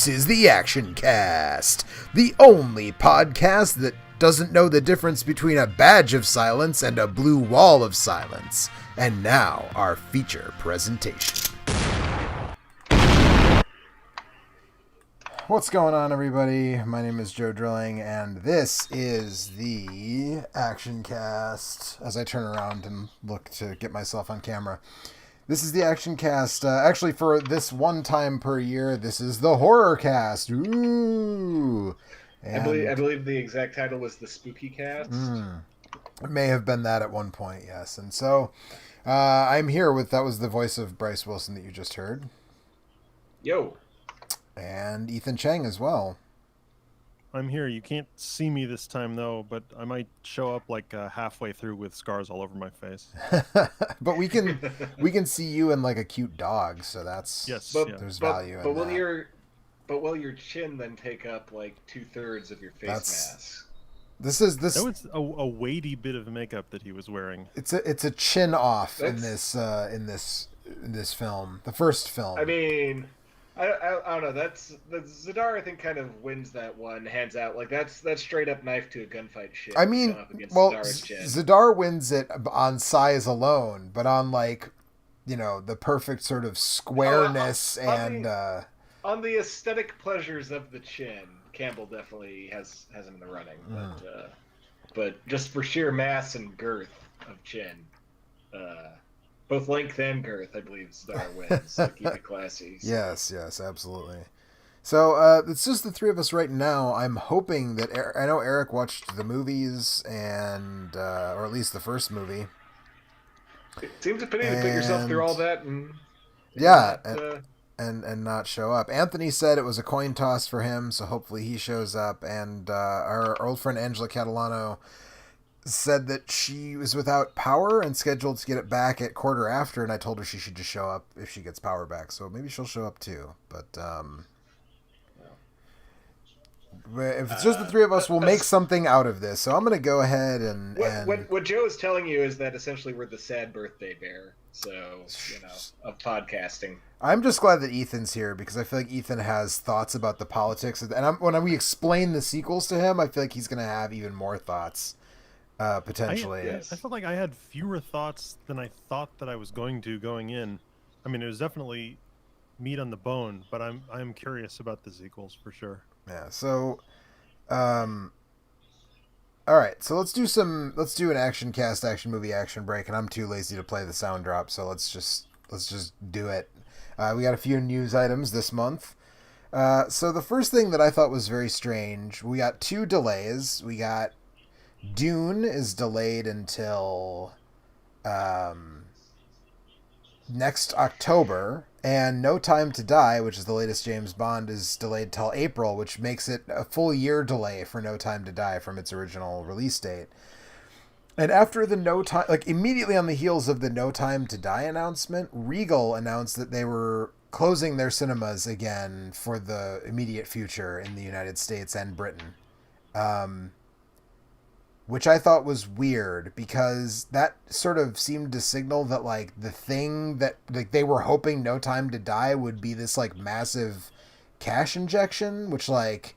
This is the Action Cast, the only podcast that doesn't know the difference between a badge of silence and a blue wall of silence. And now, our feature presentation. What's going on, everybody? My name is Joe Drilling, and this is the Action Cast. As I turn around and look to get myself on camera. This is the Action Cast. Actually, for this one time per year, this is the Horror Cast. Ooh. And I believe the exact title was the Spooky Cast. It may have been that at one point, yes. And so, I'm here with, that was the voice of Bryce Wilson that you just heard. Yo. And Ethan Chang as well. I'm here. You can't see me this time, though, but I might show up like halfway through with scars all over my face. But we can see you in like a cute dog, so that's there's value in that. Will your chin then take up like 2/3 of your face mask? That was a weighty bit of makeup that he was wearing. It's a chin off in this film, the first film. I mean, I don't know. That's Zadar. I think kind of wins that one, hands out. Like that's straight up knife to a gunfight shit. I mean, well, Zadar wins it on size alone, but on like, the perfect sort of squareness on the aesthetic pleasures of the chin, Campbell definitely has him in the running. But just for sheer mass and girth of chin, both length and girth, I believe Zadar wins. So keep it classy. So. Yes, absolutely. So it's just the three of us right now. I'm hoping that I know Eric watched the movies and or at least the first movie. It seems a pity to put yourself through all that and not show up. Anthony said it was a coin toss for him, so hopefully he shows up. And our old friend Angela Catalano said that she was without power and scheduled to get it back at quarter after, and I told her she should just show up if she gets power back, so maybe she'll show up too. But if it's just the three of us, we'll make something out of this. So I'm going to go ahead and... What Joe is telling you is that essentially we're the sad birthday bear, so, of podcasting. I'm just glad that Ethan's here, because I feel like Ethan has thoughts about the politics, and when we explain the sequels to him, I feel like he's going to have even more thoughts. Potentially. I felt like I had fewer thoughts than I thought that I was going in. I mean, it was definitely meat on the bone, but I'm curious about the sequels for sure. Yeah. So, all right. So let's do an action movie action break, and I'm too lazy to play the sound drop, so let's just do it. We got a few news items this month. So the first thing that I thought was very strange, we got two delays. We got Dune is delayed until next October, and No Time to Die, which is the latest James Bond, is delayed till April, which makes it a full year delay for No Time to Die from its original release date. And after the immediately on the heels of the No Time to Die announcement, Regal announced that they were closing their cinemas again for the immediate future in the United States and Britain. Which I thought was weird, because that sort of seemed to signal that like the thing that like they were hoping No Time to Die would be this like massive cash injection, which like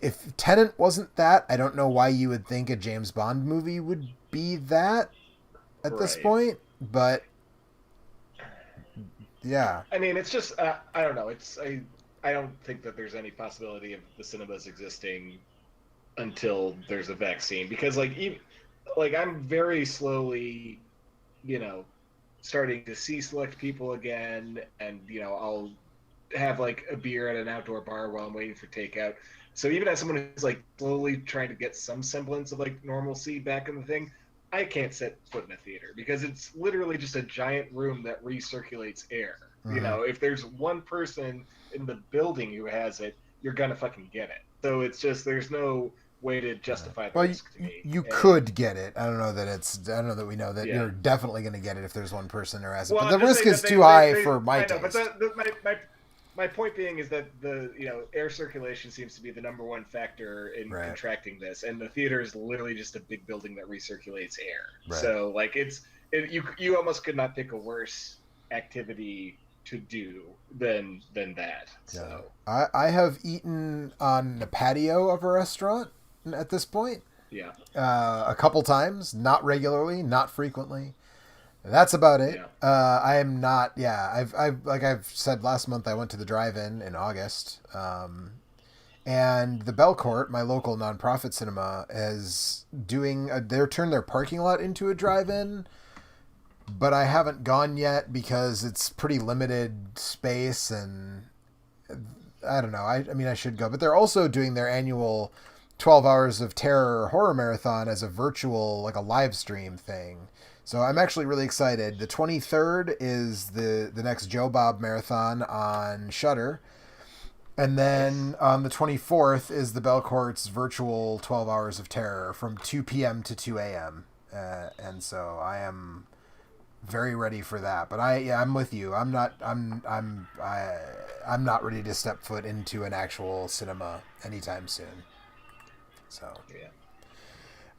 if Tenet wasn't that, I don't know why you would think a James Bond movie would be that at this point, but yeah. I mean, it's just I don't know. I don't think that there's any possibility of the cinemas existing until there's a vaccine, because I'm very slowly starting to see select people again, and I'll have like a beer at an outdoor bar while I'm waiting for takeout. So even as someone who's like slowly trying to get some semblance of like normalcy back in the thing, I can't set foot in a theater because it's literally just a giant room that recirculates air. Mm-hmm. If there's one person in the building who has it, you're gonna fucking get it. So it's just, there's no way to justify the risk to me. You could get it. I don't know that we know that you're definitely going to get it if there's one person who has it. But the risk is too high for my taste. But my point being is that the air circulation seems to be the number one factor in contracting this, and the theater is literally just a big building that recirculates air. Right. So like you almost could not pick a worse activity to do than that. So I have eaten on the patio of a restaurant at this point. yeah, A couple times, not regularly, not frequently. That's about it. Yeah. I am not. Yeah, I've like I've said last month, I went to the drive-in in August, and the Belcourt, my local nonprofit cinema, is doing. They're turned their parking lot into a drive-in, but I haven't gone yet because it's pretty limited space, and I don't know. I mean, I should go, but they're also doing their annual 12 Hours of Terror horror marathon as a virtual, like a live stream thing. So I'm actually really excited. The 23rd is the next Joe Bob marathon on Shudder. And then on the 24th is the Belcourt's virtual 12 Hours of Terror from 2 p.m. to 2 a.m. And so I am very ready for that. But I'm with you. I'm not ready to step foot into an actual cinema anytime soon. So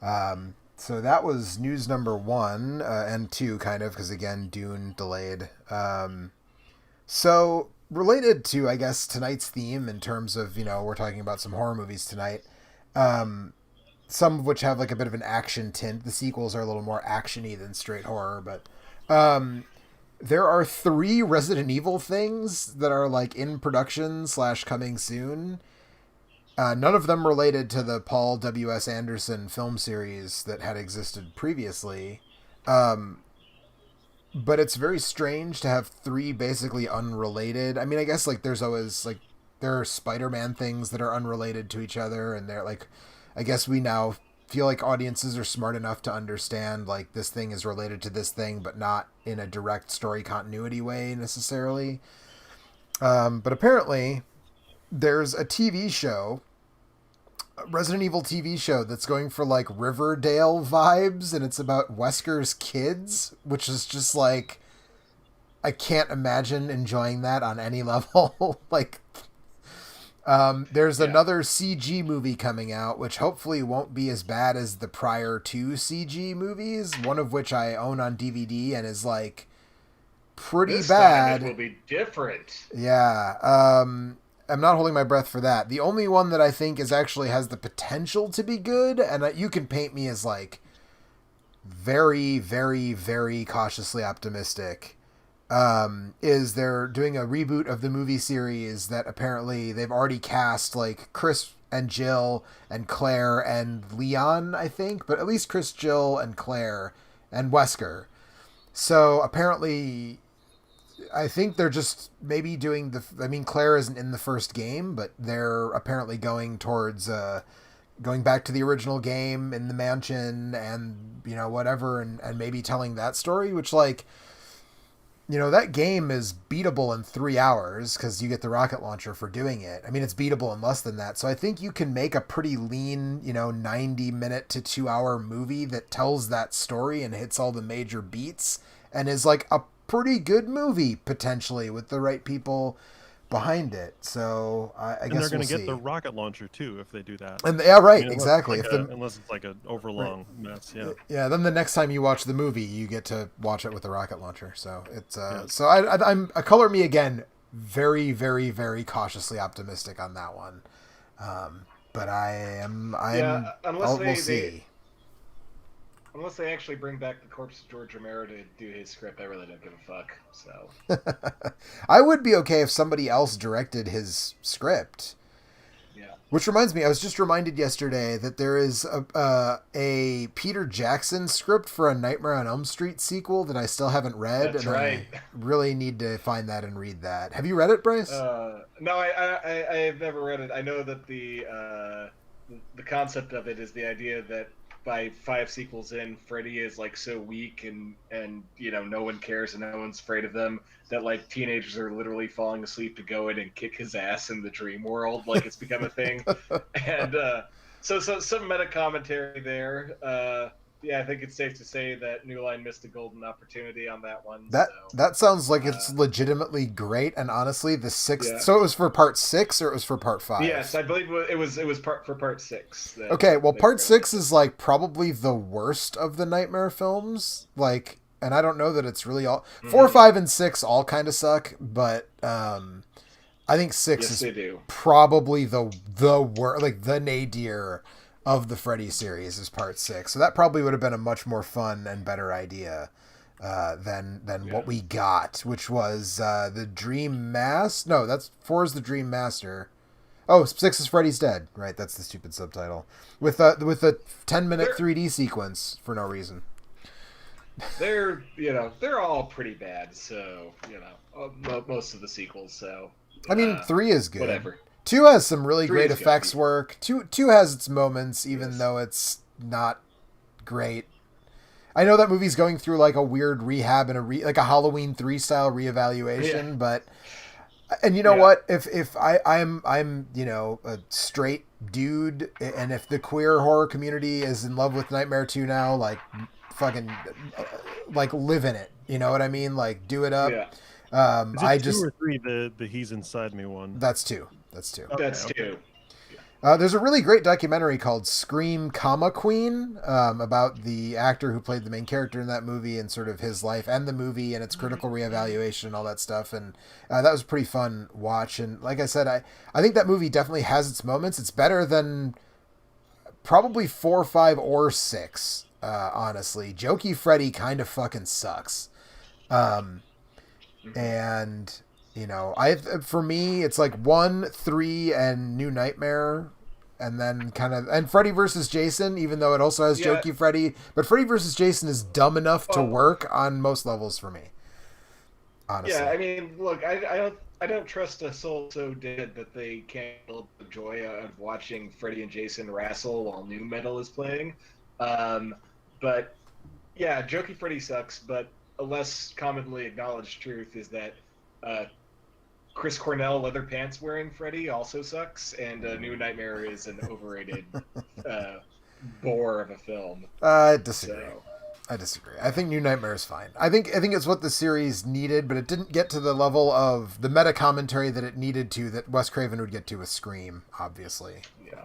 yeah. So that was news number 1 and 2, kind of, because again, Dune delayed. So related to, I guess, tonight's theme in terms of, we're talking about some horror movies tonight. Some of which have like a bit of an action tint. The sequels are a little more actiony than straight horror, but there are 3 Resident Evil things that are like in production / coming soon. None of them related to the Paul W.S. Anderson film series that had existed previously. But it's very strange to have 3 basically unrelated. I mean, I guess like there's always like there are Spider-Man things that are unrelated to each other, and they're like, I guess we now feel like audiences are smart enough to understand like this thing is related to this thing, but not in a direct story continuity way necessarily. But apparently there's a TV show, a Resident Evil TV show that's going for like Riverdale vibes, and it's about Wesker's kids, which is just like, I can't imagine enjoying that on any level. Like, there's another CG movie coming out, which hopefully won't be as bad as the prior 2 CG movies, one of which I own on DVD and is like pretty This bad. time it will be different. Yeah. I'm not holding my breath for that. The only one that I think actually has the potential to be good, and you can paint me as like very, very, very cautiously optimistic, is they're doing a reboot of the movie series that apparently they've already cast like Chris and Jill and Claire and Leon, I think, but at least Chris, Jill, and Claire and Wesker. So apparently, I think they're just maybe doing Claire isn't in the first game, but they're apparently going towards going back to the original game in the mansion and, whatever, and maybe telling that story, which like, that game is beatable in 3 hours because you get the rocket launcher for doing it. I mean, it's beatable in less than that. So I think you can make a pretty lean, 90-minute to 2-hour movie that tells that story and hits all the major beats and is like a pretty good movie potentially with the right people behind it. So I guess they're going to we'll get the rocket launcher too if they do that. And yeah, right, I mean, exactly. Unless it's like an overlong mess, yeah. Yeah, then the next time you watch the movie, you get to watch it with the rocket launcher. So it's so I'm color me again, very, very, very cautiously optimistic on that one. But we'll see. Unless they actually bring back the corpse of George Romero to do his script, I really don't give a fuck. So I would be okay if somebody else directed his script. Yeah. Which reminds me, I was just reminded yesterday that there is a Peter Jackson script for a Nightmare on Elm Street sequel that I still haven't read. That's and right. I really need to find that and read that. Have you read it, Bryce? No, I've never read it. I know that the concept of it is the idea that by 5 sequels in, Freddy is like so weak and no one cares and no one's afraid of them that like teenagers are literally falling asleep to go in and kick his ass in the dream world. Like it's become a thing. And so some meta commentary there. Yeah, I think it's safe to say that New Line missed a golden opportunity on that one. That sounds like it's legitimately great, and honestly, the 6th. Yeah. So it was for part 6, or it was for part 5? Yes, I believe it was for part 6. Okay, well, part 6 is like probably the worst of the Nightmare films. Like, and I don't know that it's really all... Mm-hmm. 4, 5, and 6 all kind of suck, but I think 6 Yes, is they do. probably the like the nadir of the Freddy series is part 6. So that probably would have been a much more fun and better idea than what we got, which was the Dream Master. No, that's 4 is the Dream Master. Oh, 6 is Freddy's Dead. Right, that's the stupid subtitle. With a 10-minute 3D sequence for no reason. They're all pretty bad. So most of the sequels. So I mean, 3 is good. Whatever. 2 has some really 3 great is effects good. work. 2 has its moments, even Yes. though it's not great. I know that movie's going through like a weird rehab and like a Halloween 3 style reevaluation, but you know what? If I'm a straight dude, and if the queer horror community is in love with Nightmare 2 now, like fucking like live in it. You know what I mean? Like do it up. Yeah. Is it 2 or 3? The He's Inside Me one. That's 2. Okay, That's 2. There's a really great documentary called Scream, Queen about the actor who played the main character in that movie and sort of his life and the movie and its critical reevaluation and all that stuff. And that was a pretty fun watch. And like I said, I think that movie definitely has its moments. It's better than probably 4, 5, or 6, honestly. Jokey Freddy kind of fucking sucks. And... for me, it's like 1, 3, and New Nightmare, and then and Freddy versus Jason, even though it also has Jokey Freddy, but Freddy versus Jason is dumb enough to work on most levels for me. Honestly. Yeah, I mean, look, I don't trust a soul so dead that they can't build the joy of watching Freddy and Jason wrestle while new metal is playing. But yeah, Jokey Freddy sucks, but a less commonly acknowledged truth is that Chris Cornell leather pants wearing Freddy also sucks, and New Nightmare is an overrated bore of a film. I disagree. So. I disagree. I think New Nightmare is fine. I think it's what the series needed, but it didn't get to the level of the meta commentary that it needed to, that Wes Craven would get to with Scream, obviously. Yeah.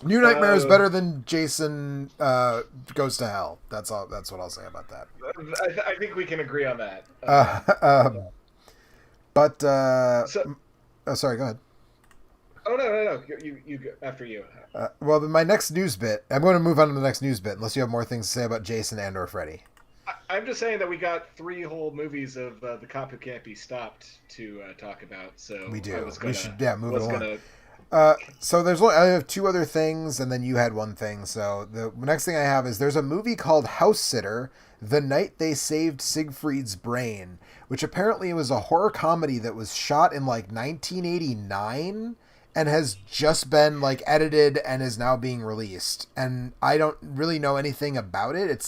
New Nightmare is better than Jason Goes to Hell. That's all. That's what I'll say about that. I think we can agree on that. Sorry, go ahead. Oh no! You after you. Well, my next news bit. I'm going to move on to the next news bit, unless you have more things to say about Jason and/or Freddy. I'm just saying that we got 3 whole movies of the cop who can't be stopped to talk about. So we do. We should move it along. So I have 2 other things, and then you had 1 thing. So the next thing I have is there's a movie called House Sitter: The Night They Saved Siegfried's Brain, which apparently was a horror comedy that was shot in like 1989 and has just been like edited and is now being released. And I don't really know anything about it.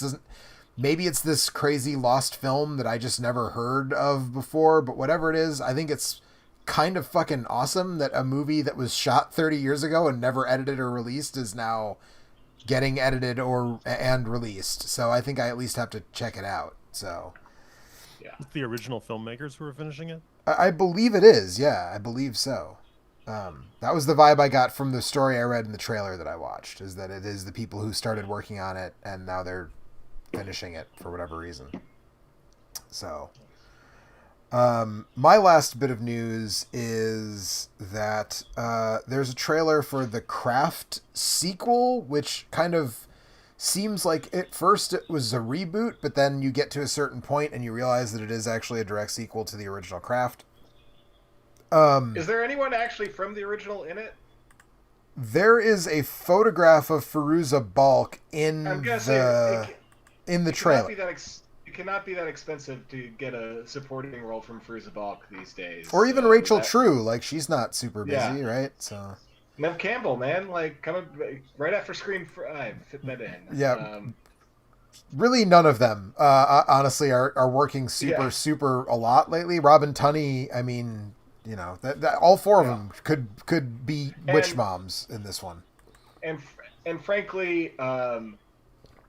Maybe it's this crazy lost film that I just never heard of before, but whatever it is, I think it's kind of fucking awesome that a movie that was shot 30 years ago and never edited or released is now getting edited and released. So I think I at least have to check it out. So yeah, it's the original filmmakers who are finishing it. I believe it is. Yeah, I believe so. That was the vibe I got from the story I read in the trailer that I watched, is that it is the people who started working on it and now they're finishing it for whatever reason. So my last bit of news is that there's a trailer for the Craft sequel, which kind of seems like at first it was a reboot, but then you get to a certain point and you realize that it is actually a direct sequel to the original Craft. Is there anyone actually from the original in it? There is a photograph of Fairuza Balk in the trailer. It cannot be that expensive to get a supporting role from Fairuza Balk these days. Or even Rachel True, like she's not super busy, right? So Nev Campbell, man, like coming right after Scream 5, fit that in. Yeah. Really, none of them, honestly, are working super a lot lately. Robin Tunney, I mean, that all 4 of them could be witch moms in this one. And frankly,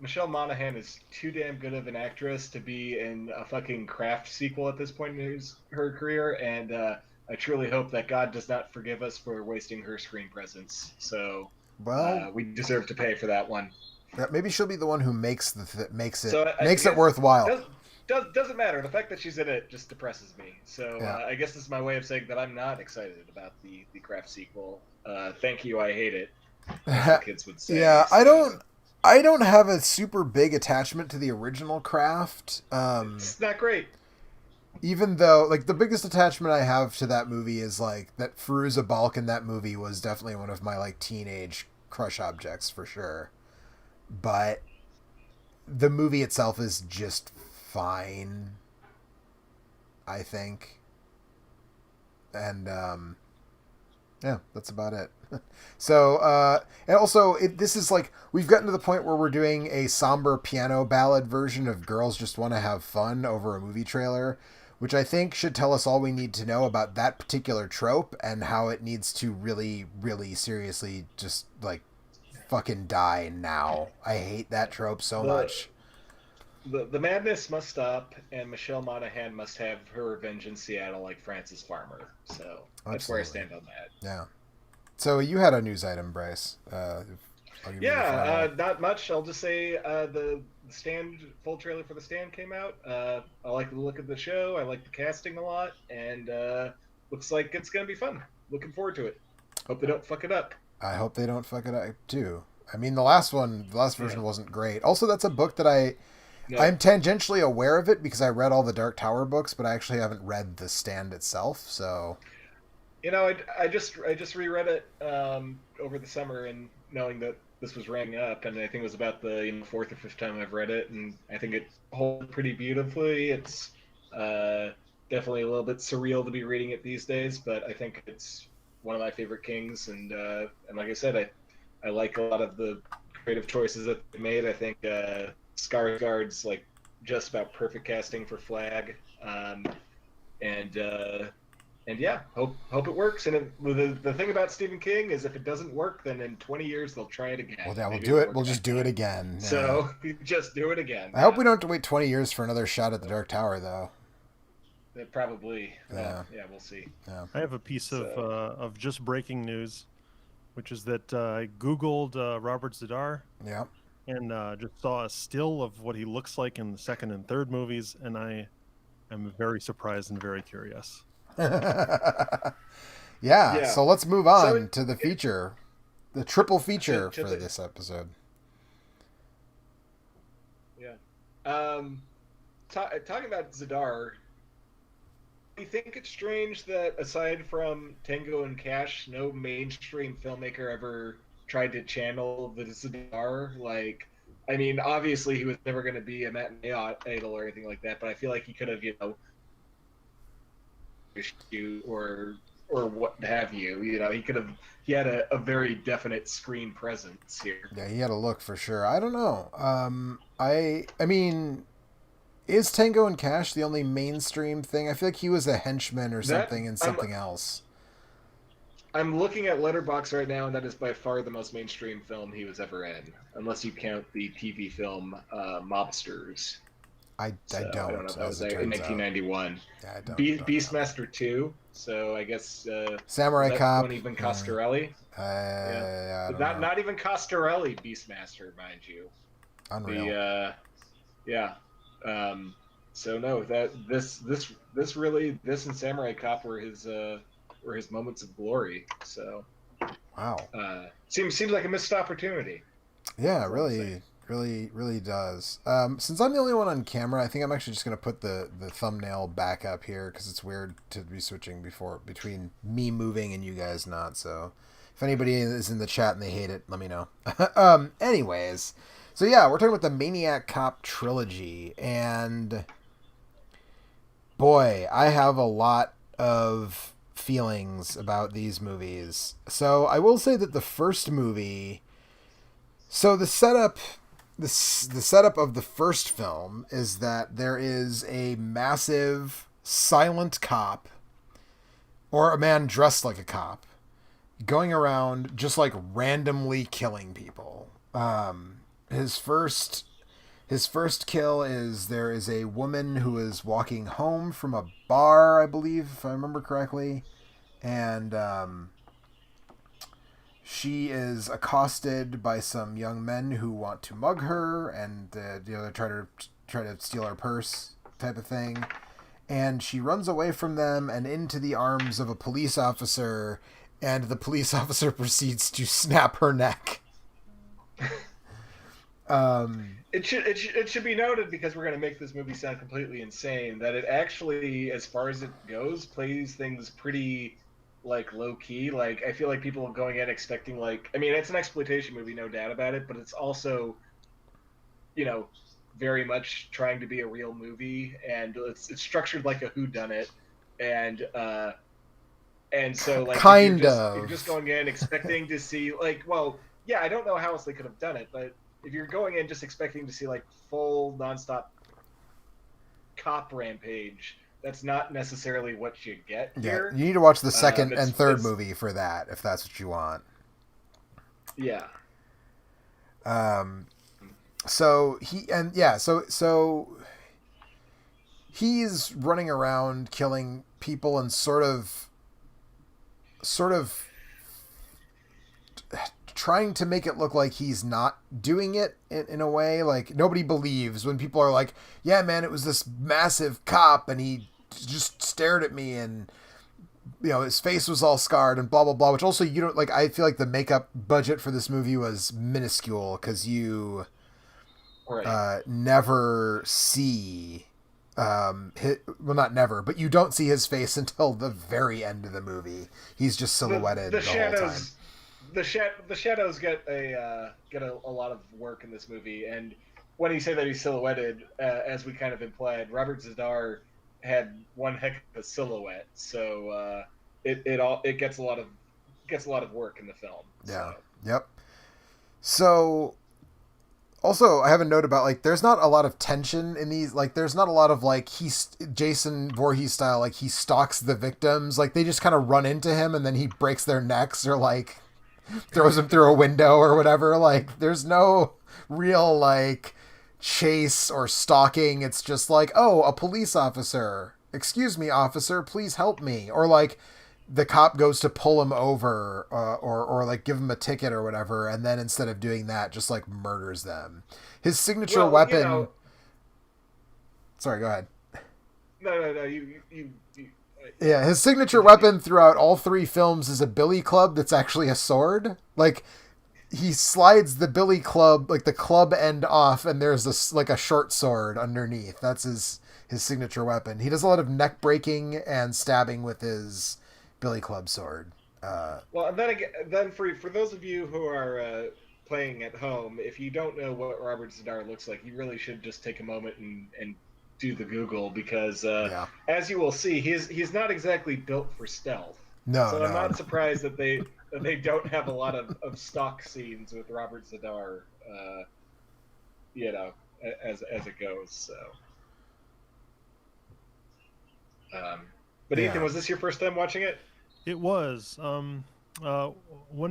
Michelle Monaghan is too damn good of an actress to be in a fucking Craft sequel at this point in her career, and I truly hope that God does not forgive us for wasting her screen presence. So we deserve to pay for that one. Maybe she'll be the one who makes makes it So makes it worthwhile. Doesn't matter. The fact that she's in it just depresses me. So Yeah. I guess this is my way of saying that I'm not excited about the Craft sequel. Thank you, I hate it, as the kids would say. Yeah, So I don't have a super big attachment to the original Craft. it's not great. Even though, like, the biggest attachment I have to that movie is like that Fairuza Balk in that movie was definitely one of my like teenage crush objects for sure. But the movie itself is just fine, I think. And yeah, that's about it. So and also this is like we've gotten to the point where we're doing a somber piano ballad version of Girls Just Want to Have Fun over a movie trailer, which I think should tell us all we need to know about that particular trope and how it needs to really, really seriously just like fucking die now. I hate that trope so much. The madness must stop, and Michelle Monaghan must have her revenge in Seattle like Frances Farmer. So that's where I stand on that. Yeah. So you had a news item, Bryce. I'll give you the final. Not much. I'll just say the Stand full trailer for The Stand came out. I like the look of the show. I like the casting a lot, and looks like it's gonna be fun. Looking forward to it. Hope they don't fuck it up. I hope they don't fuck it up too. I mean, the last version wasn't great. Also, that's a book that I'm tangentially aware of it because I read all the Dark Tower books, but I actually haven't read The Stand itself. So, you know, I just reread it over the summer, and knowing that this was rang up, and I think it was about the fourth or fifth time I've read it, and I think it holds pretty beautifully. It's definitely a little bit surreal to be reading it these days, but I think it's one of my favorite Kings, and like I said, I like a lot of the creative choices that they made. I think Skarsgård's like just about perfect casting for Flag, and yeah, hope it works. And the thing about Stephen King is if it doesn't work, then in 20 years they'll try it again. Well, yeah, we'll do it. We'll just do it again. Yeah. So just do it again. I hope we don't have to wait 20 years for another shot at the Dark Tower, though. Probably. Yeah. Yeah, we'll see. Yeah. I have a piece of just breaking news, which is that I Googled Robert Zadar. Yeah. And just saw a still of what he looks like in the second and third movies, and I am very surprised and very curious. Yeah, so let's move on to the feature, the triple feature for this episode. Yeah. Talking about Zadar, do you think it's strange that aside from Tango and Cash, no mainstream filmmaker ever tried to channel the Zadar? Like, I mean, obviously he was never going to be a matinee idol or anything like that, but I feel like he could have, or what have you. He had a very definite screen presence here. Yeah, he had a look for sure. I don't know. I mean, is Tango and Cash the only mainstream thing? I feel like he was a henchman or something in something else. I'm looking at Letterboxd right now, and that is by far the most mainstream film he was ever in, unless you count the TV film Mobsters. I don't know if that was in 1991. Yeah, I don't. Beastmaster 2. So I guess Samurai Cop. Not even Coscarelli. Yeah. Not even Coscarelli Beastmaster, mind you. Unreal. So no, that this and Samurai Cop were his moments of glory. So wow. Seems like a missed opportunity. Yeah, really does. Since I'm the only one on camera, I think I'm actually just going to put the thumbnail back up here because it's weird to be switching between me moving and you guys not. So if anybody is in the chat and they hate it, let me know. Anyways, so yeah, we're talking about the Maniac Cop trilogy, and boy, I have a lot of feelings about these movies. So I will say that the first movie, so the setup of the first film is that there is a massive silent cop, or a man dressed like a cop, going around just like randomly killing people. His first kill is there is a woman who is walking home from a bar, I believe, if I remember correctly, and she is accosted by some young men who want to mug her, and they try to steal her purse, type of thing. And she runs away from them and into the arms of a police officer, and the police officer proceeds to snap her neck. It should be noted, because we're going to make this movie sound completely insane, that it actually, as far as it goes, plays things pretty like low key. Like, I feel like people going in expecting, like, I mean, it's an exploitation movie, no doubt about it, but it's also, very much trying to be a real movie, and it's structured like a whodunit, and so, like, you're just going in expecting to see, like, well, yeah, I don't know how else they could have done it, but if you're going in just expecting to see, like, full nonstop cop rampage, that's not necessarily what you get here. You need to watch the second and third movie for that, if that's what you want. Yeah. So he's running around killing people and sort of trying to make it look like he's not doing it in a way. Like, nobody believes when people are like, yeah, man, it was this massive cop and he just stared at me and, his face was all scarred and blah, blah, blah, which also, I feel like the makeup budget for this movie was minuscule, because you never see, not never, but you don't see his face until the very end of the movie. He's just silhouetted the whole time. The shadows get a lot of work in this movie, and when you say that he's silhouetted, as we kind of implied, Robert Zadar had one heck of a silhouette, so it gets a lot of work in the film. Yeah. So. Yep. So, also, I have a note about, like, there's not a lot of tension in these. Like, there's not a lot of, like, Jason Voorhees style, like, he stalks the victims. Like, they just kind of run into him and then he breaks their necks, or, like, throws them through a window or whatever. Like, there's no real, like, chase or stalking. It's just like, oh, a police officer. Excuse me, officer, please help me. Or, like, the cop goes to pull him over, or like give him a ticket or whatever, and then instead of doing that, just like murders them. His signature weapon. Sorry, go ahead. No. You. Yeah, his signature weapon throughout all three films is a billy club that's actually a sword. Like, he slides the billy club, like the club end off, and there's this like a short sword underneath. That's his signature weapon. He does a lot of neck breaking and stabbing with his billy club sword. Well, and then for those of you who are playing at home, if you don't know what Robert Zadar looks like, you really should just take a moment and do the Google, because as you will see, he's not exactly built for stealth. So I'm not surprised that they don't have a lot of stock scenes with Robert Zadar, as it goes. So, but Ethan, was this your first time watching it? It was. One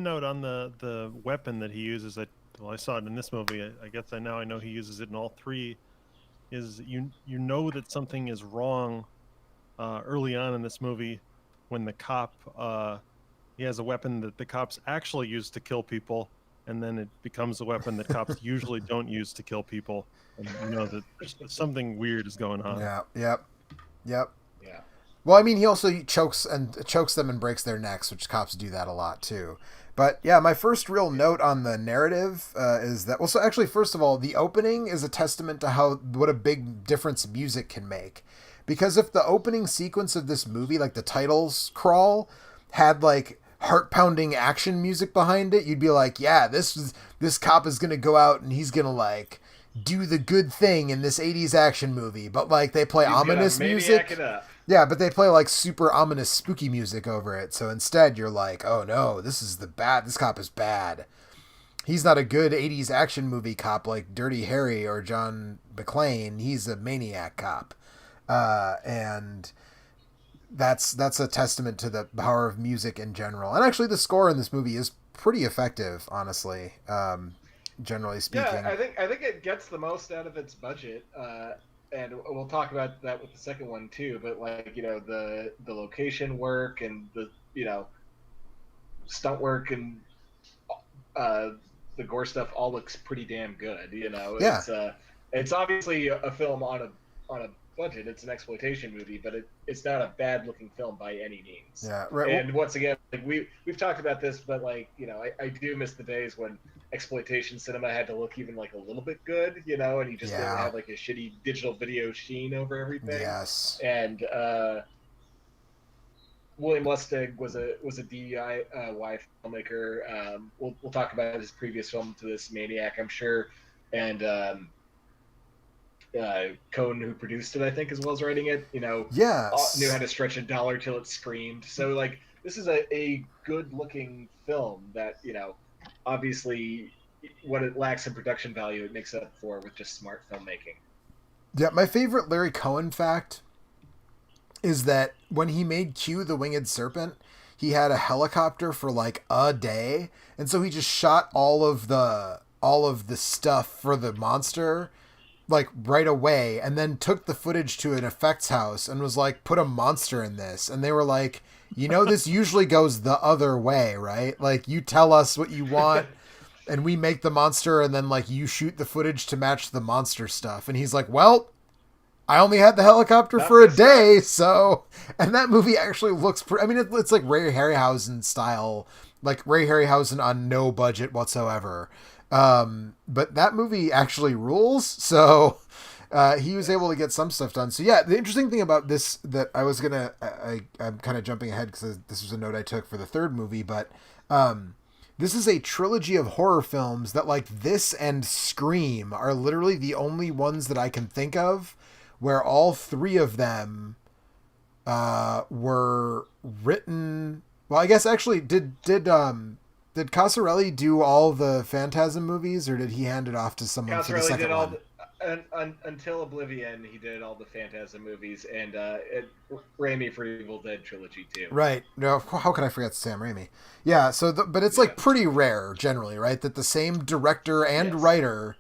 note on the weapon that he uses. I saw it in this movie. I guess I know he uses it in all three. Is you know that something is wrong early on in this movie when the cop he has a weapon that the cops actually use to kill people, and then it becomes a weapon that cops usually don't use to kill people, and you know that something weird is going on. Yep. Yeah. Well, I mean, he also chokes them and breaks their necks, which cops do that a lot too. But yeah, my first real note on the narrative is that, well, so actually, first of all, the opening is a testament to what a big difference music can make. Because if the opening sequence of this movie, like the titles crawl, had like heart-pounding action music behind it, you'd be like, yeah, this cop is gonna go out and he's gonna like do the good thing in this 80s action movie. But like they play ominous music. It up. Yeah, but they play like super ominous, spooky music over it. So instead, you're like, oh no, this cop is bad. He's not a good 80s action movie cop like Dirty Harry or John McClane. He's a maniac cop. And that's a testament to the power of music in general. And actually, the score in this movie is pretty effective, honestly, generally speaking. Yeah, I think it gets the most out of its budget. And we'll talk about that with the second one too, but like, the location work and the, stunt work and the gore stuff all looks pretty damn good. You know, Yeah. it's obviously a film on a budget. It's an exploitation movie, but it's not a bad looking film by any means. Yeah, right. And once again, like we've talked about this, but like, you know, I do miss the days when exploitation cinema had to look even like a little bit good, you know, and you just didn't have like a shitty digital video sheen over everything. Yes. And William Lustig was a DIY filmmaker. We'll talk about his previous film to this, Maniac, I'm sure, and Cohn, who produced it, I think, as well as writing it, you know, knew how to stretch a dollar till it screamed. So like, this is a good looking film that, you know, obviously what it lacks in production value, it makes up for with just smart filmmaking. Yeah, my favorite Larry Cohen fact is that when he made Q the Winged Serpent, he had a helicopter for like a day, and so he just shot all of the stuff for the monster like right away, and then took the footage to an effects house and was like, put a monster in this. And they were like, you know, this usually goes the other way, right? Like, you tell us what you want and we make the monster, and then like you shoot the footage to match the monster stuff. And he's like, well, I only had the helicopter for a day, so... And that movie actually looks... I mean, it's like Ray Harryhausen style, like Ray Harryhausen on no budget whatsoever. But that movie actually rules, so he was able to get some stuff done. So yeah, the interesting thing about this that I was gonna... I'm kind of jumping ahead because this was a note I took for the third movie, but this is a trilogy of horror films that, like, this and Scream are literally the only ones that I can think of where all three of them were written... Well, I guess actually, did Coscarelli do all the Phantasm movies, or did he hand it off to someone for the second one? Until Oblivion, he did all the Phantasm movies, and Raimi for Evil Dead trilogy too. Right. No, how can I forget Sam Raimi? Yeah. So, but it's like pretty rare generally, right? That the same director and writer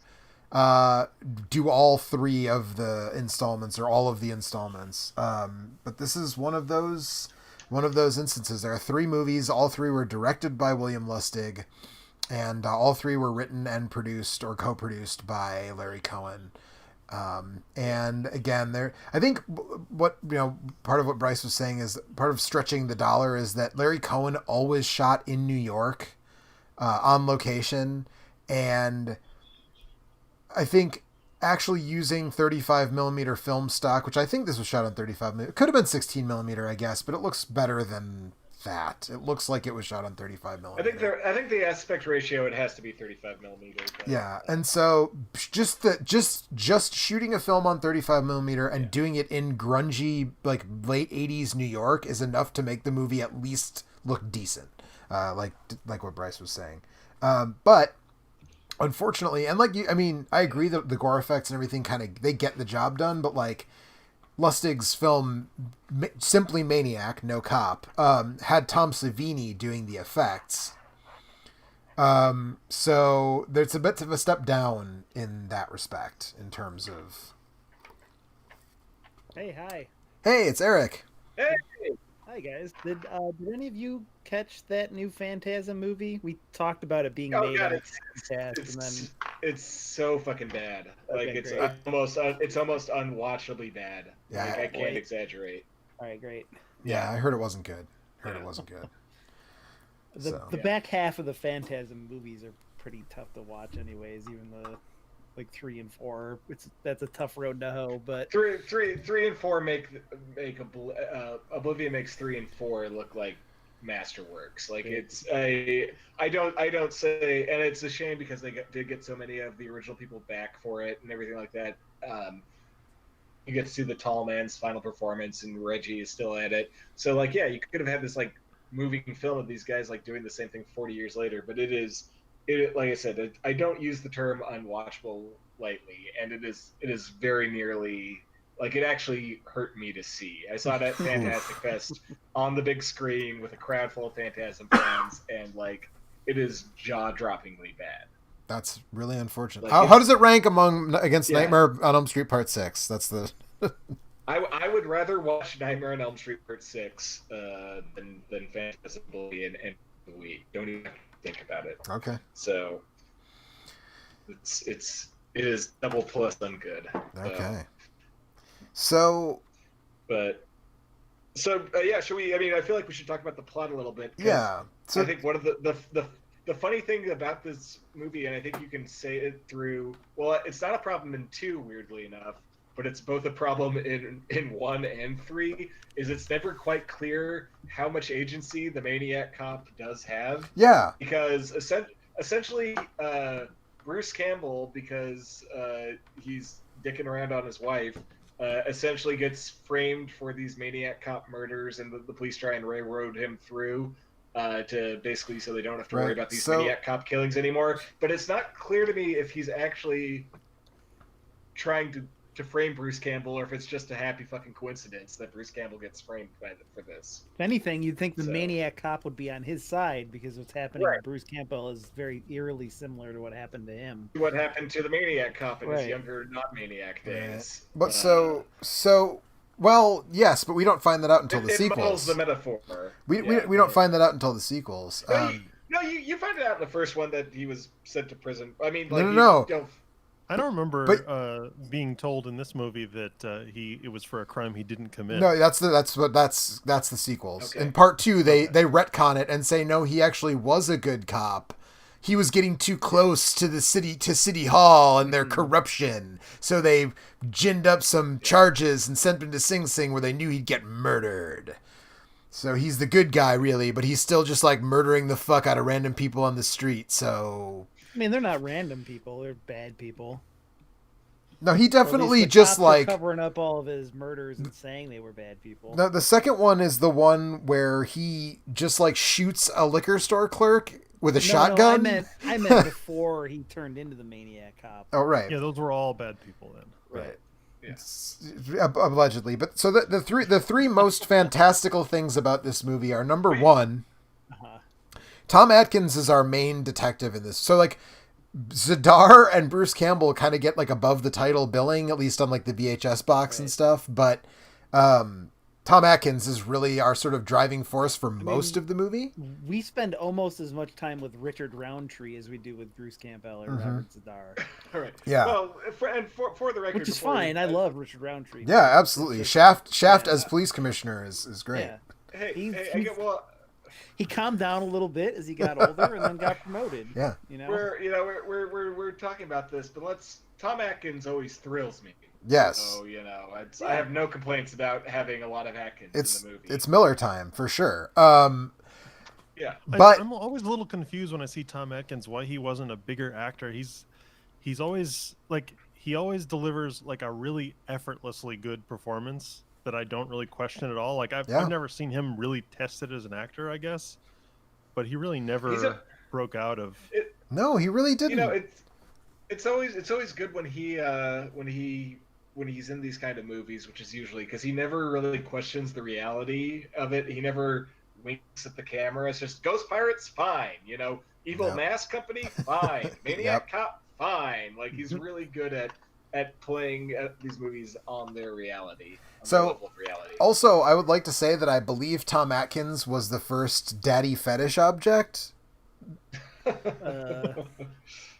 do all three of the installments or all of the installments. But this is one of those instances. There are three movies. All three were directed by William Lustig, and all three were written and produced or co-produced by Larry Cohen. And again, I think what, you know, part of what Bryce was saying is part of stretching the dollar is that Larry Cohen always shot in New York, on location. And I think actually using 35 millimeter film stock, which I think this was shot on 35 millimeter, it could have been 16 millimeter, I guess, but it looks better than that. It looks like it was shot on 35 millimeter. I think the aspect ratio, it has to be 35 millimeter. Yeah, and so just shooting a film on 35 millimeter and doing it in grungy, like late 80s New York is enough to make the movie at least look decent, like what Bryce was saying. But unfortunately, and I agree that the gore effects and everything they get the job done, but like Lustig's film, simply Maniac, no cop, had Tom Savini doing the effects. So there's a bit of a step down in that respect in terms of... Hey, hi. Hey, it's Eric. Hey! Hi, guys. Did any of you catch that new Phantasm movie? We talked about it being made on Comcast, it's so fucking bad. Okay, like it's great. almost unwatchably bad. Yeah, like, I can't exaggerate. All right, great. Yeah, I heard it wasn't good. It wasn't good. The back half of the Phantasm movies are pretty tough to watch, anyways. Even the 3 and 4, that's a tough road to hoe. But 3 and 4 make Oblivion makes 3 and 4 look like masterworks. Like I don't say, and it's a shame because they did get so many of the original people back for it and everything like that. You get to see the Tall Man's final performance, and Reggie is still at it. So like, yeah, you could have had this like moving film of these guys like doing the same thing 40 years later, but it like I said, I don't use the term unwatchable lightly, and it is very nearly, like, it actually hurt me to see. I saw that Fantastic Fest on the big screen with a crowd full of Phantasm fans, and like, it is jaw-droppingly bad. That's really unfortunate. Like, how does it rank against Nightmare on Elm Street Part 6? That's the... I would rather watch Nightmare on Elm Street Part 6 than Phantasm Bully and the Week. Don't even think about it. Okay. So it is double plus ungood. Okay. So yeah, should we? I mean, I feel like we should talk about the plot a little bit. Yeah. So I think one of the funny thing about this movie, and I think you can say it through. Well, it's not a problem in 2, weirdly enough, but it's both a problem in 1 and 3. Is it's never quite clear how much agency the Maniac cop does have. Yeah. Because essentially, Bruce Campbell, because he's dicking around on his wife. Essentially gets framed for these Maniac cop murders, and the police try and railroad him through to basically so they don't have to worry about these Maniac cop killings anymore. But it's not clear to me if he's actually trying to frame Bruce Campbell, or if it's just a happy fucking coincidence that Bruce Campbell gets framed for this. If anything, you'd think the Maniac cop would be on his side, because what's happening to Bruce Campbell is very eerily similar to what happened to him. What happened to the Maniac cop in his younger, not Maniac days. But well, yes, but we don't find that out until the sequels. It muddles the metaphor. We don't find that out until the sequels. No, you find it out in the first one that he was sent to prison. I mean, like, no. I don't remember being told in this movie that it was for a crime he didn't commit. No, that's the sequels. Okay. In part 2, they retcon it and say no, he actually was a good cop. He was getting too close to City Hall and their corruption, so they ginned up some charges and sent him to Sing Sing, where they knew he'd get murdered. So he's the good guy, really, but he's still just like murdering the fuck out of random people on the street. So. I mean, they're not random people; they're bad people. No, he definitely just like covering up all of his murders and saying they were bad people. No, the second one is the one where he just like shoots a liquor store clerk with a shotgun. No, I meant before he turned into the Maniac cop. Oh, right. Yeah, those were all bad people then. Right. Yeah. Allegedly, but so the three most fantastical things about this movie are, number one. Tom Atkins is our main detective in this. So, like, Zadar and Bruce Campbell kind of get, like, above the title billing, at least on, like, the VHS box and stuff. But Tom Atkins is really our sort of driving force for most of the movie. We spend almost as much time with Richard Roundtree as we do with Bruce Campbell or Robert Zadar. All right. Yeah. Well, for the record... Which is fine. I love Richard Roundtree. Yeah, absolutely. Shaft as police commissioner is great. Yeah. Hey, he calmed down a little bit as he got older and then got promoted. Yeah. We're talking about this, but Tom Atkins always thrills me. Yes. So, I have no complaints about having a lot of Atkins in the movie. It's Miller time for sure. Yeah. But I'm always a little confused when I see Tom Atkins why he wasn't a bigger actor. He's always he always delivers like a really effortlessly good performance that I don't really question at all. Like I've never seen him really tested as an actor, I guess, but he really never broke out of. No, he really didn't. It's always good when he's in these kind of movies, which is usually because he never really questions the reality of it. He never winks at the camera. It's just Ghost Pirates, fine. Evil Mask Company, fine. Maniac Cop, fine. Like he's really good at playing these movies on their reality. Also, I would like to say that I believe Tom Atkins was the first daddy fetish object.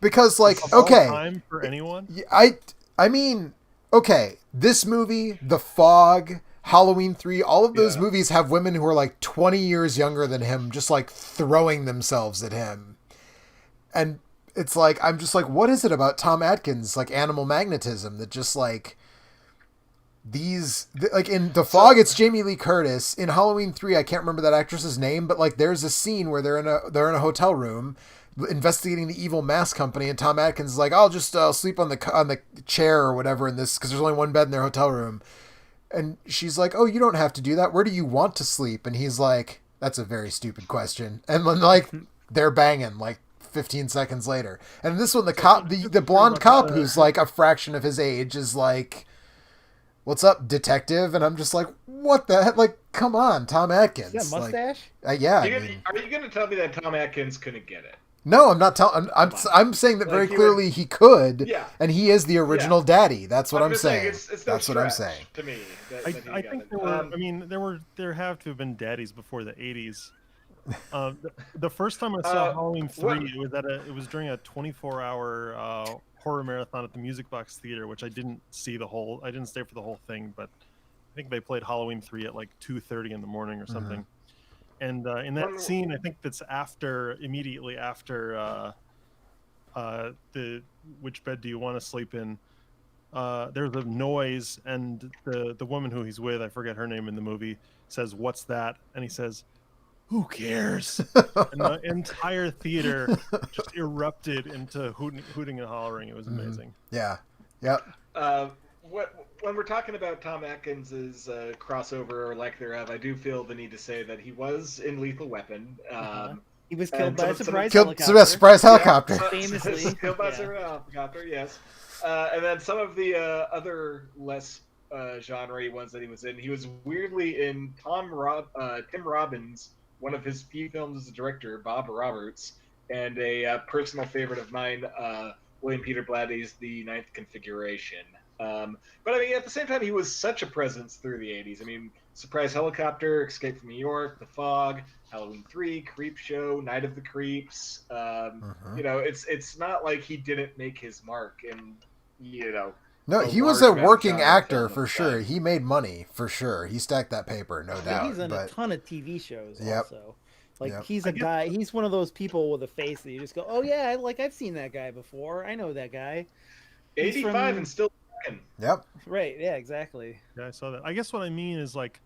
Because, like, okay, time for anyone. I mean, okay, this movie, The Fog, Halloween 3, all of those movies have women who are like 20 years younger than him, just like throwing themselves at him, and it's like I'm just like, what is it about Tom Atkins, like animal magnetism, that just like. Like in The Fog, it's Jamie Lee Curtis. In Halloween 3, I can't remember that actress's name, but like there's a scene where they're in a hotel room investigating the evil mask company, and Tom Atkins is like, I'll just sleep on the chair or whatever in this, because there's only one bed in their hotel room. And she's like, oh, you don't have to do that. Where do you want to sleep? And he's like, that's a very stupid question. And then like they're banging like 15 seconds later. And this one, the blonde cop who's like a fraction of his age is like, what's up, detective? And I'm just like, what the heck? Like, come on, Tom Atkins. Is that a mustache? Yeah. Are you going to tell me that Tom Atkins couldn't get it? No, I'm not telling. I'm saying that very clearly he could, and he is the original daddy. That's what I'm saying. That's what I'm saying. To me, I think there have to have been daddies before the 80s. The first time I saw Halloween 3, what- it was during a 24-hour horror marathon at the Music Box Theater, which I didn't stay for the whole thing, but I think they played Halloween 3 at like 2:30 in the morning or something. And in that scene, I think that's immediately after the "Which bed do you want to sleep in?" There's a noise, and the woman who he's with, I forget her name in the movie, says, "What's that?" And he says, "Who cares?" And the entire theater just erupted into hooting and hollering. It was amazing. Yeah. Yep. When we're talking about Tom Atkins' crossover or lack thereof, I do feel the need to say that he was in Lethal Weapon. He was killed by a surprise helicopter. Surprise helicopter. Famously. Killed by a helicopter, yes. And then some of the other less genre ones that he was in. He was weirdly in Tim Robbins', one of his few films as a director, Bob Roberts, and a personal favorite of mine, William Peter Blatty's The Ninth Configuration. But I mean, at the same time, he was such a presence through the 80s. I mean, Surprise Helicopter, Escape from New York, The Fog, Halloween 3, Creep Show, Night of the Creeps. You know, it's not like he didn't make his mark, and you know. No, he was a working actor for sure. He made money for sure. He stacked that paper, no doubt. He's in a ton of TV shows also. Like Yep. he's a guy. He's one of those people with a face that you just go, "Oh yeah, I've seen that guy before. I know that guy." 85 and still working. Yep. Right. Yeah. Exactly. Yeah, I saw that. I guess what I mean is like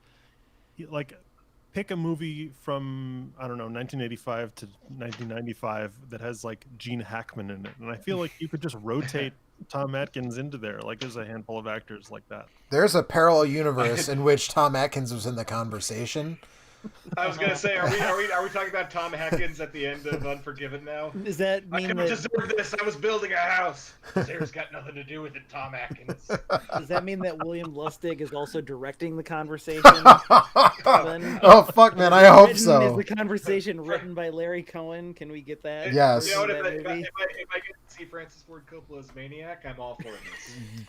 pick a movie from, I don't know, 1985 to 1995 that has like Gene Hackman in it, and I feel like you could just rotate Tom Atkins into there. Like there's a handful of actors like that. There's a parallel universe in which Tom Atkins was in the conversation. I was gonna say, are we talking about Tom Atkins at the end of Unforgiven now? Does that I mean couldn't that? deserve this. I was building a house. There's got nothing to do with it, Tom Atkins. Does that mean that William Lustig is also directing the conversation? Oh fuck, man! I hope so. Is the conversation written by Larry Cohen? Can we get that? Yes. You know what? That If I movie? get to see Francis Ford Coppola's Maniac, I'm all for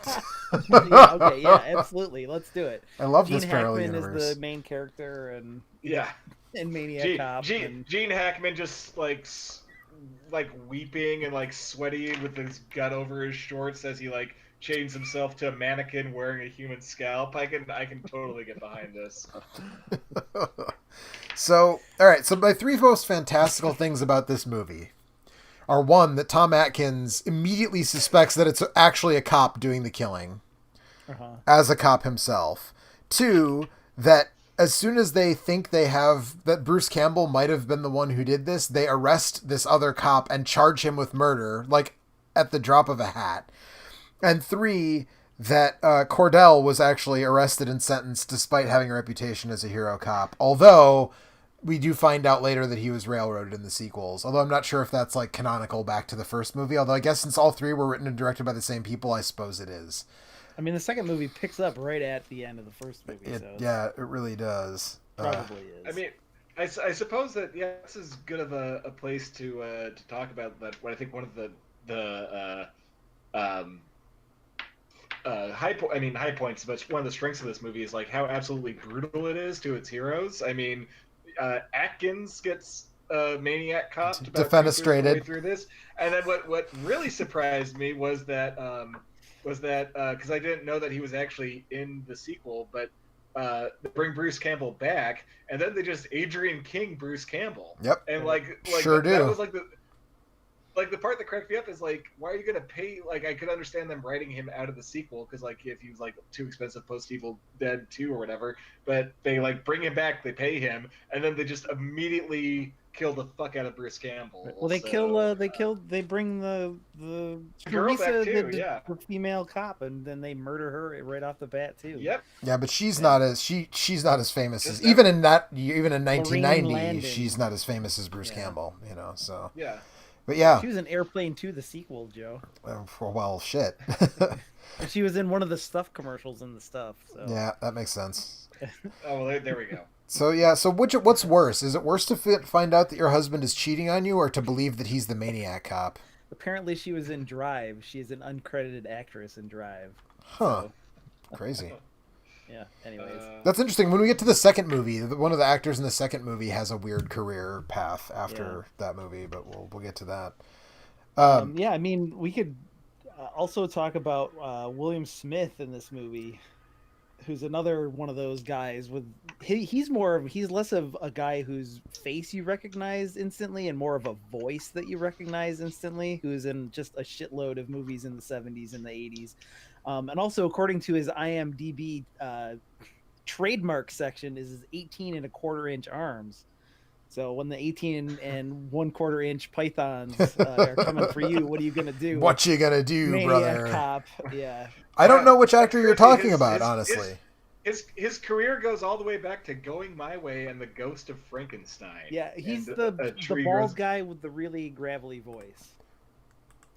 this. Yeah, okay, yeah, absolutely. Let's do it. I love Gene this parallel Hackman universe. is the main character, and Yeah. Maniac Cop. Gene Hackman just like weeping and like sweaty with his gut over his shorts as he like chains himself to a mannequin wearing a human scalp. I can totally get behind this. So, all right. So, my three most fantastical things about this movie are: one, that Tom Atkins immediately suspects that it's actually a cop doing the killing, as a cop himself. Two, that as soon as they think that Bruce Campbell might have been the one who did this, they arrest this other cop and charge him with murder, like at the drop of a hat. And three, that Cordell was actually arrested and sentenced despite having a reputation as a hero cop. Although we do find out later that he was railroaded in the sequels. Although I'm not sure if that's like canonical back to the first movie. Although I guess since all three were written and directed by the same people, I suppose it is. I mean, the second movie picks up right at the end of the first movie. Yeah, it really does. Probably is. I mean, I suppose that this is good of a place to talk about that. What I think one of the high points, but one of the strengths of this movie is like how absolutely brutal it is to its heroes. I mean, Atkins gets Maniac Cop defenestrated through this, and then what really surprised me was that because I didn't know that he was actually in the sequel, but they bring Bruce Campbell back, and then they just Adrian King Bruce Campbell. Yep. And like sure that do. was the part that cracked me up is like, why are you gonna pay? Like, I could understand them writing him out of the sequel because like if he was like too expensive post Evil Dead 2 or whatever, but they like bring him back, they pay him, and then they just immediately kill the fuck out of Bruce Campbell. Well, they bring the girl Teresa, back too, the female cop, and then they murder her right off the bat too. Yep. Yeah, but she's not as famous as even in 1990. Landon. She's not as famous as Bruce Campbell. You know, so yeah. But yeah, she was in Airplane 2, the sequel, Joe. Well, shit. And she was in one of the Stuff commercials and the stuff. So. Yeah, that makes sense. Oh, well, there we go. So yeah, so what's worse? Is it worse to find out that your husband is cheating on you, or to believe that he's the Maniac Cop? Apparently, she was in Drive. She is an uncredited actress in Drive. Huh? So. Crazy. Yeah. Anyways, That's interesting. When we get to the second movie, one of the actors in the second movie has a weird career path after that movie, but we'll get to that. yeah, I mean, we could also talk about William Smith in this movie, who's another one of those guys with he's less of a guy whose face you recognize instantly and more of a voice that you recognize instantly, who's in just a shitload of movies in the 70s and the 80s. And also, according to his IMDb trademark section, is his 18 and a quarter inch arms. So when the 18 and 1/4 inch pythons are coming for you, what are you gonna do? What you gonna do, Maniac brother? Cop, yeah. I don't know which actor you're talking about, honestly. His career goes all the way back to Going My Way and The Ghost of Frankenstein. Yeah, he's the bald guy with the really gravelly voice.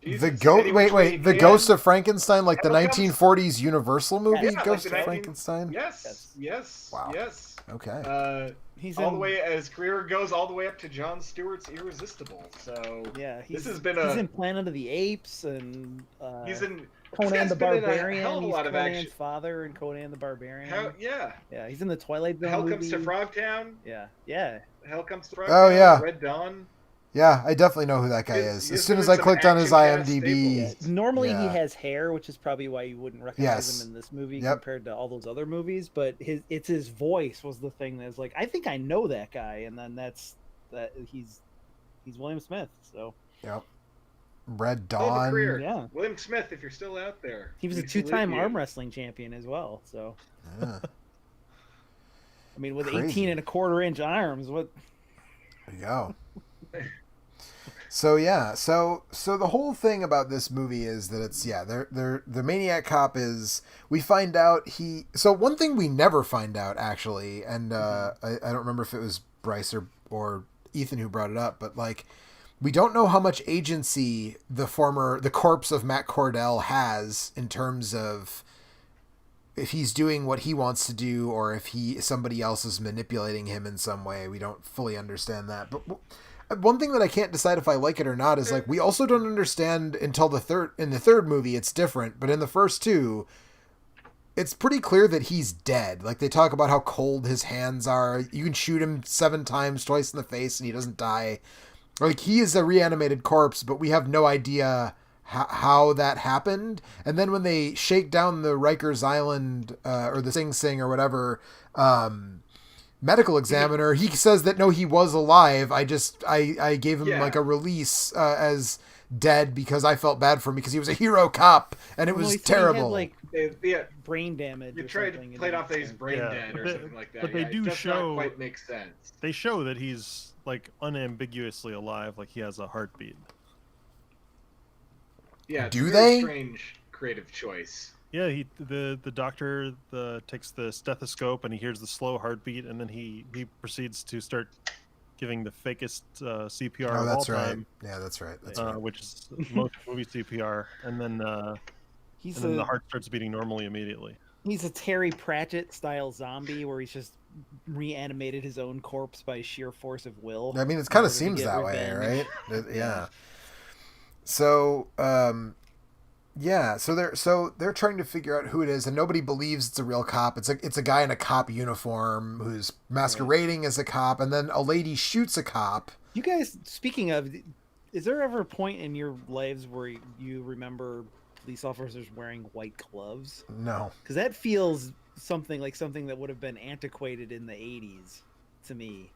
The Ghost of Frankenstein, like the 1940s Universal movie, Ghost of Frankenstein. Yes. Wow. Yes. Okay. He's all the way. His career goes all the way up to Jon Stewart's Irresistible. So yeah, he's in Planet of the Apes and he's in Conan the Barbarian. Hell of a lot he's of Conan's action. father and Conan the Barbarian. Yeah, he's in the Twilight Zone Hell movie. Comes to Frogtown. Yeah. Hell Comes to Frogtown. Oh yeah. Red Dawn. Yeah, I definitely know who that guy is. As soon as I clicked on his IMDb. Normally he has hair, which is probably why you wouldn't recognize him in this movie compared to all those other movies. But it's his voice was the thing that's like, I think I know that guy, and then he's William Smith. So Red Dawn. Yeah, William Smith, if you're still out there. He was a 2-time arm wrestling champion as well. So yeah. I mean, with 18 and a quarter inch arms, what? There you go. So the whole thing about this movie is that it's the Maniac Cop is, we find out one thing we never find out actually, and I don't remember if it was Bryce or Ethan who brought it up, but like we don't know how much agency the corpse of Matt Cordell has in terms of if he's doing what he wants to do or if somebody else is manipulating him in some way. We don't fully understand that, but one thing that I can't decide if I like it or not is like we also don't understand until the third movie it's different, but in the first two it's pretty clear that he's dead. Like they talk about how cold his hands are. You can shoot him 7 times, twice in the face, and he doesn't die. Like he is a reanimated corpse, but we have no idea how that happened. And then when they shake down the Rikers Island or the Sing Sing or whatever medical examiner, he says that no, he was alive. I gave him like a release as dead because I felt bad for him because he was a hero cop and it was terrible. He had, brain damage. You played off that he's brain dead or something like that. But they do show. Not quite make sense. They show that he's like unambiguously alive, like he has a heartbeat. Yeah. Do they? Strange creative choice. Yeah, the doctor takes the stethoscope and he hears the slow heartbeat, and then he proceeds to start giving the fakest CPR of all time. Yeah, that's right. That's right. Which is most movie CPR, and then the heart starts beating normally immediately. He's a Terry Pratchett style zombie where he's just reanimated his own corpse by sheer force of will. I mean, it kind of seems that way, right? Yeah. So. So they're trying to figure out who it is, and nobody believes it's a real cop. It's a guy in a cop uniform who's masquerading as a cop, and then a lady shoots a cop. You guys, speaking of, is there ever a point in your lives where you remember police officers wearing white gloves? No, because that feels something that would have been antiquated in the 80s to me.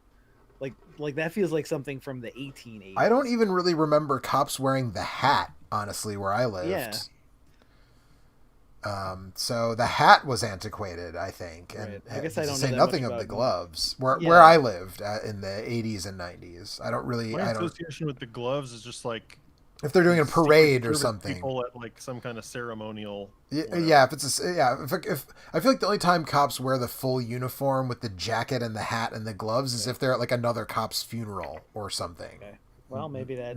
Like that feels like something from the 1880s. I don't even really remember cops wearing the hat, honestly, where I lived. Yeah. So the hat was antiquated, I think, and I guess I don't say know nothing of the gloves. Where I lived in the 80s and 90s, I don't really. My association with the gloves is just like if they're doing a parade or something. People at like some kind of ceremonial. Yeah, if I feel like the only time cops wear the full uniform with the jacket and the hat and the gloves is if they're at like another cop's funeral or something. Okay. Well, maybe I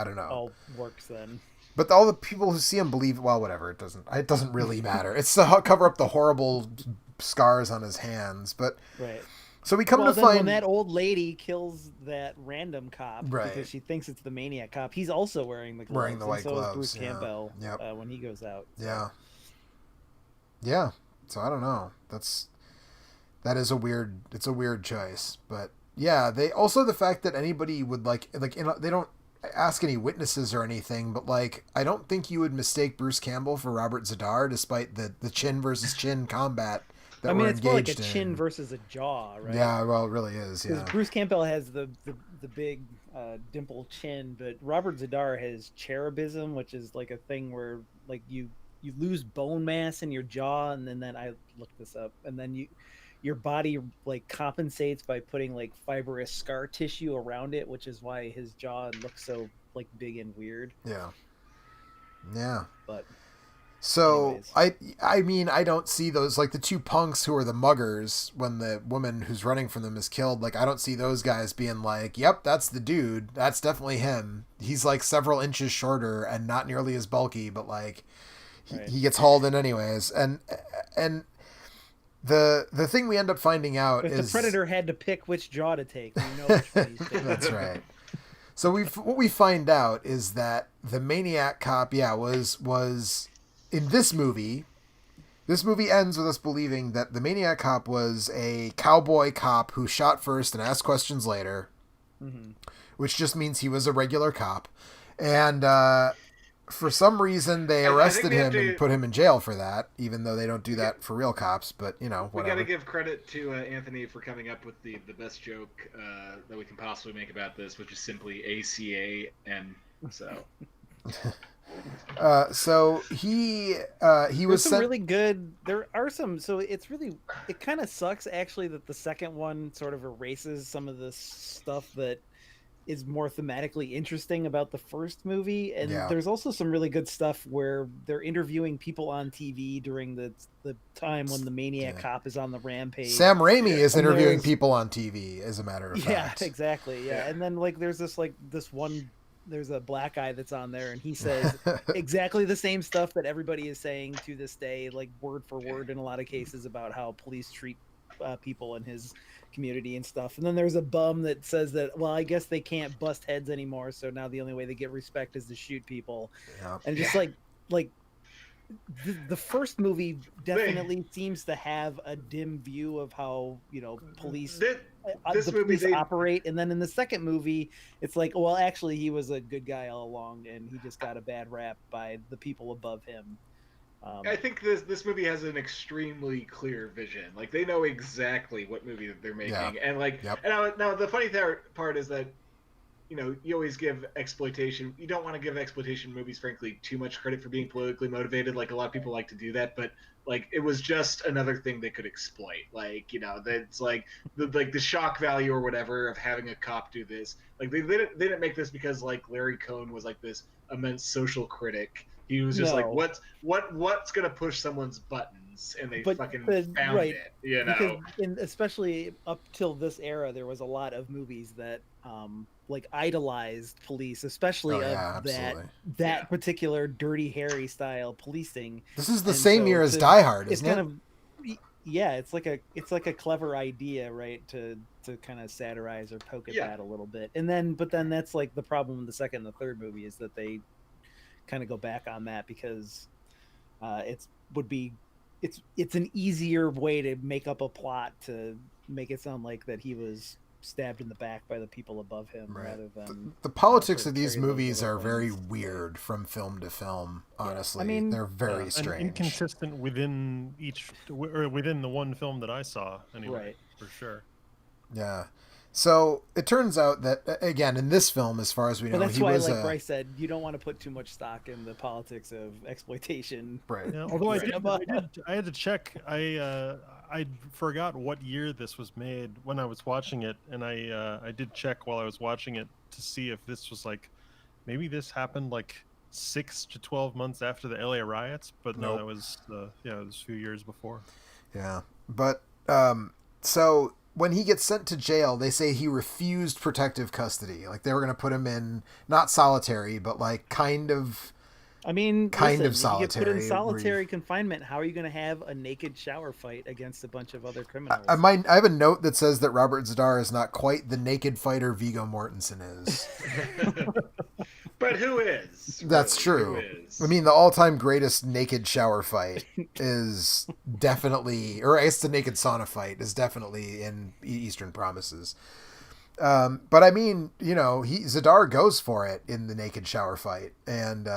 don't know. All works then. But all the people who see him believe. Well, whatever. It doesn't really matter. It's to cover up the horrible scars on his hands. But right. So we come to find when that old lady kills that random cop because she thinks it's the Maniac Cop. He's also wearing the gloves. Wearing the white gloves. Is Bruce Campbell when he goes out. So. Yeah. So I don't know. That is a weird. It's a weird choice, but yeah. They also the fact that anybody would they don't ask any witnesses or anything, but like I don't think you would mistake Bruce Campbell for Robert Zadar, despite the chin versus chin combat that we're it's more like a engaged chin in. versus a jaw, right? Yeah, well, it really is. Yeah, Because Bruce Campbell has the big dimple chin, but Robert Zadar has cherubism, which is like a thing where like you lose bone mass in your jaw, and then I looked this up, and then your body like compensates by putting like fibrous scar tissue around it, which is why his jaw looks so like big and weird. Yeah. But so anyways. I mean I don't see those like the two punks who are the muggers when the woman who's running from them is killed. Like I don't see those guys being like, "Yep, that's the dude. That's definitely him. He's like several inches shorter and not nearly as bulky, but like he gets hauled in anyways." And the thing we end up finding out but is the Predator had to pick which jaw to take. We know which one he's taking. That's right. So what we find out is that the Maniac cop, was in this movie. This movie ends with us believing that the Maniac cop was a cowboy cop who shot first and asked questions later, which just means he was a regular cop. And for some reason, they arrested him and put him in jail for that, even though they don't do that for real cops. But, you know, whatever. We got to give credit to Anthony for coming up with the best joke that we can possibly make about this, which is simply ACAN. So... so he was some really good. There are some. So it kind of sucks actually that the second one sort of erases some of the stuff that is more thematically interesting about the first movie. And there's also some really good stuff where they're interviewing people on TV during the time when the Maniac cop is on the rampage. Sam Raimi is interviewing people on TV, as a matter of fact. Yeah, exactly. Yeah. And then like there's this one. There's a black guy that's on there, and he says exactly the same stuff that everybody is saying to this day, like word for word in a lot of cases about how police treat people in his community and stuff. And then there's a bum that says that, well, I guess they can't bust heads anymore, so now the only way they get respect is to shoot people. And just like the first movie definitely seems to have a dim view of how, you know, police operate, and then in the second movie it's like, well, actually he was a good guy all along and he just got a bad rap by the people above him. I think this movie has an extremely clear vision. Like they know exactly what movie that they're making, and like and now the funny part is that, you know, you always give exploitation. You don't want to give exploitation movies, frankly, too much credit for being politically motivated. Like a lot of people like to do that, but like it was just another thing they could exploit. Like, you know, that's like the shock value or whatever of having a cop do this. Like they didn't make this because like Larry Cohn was like this immense social critic. He was just like, what's gonna push someone's buttons, and they fucking found it. You know, because especially up till this era, there was a lot of movies that like idolized police, especially that particular Dirty Harry style policing. This is the same year as Die Hard, isn't it? It's like a clever idea, right? To kind of satirize or poke at that a little bit, but then that's like the problem with the second and the third movie is that they kind of go back on that because it's an easier way to make up a plot to make it sound like that he was stabbed in the back by the people above him, rather than the politics of these movies are very weird from film to film. Honestly, I mean, they're very strange, and inconsistent within within the one film that I saw. Anyway, for sure. Yeah. So it turns out that, again, in this film, as far as we know, that's why, like Bryce said, you don't want to put too much stock in the politics of exploitation. Right. Yeah, although I had to check. I forgot what year this was made when I was watching it, and I did check while I was watching it to see if this was like, maybe this happened like 6 to 12 months after the LA riots, but no, that was it was a few years before. Yeah, but so when he gets sent to jail, they say he refused protective custody. Like they were going to put him in not solitary, but like kind of solitary. You get put in solitary confinement. How are you going to have a naked shower fight against a bunch of other criminals? I have a note that says that Robert Zadar is not quite the naked fighter Viggo Mortensen is. But who is? That's really? true. Who is? I mean, the all-time greatest naked shower fight is definitely, or I guess the naked sauna fight is definitely in Eastern Promises. But I mean, you know, Zadar goes for it in the naked shower fight, and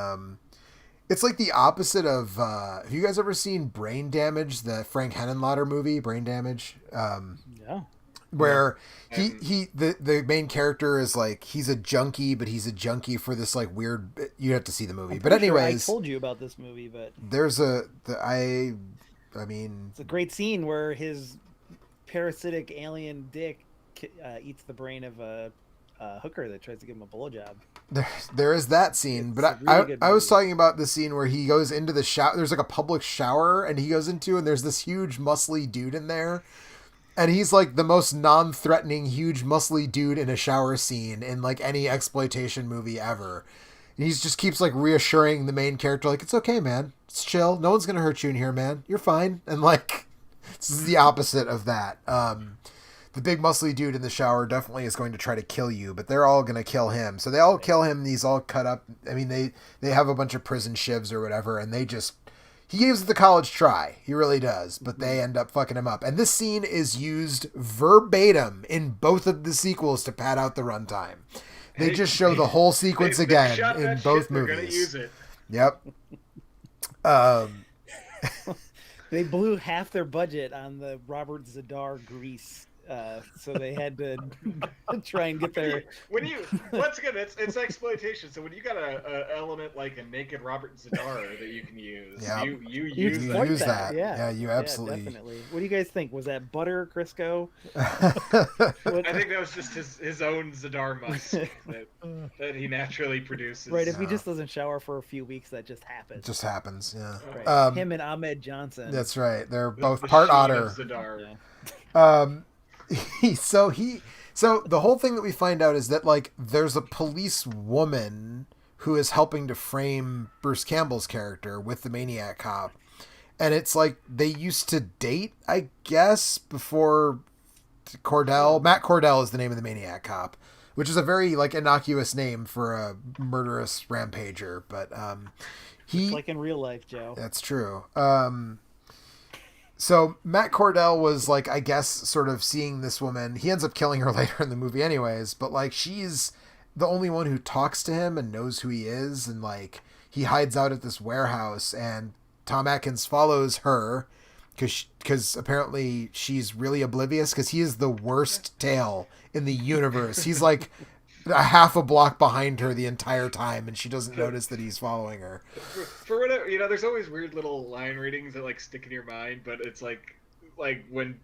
it's like the opposite of. Have you guys ever seen Brain Damage, the Frank Henenlotter movie, Brain Damage? Yeah. Where the main character is like, he's a junkie, but he's a junkie for this like weird. You have to see the movie, but anyways, I told you about this movie, but there's I mean, it's a great scene where his parasitic alien dick eats the brain of a hooker that tries to give him a blowjob. There is that scene, but I was talking about the scene where he goes into the shower. There's like a public shower, and he goes into, and there's this huge muscly dude in there. And he's like the most non-threatening, huge, muscly dude in a shower scene in like any exploitation movie ever. And he just keeps like reassuring the main character, like, it's okay, man. It's chill. No one's going to hurt you in here, man. You're fine. And like, this is the opposite of that. The big muscly dude in the shower definitely is going to try to kill you, but they're all going to kill him. So they all kill him. And he's all cut up. I mean, they have a bunch of prison shivs or whatever, and he gives it the college try. He really does. But they end up fucking him up. And this scene is used verbatim in both of the sequels to pad out the runtime. They just show the whole sequence again in both movies. They're gonna use it. Yep. They blew half their budget on the Robert Zadar grease. So they had to try and get their. Once again, it's exploitation. So when you got a element like a naked Robert Zadar that you can use, you use that. Yeah, you absolutely. Yeah, definitely. What do you guys think? Was that butter, Crisco? I think that was just his own Zadar musk that he naturally produces. Right. If he just doesn't shower for a few weeks, that just happens. It just happens. Yeah. Right. Him and Ahmed Johnson. That's right. They're both part otter. Zadar. Yeah. So the whole thing that we find out is that like there's a police woman who is helping to frame Bruce Campbell's character with the Maniac cop, and it's like they used to date, I guess, before Cordell. Matt Cordell is the name of the Maniac cop, which is a very like innocuous name for a murderous rampager, but it's like in real life, Joe. That's true. So Matt Cordell was like, I guess, sort of seeing this woman. He ends up killing her later in the movie anyways, but like she's the only one who talks to him and knows who he is. And like he hides out at this warehouse, and Tom Atkins follows her because apparently she's really oblivious, because he is the worst tail in the universe. He's like a half a block behind her the entire time, and she doesn't notice that he's following her. For whatever, there's always weird little line readings that like stick in your mind, but it's like when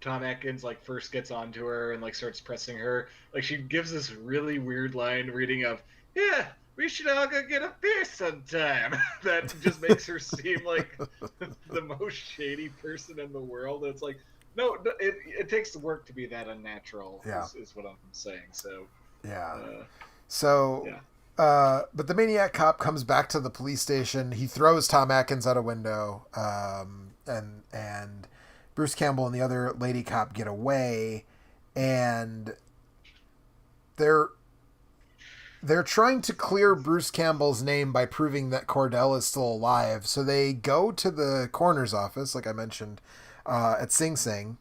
Tom Atkins like first gets onto her and like starts pressing her, like she gives this really weird line reading of, "Yeah, we should all go get a beer sometime." That just makes her seem like the most shady person in the world. It's like, no, it takes the work to be that unnatural. Yeah. is what I'm saying. So. Yeah. Yeah. But the Maniac cop comes back to the police station. He throws Tom Atkins out a window, and Bruce Campbell and the other lady cop get away, and they're trying to clear Bruce Campbell's name by proving that Cordell is still alive. So they go to the coroner's office, like I mentioned, at Sing Sing,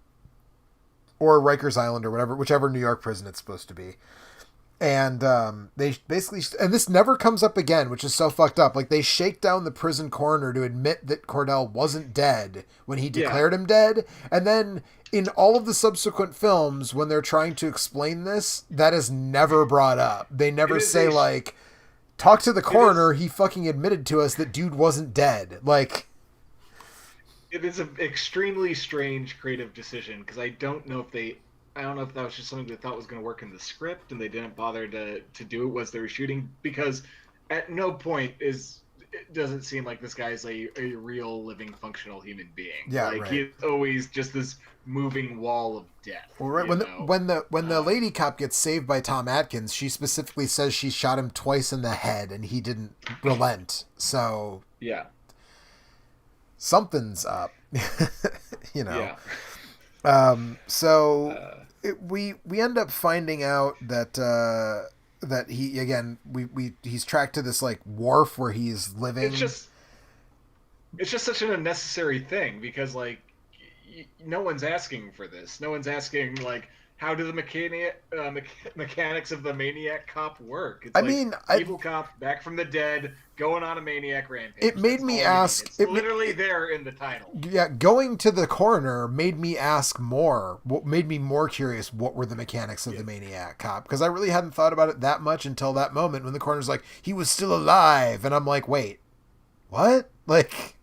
or Rikers Island, or whichever New York prison it's supposed to be. And they basically, and this never comes up again, which is so fucked up. Like they shake down the prison coroner to admit that Cordell wasn't dead when he declared him dead. And then in all of the subsequent films, when they're trying to explain this, that is never brought up. They never say like, talk to the coroner. He fucking admitted to us that dude wasn't dead. Like, it is an extremely strange creative decision, because I don't know if that was just something they thought was going to work in the script and they didn't bother to do it as they were shooting, because at no point does it seem like this guy's a real living functional human being. Yeah, like right. He's always just this moving wall of death. Well, right. When the lady cop gets saved by Tom Atkins, she specifically says she shot him twice in the head and he didn't relent. So yeah, something's up. Yeah. We end up finding out that that he's tracked to this like wharf where he's living. It's just such an unnecessary thing because like no one's asking for this. No one's asking like how do the mechanics of the Maniac cop work? It's evil cop back from the dead going on a maniac rampage. It made me ask. It's literally there in the title. Yeah, going to the coroner made me ask more. What made me more curious? What were the mechanics of the Maniac cop? Because I really hadn't thought about it that much until that moment when the coroner's like, he was still alive, and I'm like, wait, what? Like.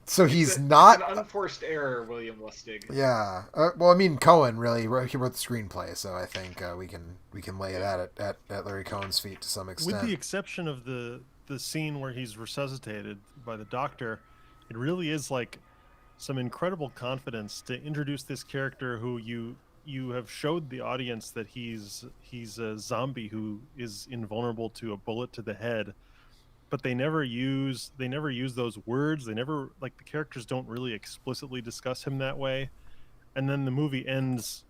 So he's not an unforced error, William Lustig. Yeah. Well, I mean, Cohen really he wrote the screenplay, so I think we can lay that at Larry Cohen's feet to some extent. With the exception of the scene where he's resuscitated by the doctor, it really is like some incredible confidence to introduce this character who you have showed the audience that he's a zombie who is invulnerable to a bullet to the head. But they never use those words. They never, like, the characters don't really explicitly discuss him that way. And then the movie ends,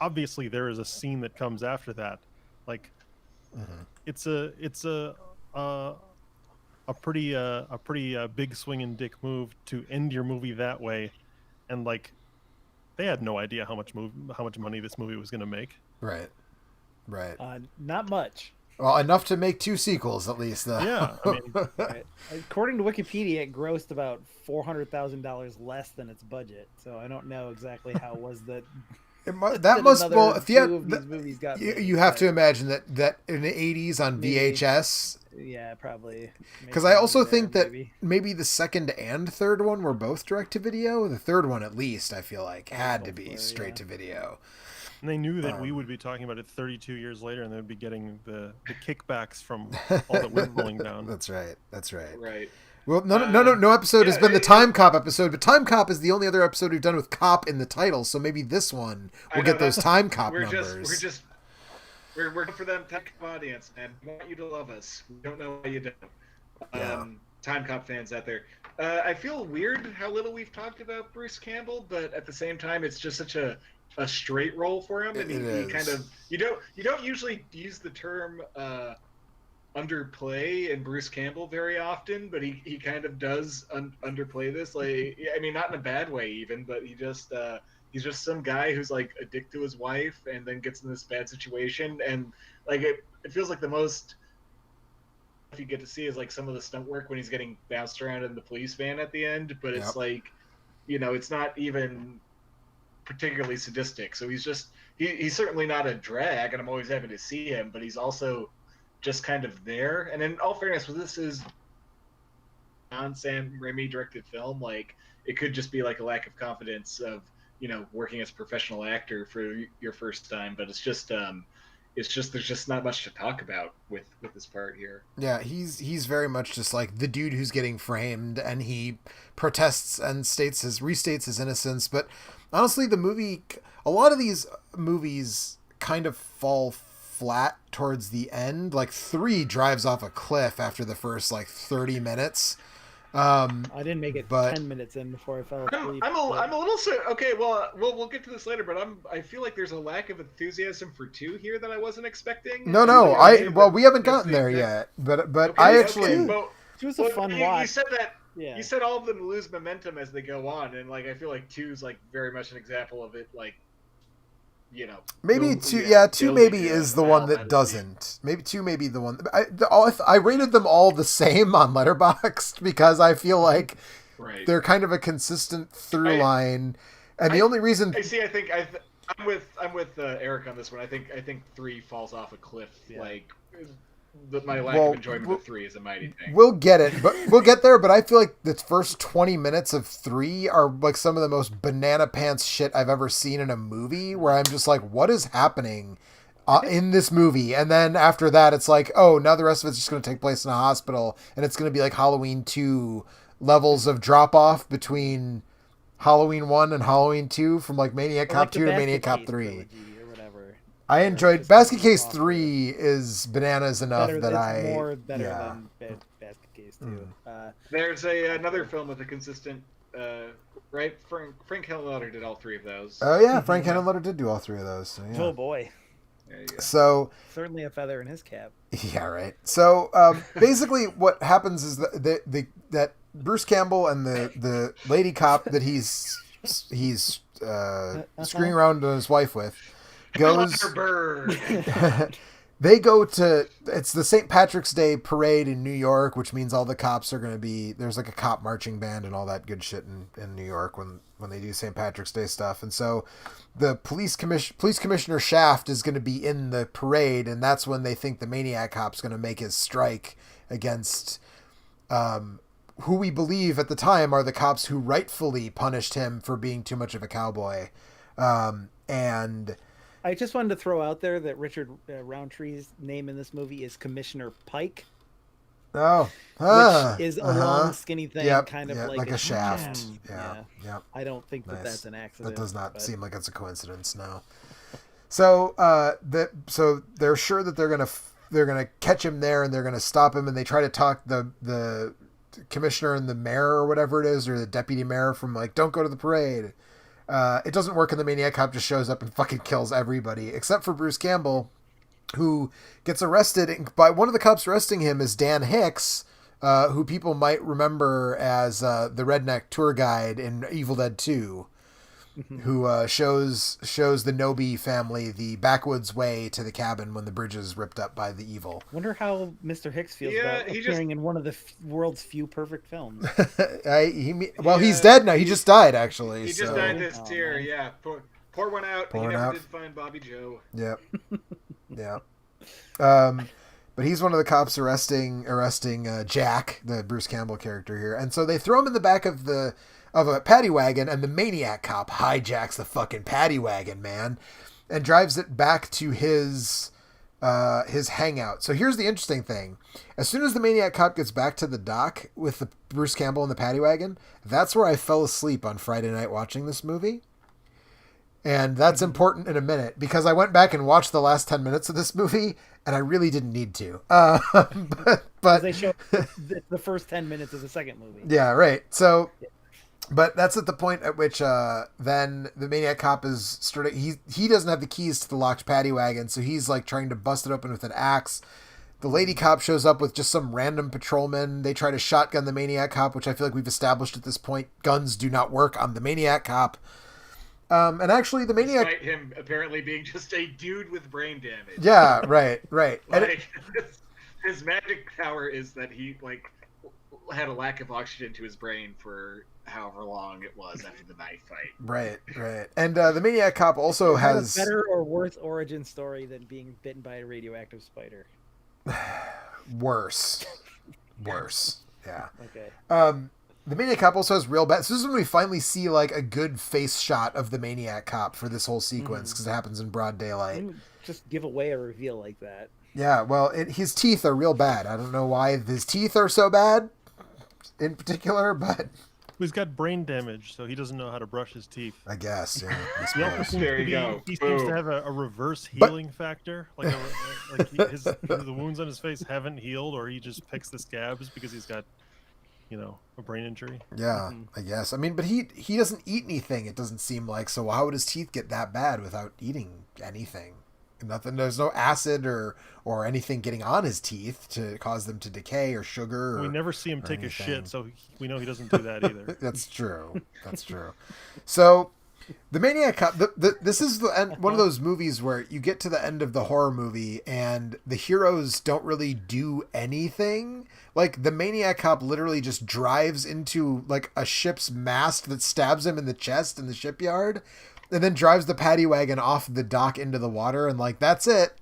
obviously there is a scene that comes after that. Like, it's a pretty big swinging dick move to end your movie that way. And like, they had no idea how much money this movie was going to make. Right. Not much. Well, enough to make 2 sequels, at least, though. Yeah, I mean, right. According to Wikipedia, it grossed about $400,000 less than its budget. So I don't know exactly how it was that. That must well, if movies got you have to imagine that in the 80s on VHS. Yeah, probably. Because I also think that maybe the second and third one were both direct to video. The third one, at least, I feel like had to be straight to video. And they knew that we would be talking about it 32 years later, and they would be getting the kickbacks from all that we're rolling down. That's right. Right. Well, no episode has been the Time Cop episode, but Time Cop is the only other episode we've done with cop in the title, so maybe this one will get those Time Cop numbers. We're for them Time Cop audience, man. We want you to love us. We don't know why you don't. Time Cop fans out there. I feel weird how little we've talked about Bruce Campbell, but at the same time, it's just such a straight role for him. I mean, he kind of you don't usually use the term underplay in Bruce Campbell very often, but he kind of does underplay this. Like, I mean, not in a bad way even, but he's just some guy who's like a dick to his wife and then gets in this bad situation, and like it feels like the most you get to see is like some of the stunt work when he's getting bounced around in the police van at the end, but it's like, it's not even particularly sadistic. So he's certainly not a drag, and I'm always happy to see him, but he's also just kind of there. And in all fairness, this is non-Sam Raimi directed film, like it could just be like a lack of confidence of working as a professional actor for your first time, but it's just there's just not much to talk about with this part here. Yeah, he's very much just like the dude who's getting framed, and he protests and restates his innocence. But honestly, a lot of these movies kind of fall flat towards the end. Like 3 drives off a cliff after the first like 30 minutes. I didn't make it 10 minutes in before I fell asleep. I'm a little okay. Well, we'll get to this later, but I feel like there's a lack of enthusiasm for 2 here that I wasn't expecting. No. We haven't gotten there yet, but okay, I actually. Well, it was a fun watch. You said that. Yeah. You said all of them lose momentum as they go on, and like I feel like 2 is like very much an example of it. Like, maybe 2. Yeah, 2 maybe is the one that doesn't. Maybe 2 may be the one. I rated them all the same on Letterboxd because I feel like they're kind of a consistent through line, and the only reason I'm with Eric on this one. I think 3 falls off a cliff. Yeah. Like, my lack of enjoyment of 3 is a mighty thing. We'll get it, but we'll get there. But I feel like the first 20 minutes of 3 are like some of the most banana pants shit I've ever seen in a movie, where I'm just like, what is happening in this movie? And then after that, it's like, oh, now the rest of it's just going to take place in a hospital, and it's going to be like Halloween 2 levels of drop off between Halloween 1 and Halloween 2, from like Maniac Cop 2 to Maniac Cop 3. I enjoyed Basket Case 3 is bananas enough that it's more better than Basket Case 2. There's another film with a consistent right. Frank Henenlotter did all 3 of those. Oh yeah, Frank Henenlotter did do all 3 of those. So, yeah. Oh boy. There you go. So Certainly a feather in his cap. yeah, right. So basically, what happens is that Bruce Campbell and the lady cop that he's screwing around on his wife with goes. They go to, it's the St. Patrick's Day parade in New York, which means all the cops are going to be, there's like a cop marching band and all that good shit in New York when they do St. Patrick's Day stuff. And so the police commissioner Shaft is going to be in the parade, and that's when they think the Maniac cop's going to make his strike against who we believe at the time are the cops who rightfully punished him for being too much of a cowboy. And I just wanted to throw out there that Richard Roundtree's name in this movie is Commissioner Pike. Oh, which is a long, skinny thing, kind of like a shaft. Yeah. I don't think that that's an accident. That does not seem like it's a coincidence. No. So, so they're sure that they're gonna catch him there, and they're gonna stop him, and they try to talk the commissioner and the mayor or whatever it is, or the deputy mayor from like, don't go to the parade. It doesn't work, and the Maniac cop just shows up and fucking kills everybody except for Bruce Campbell, who gets arrested by one of the cops. Arresting him is Dan Hicks, who people might remember as the redneck tour guide in Evil Dead 2, who shows the Nobi family the backwoods way to the cabin when the bridge is ripped up by the evil. Wonder how Mr. Hicks feels about appearing in one of the world's few perfect films. He's dead now. He just died, actually. He just died this year, yeah. Pour one out. He never did find Bobby Joe. Yep. Yeah. But he's one of the cops arresting Jack, the Bruce Campbell character here. And so they throw him in the back of a paddy wagon, and the Maniac cop hijacks the fucking paddy wagon, man, and drives it back to his hangout. So here's the interesting thing. As soon as the Maniac cop gets back to the dock with the Bruce Campbell in the paddy wagon, that's where I fell asleep on Friday night watching this movie. And that's important in a minute, because I went back and watched the last 10 minutes of this movie, and I really didn't need to. But they show the first 10 minutes of the second movie. Yeah, right. So, but that's at the point at which then the Maniac cop is starting. He doesn't have the keys to the locked paddy wagon, so he's like trying to bust it open with an axe. The lady cop shows up with just some random patrolman. They try to shotgun the Maniac cop, which I feel like we've established at this point. Guns do not work on the Maniac cop. And actually, the Maniac... Despite him apparently being just a dude with brain damage. Yeah, right. Like, his magic power is that he, like, had a lack of oxygen to his brain for however long it was after the knife fight. Right. And the Maniac cop also has... a better or worse origin story than being bitten by a radioactive spider. Worse. Yeah. Okay. The Maniac cop also has real bad... So this is when we finally see, like, a good face shot of the Maniac cop for this whole sequence, because it happens in broad daylight. Just give away a reveal like that. Yeah, well, his teeth are real bad. I don't know why his teeth are so bad, in particular, but... He's got brain damage, so he doesn't know how to brush his teeth. I guess, yeah. There you go. He seems to have a reverse healing factor. Like, the wounds on his face haven't healed, or he just picks the scabs because he's got... a brain injury. Yeah, I guess. I mean, but he doesn't eat anything, it doesn't seem like. So how would his teeth get that bad without eating anything? Nothing. There's no acid or anything getting on his teeth to cause them to decay, or sugar. We never see him take a shit, so we know he doesn't do that either. That's true. So the Maniac cop. This is one of those movies where you get to the end of the horror movie and the heroes don't really do anything. Like, the Maniac cop literally just drives into like a ship's mast that stabs him in the chest in the shipyard, and then drives the paddy wagon off the dock into the water, and like, that's it.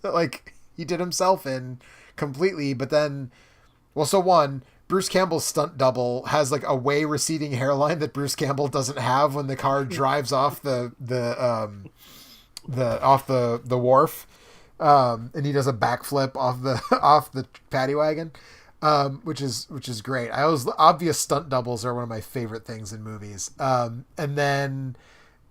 Like, he did himself in completely. But then, Bruce Campbell's stunt double has like a way receding hairline that Bruce Campbell doesn't have when the car drives off the wharf, and he does a backflip off the paddy wagon, which is great. Obvious stunt doubles are one of my favorite things in movies. And then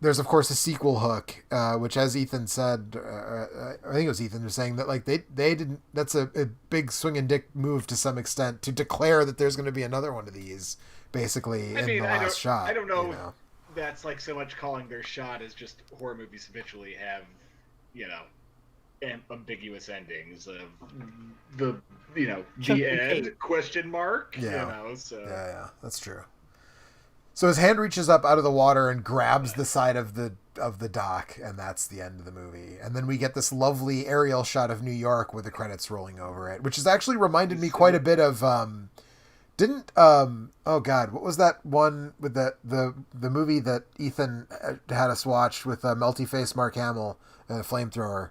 there's of course a sequel hook, which, as Ethan said, I think it was Ethan was saying that like they didn't. That's a big swinging dick move to some extent, to declare that there's going to be another one of these, basically in the last shot. I don't know. If that's like so much calling their shot as just horror movies habitually have, ambiguous endings of the Chuck the and end Kate. question mark. Yeah. So Yeah, that's true. So his hand reaches up out of the water and grabs the side of the dock, and that's the end of the movie. And then we get this lovely aerial shot of New York with the credits rolling over it, which has actually reminded me quite a bit of oh god, what was that one with the movie that Ethan had us watch with melty face Mark Hamill and a flamethrower?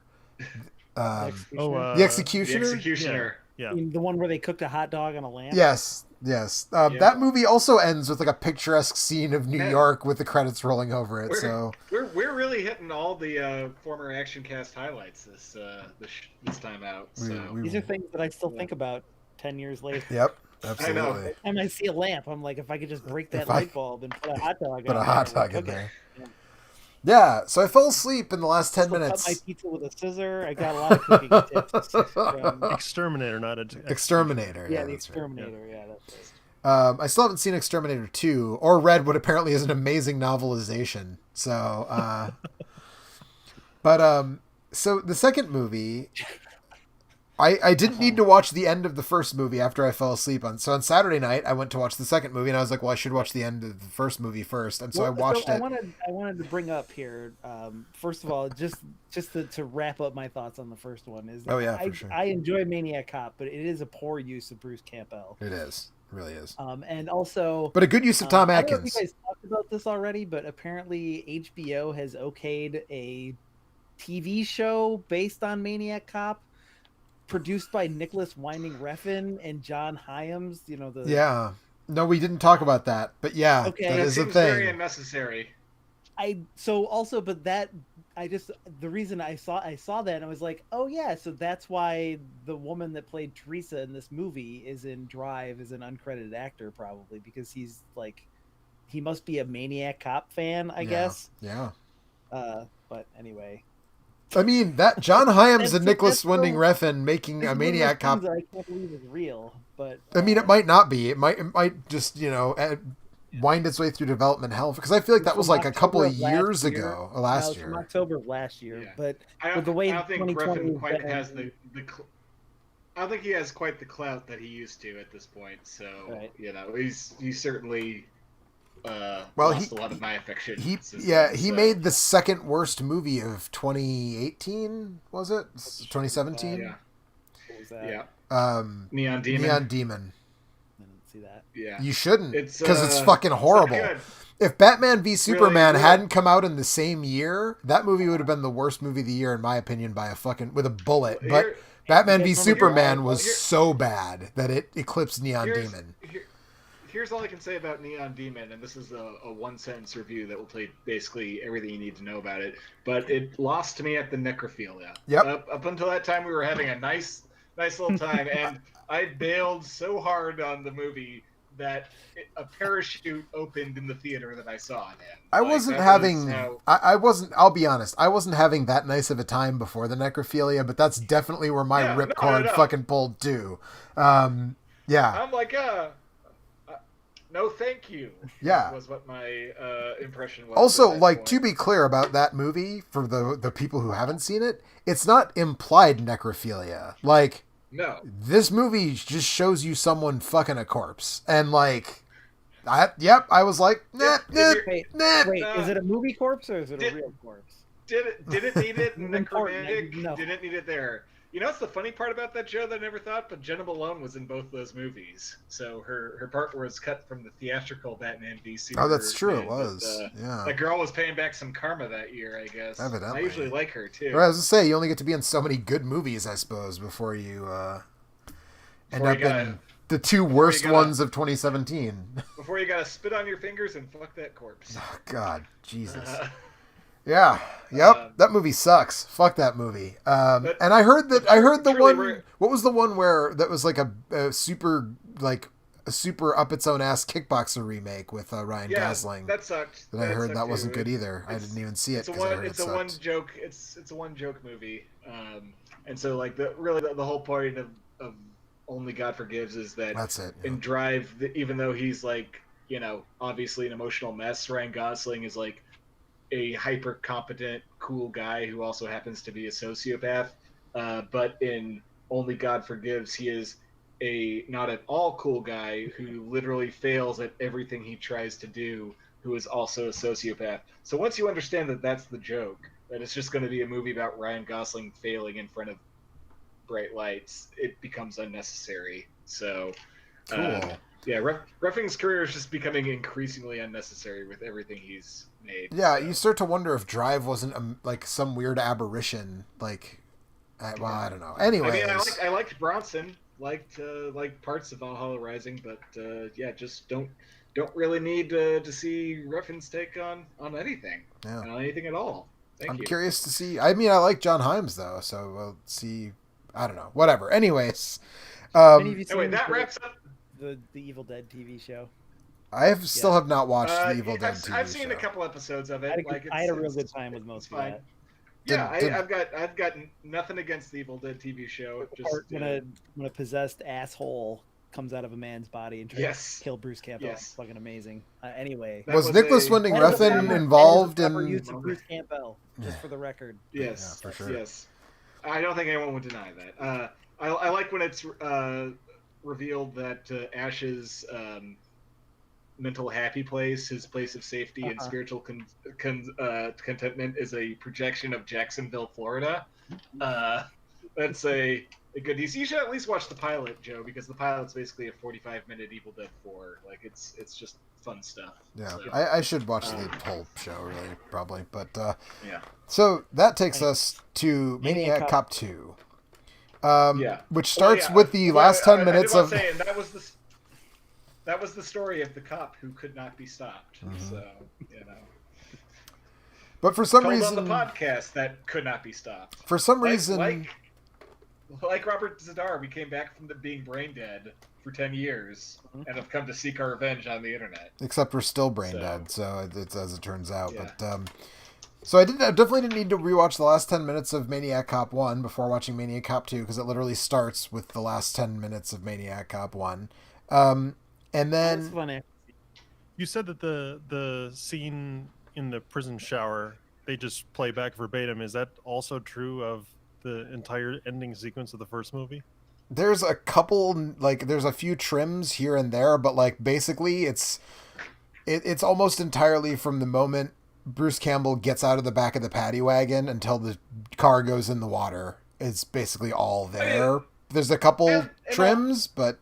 The Executioner. The Executioner. Yeah. The one where they cooked a hot dog on a lamp. Yes. That movie also ends with like a picturesque scene of New York with the credits rolling over it. We're really hitting all the former Action Cast highlights this time out. So These are things that I still think about 10 years later. Yep, absolutely. I know. Every time I see a lamp, I'm like, if I could just break that light bulb and put a hot dog in there. Yeah, so I fell asleep in the last 10 Cut minutes. my pizza with a scissor. I got a lot of cooking tips. Exterminator, not Exterminator. Yeah, Yeah, the that's Exterminator. right. Yeah, that's right. I still haven't seen Exterminator 2 or read what apparently is an amazing novelization. So, so the second movie, I didn't need to watch the end of the first movie after I fell asleep on. So on Saturday night, I went to watch the second movie, and I was like, well, I should watch the end of the first movie first. And so I watched it. I wanted to bring up here, first of all, just to wrap up my thoughts on the first one is. For sure. I enjoy Maniac Cop, but it is a poor use of Bruce Campbell. It is. It really is. And also, but a good use of Tom Atkins. I don't know if you guys talked about this already, but apparently HBO has okayed a TV show based on Maniac Cop, produced by Nicholas Winding Refn and John Hyams. Yeah. No, we didn't talk about that, but yeah, okay. That is a thing. Very unnecessary. The reason I saw that and I was like, oh yeah, so that's why the woman that played Teresa in this movie is in Drive as an uncredited actor, probably because he's like, he must be a Maniac Cop fan, I guess. Yeah. But anyway. I mean, that John Hyams and Nicholas Winding Refn making a Maniac Cop. I can't believe it's real, but I mean, it might not be. It might just wind its way through development hell, because I feel like that was like a couple of years ago, last year. From October of last year, Yeah. but I with the way don't think 2020 Refn quite been- has the I don't think he has quite the clout that he used to at this point. So Right. he's certainly Well, lost a lot of my affection. He made the second worst movie of 2018, was it? 2017? Yeah. What was that? Yeah. Neon Demon. Neon Demon. I didn't see that. Yeah. You shouldn't, It's because it's fucking horrible. It's not good. If Batman v Superman Really? hadn't come out in the same year, that movie would have been the worst movie of the year, in my opinion, with a bullet. But Here- Batman v Here's Superman was here- so bad that it eclipsed Neon Demon. Here's all I can say about Neon Demon, and this is a one-sentence review that will tell you basically everything you need to know about it. But it lost to me at the necrophilia. Yep. Up until that time, we were having a nice little time, and I bailed so hard on the movie that a parachute opened in the theater that I saw it in. I wasn't having. I wasn't. I'll be honest. I wasn't having that nice of a time before the necrophilia, but that's definitely where my ripcord fucking pulled too. Yeah. I'm like, no, thank you. Yeah. Was what my impression was. Also, at that like, point. to be clear about that movie, for the people who haven't seen it, it's not implied necrophilia. Like, No. this movie just shows you someone fucking a corpse, and like, I was like, nah. Wait, is it a movie corpse or is it a real corpse? Did it need it in Important, Necromantic? no. Didn't need it there. You know what's the funny part about that show that I never thought? But Jenna Malone was in both those movies. So her part was cut from the theatrical Batman v Superman. Oh, that's true. It was. Yeah. That girl was paying back some karma that year, I guess. Evidently. I usually like her, too. Or, I was gonna say, you only get to be in so many good movies, I suppose, before you end up in the two worst ones of 2017. Before you gotta spit on your fingers and fuck that corpse. Oh, God. Jesus. Yeah. Yep. That movie sucks. Fuck that movie. And I heard the one. What was the one where that was like a super up its own ass kickboxer remake with Ryan Gosling? That sucked. I heard that too. wasn't good either. I didn't even see it because I heard it sucked. It's a one joke movie. And so like the whole point of Only God Forgives is that that's it. Yeah. In Drive, even though he's like, obviously an emotional mess, Ryan Gosling is like a hyper competent, cool guy who also happens to be a sociopath. but in Only God Forgives, he is a not at all cool guy who literally fails at everything he tries to do, who is also a sociopath. So once you understand that that's the joke, that it's just going to be a movie about Ryan Gosling failing in front of bright lights, it becomes unnecessary. So, Cool. yeah, Ruffing's career is just becoming increasingly unnecessary with everything he's made. Yeah, so. you start to wonder if Drive wasn't like some weird aberration. Like, well, I don't know. Anyways, I mean, I liked Bronson, liked parts of Valhalla Rising, but yeah, just don't really need to see Ruffin's take on anything, on anything at all. Thank you. I'm curious to see. I mean, I like John Himes though, so we'll see. I don't know. Whatever. Anyways, anyway, that wraps up the Evil Dead TV show. I still have not watched the Evil Dead TV show. I've seen a couple episodes of it. I had a real good time with most of that. Yeah, I've got nothing against the Evil Dead TV show. Just when a possessed asshole comes out of a man's body and tries to kill Bruce Campbell. It's fucking amazing. Anyway, was Nicholas Winding Refn involved in use of Bruce Campbell? Just for the record. Yes, for sure. Yes, I don't think anyone would deny that. I like when it's revealed that Ash's mental happy place, his place of safety and spiritual contentment, is a projection of Jacksonville, Florida. That's a good. You should at least watch the pilot, Joe, because the pilot's basically a 45-minute Evil Dead 4. Like it's just fun stuff. Yeah, so, I should watch the whole show, really, probably. But yeah. So that takes us to Maniac Cop 2. Which starts with the last 10 minutes of. Saying, that was the story of the cop who could not be stopped. Mm-hmm. So But for some reason, on the podcast that could not be stopped. For some reason, like Robert Zadar, we came back from being brain dead for 10 years and have come to seek our revenge on the internet. Except we're still brain dead, so it's as it turns out. Yeah. But so I definitely didn't need to rewatch the last 10 minutes of Maniac Cop 1 before watching Maniac Cop 2, because it literally starts with the last 10 minutes of Maniac Cop 1. And then that's funny. You said that the scene in the prison shower, they just play back verbatim. Is that also true of the entire ending sequence of the first movie? There's a couple, there's a few trims here and there, but basically it's almost entirely from the moment Bruce Campbell gets out of the back of the paddy wagon until the car goes in the water. It's basically all there. There's a couple trims, but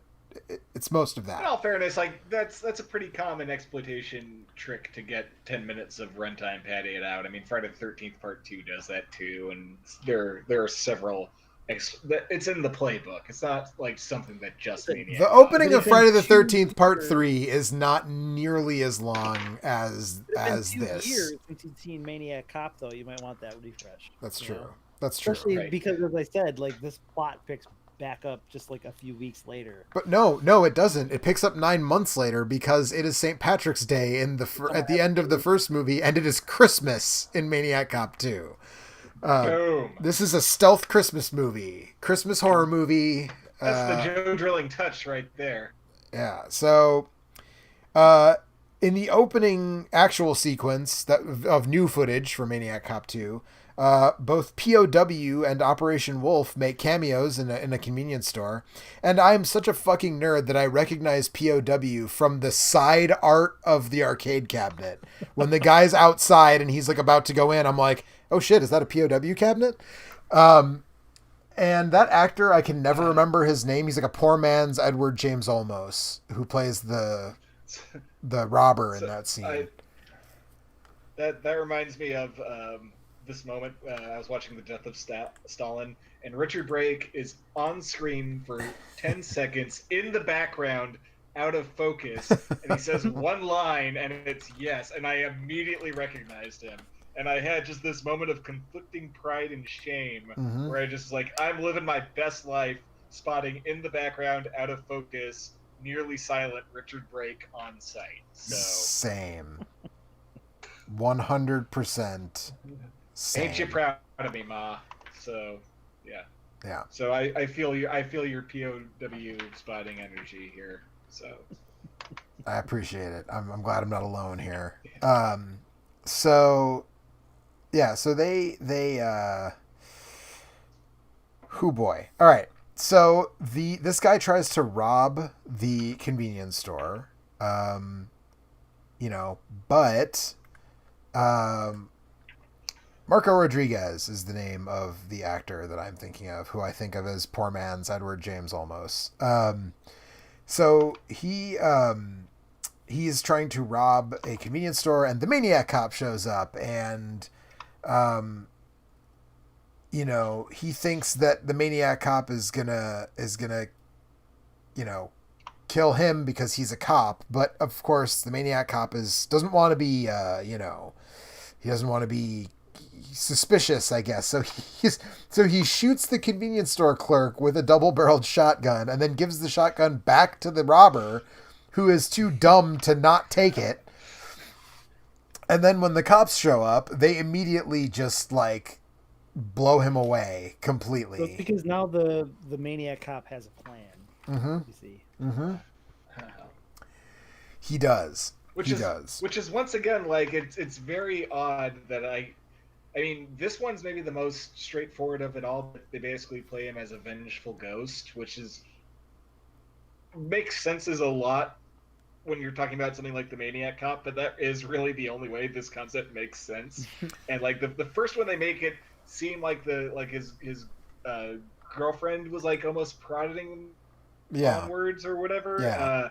it's most of that. In all fairness, that's a pretty common exploitation trick to get 10 minutes of runtime padded out. I mean, Friday the 13th Part 2 does that too, and there are several. It's in the playbook. It's not something that just Maniac. The opening of Friday the 13th Part 3 is not nearly as long as this. Years since you've seen Maniac Cop, though, you might want that refresh. That's true. That's true. Especially because, as I said, this plot picks back up just a few weeks later. But no, it doesn't. It picks up 9 months later because it is St. Patrick's Day at the end of the first movie, and it is Christmas in Maniac Cop 2. This is a stealth Christmas movie, Christmas horror movie. That's the Joe drilling touch right there. Yeah. So, in the opening actual sequence of new footage for Maniac Cop 2, both POW and Operation Wolf make cameos in a convenience store, and I'm such a fucking nerd that I recognize POW from the side art of the arcade cabinet. When the guy's outside and he's about to go in, I'm like, oh shit, is that a POW cabinet? And that actor, I can never remember his name. He's a poor man's Edward James Olmos, who plays the robber in that scene. That reminds me of this moment. I was watching The Death of Stalin, and Richard Brake is on screen for 10 seconds in the background, out of focus, and he says one line, and it's yes, and I immediately recognized him. And I had just this moment of conflicting pride and shame, where I just I'm living my best life, spotting in the background, out of focus, nearly silent Richard Brake on sight. So same, 100%. Same. Ain't you proud of me, Ma? So yeah. So I feel your POW spotting energy here. So I appreciate it. I'm glad I'm not alone here. So. Yeah, so they Who boy. All right. So this guy tries to rob the convenience store. But Marco Rodriguez is the name of the actor that I'm thinking of, who I think of as poor man's Edward James almost. So he is trying to rob a convenience store, and the Maniac cop shows up, and he thinks that the Maniac cop is gonna kill him because he's a cop, but of course the Maniac cop doesn't want to be he doesn't want to be suspicious, I guess. So he shoots the convenience store clerk with a double-barreled shotgun, and then gives the shotgun back to the robber, who is too dumb to not take it. And then when the cops show up, they immediately just like blow him away completely. So it's because now the Maniac cop has a plan. Mm-hmm. You see. Mm-hmm. He does. Which is once again, like, it's very odd that I mean, this one's maybe the most straightforward of it all. But they basically play him as a vengeful ghost, which makes sense as a lot when you're talking about something like the Maniac cop, but that is really the only way this concept makes sense. And like the first one, they make it seem like his girlfriend was like almost prodding onwards or whatever. Yeah.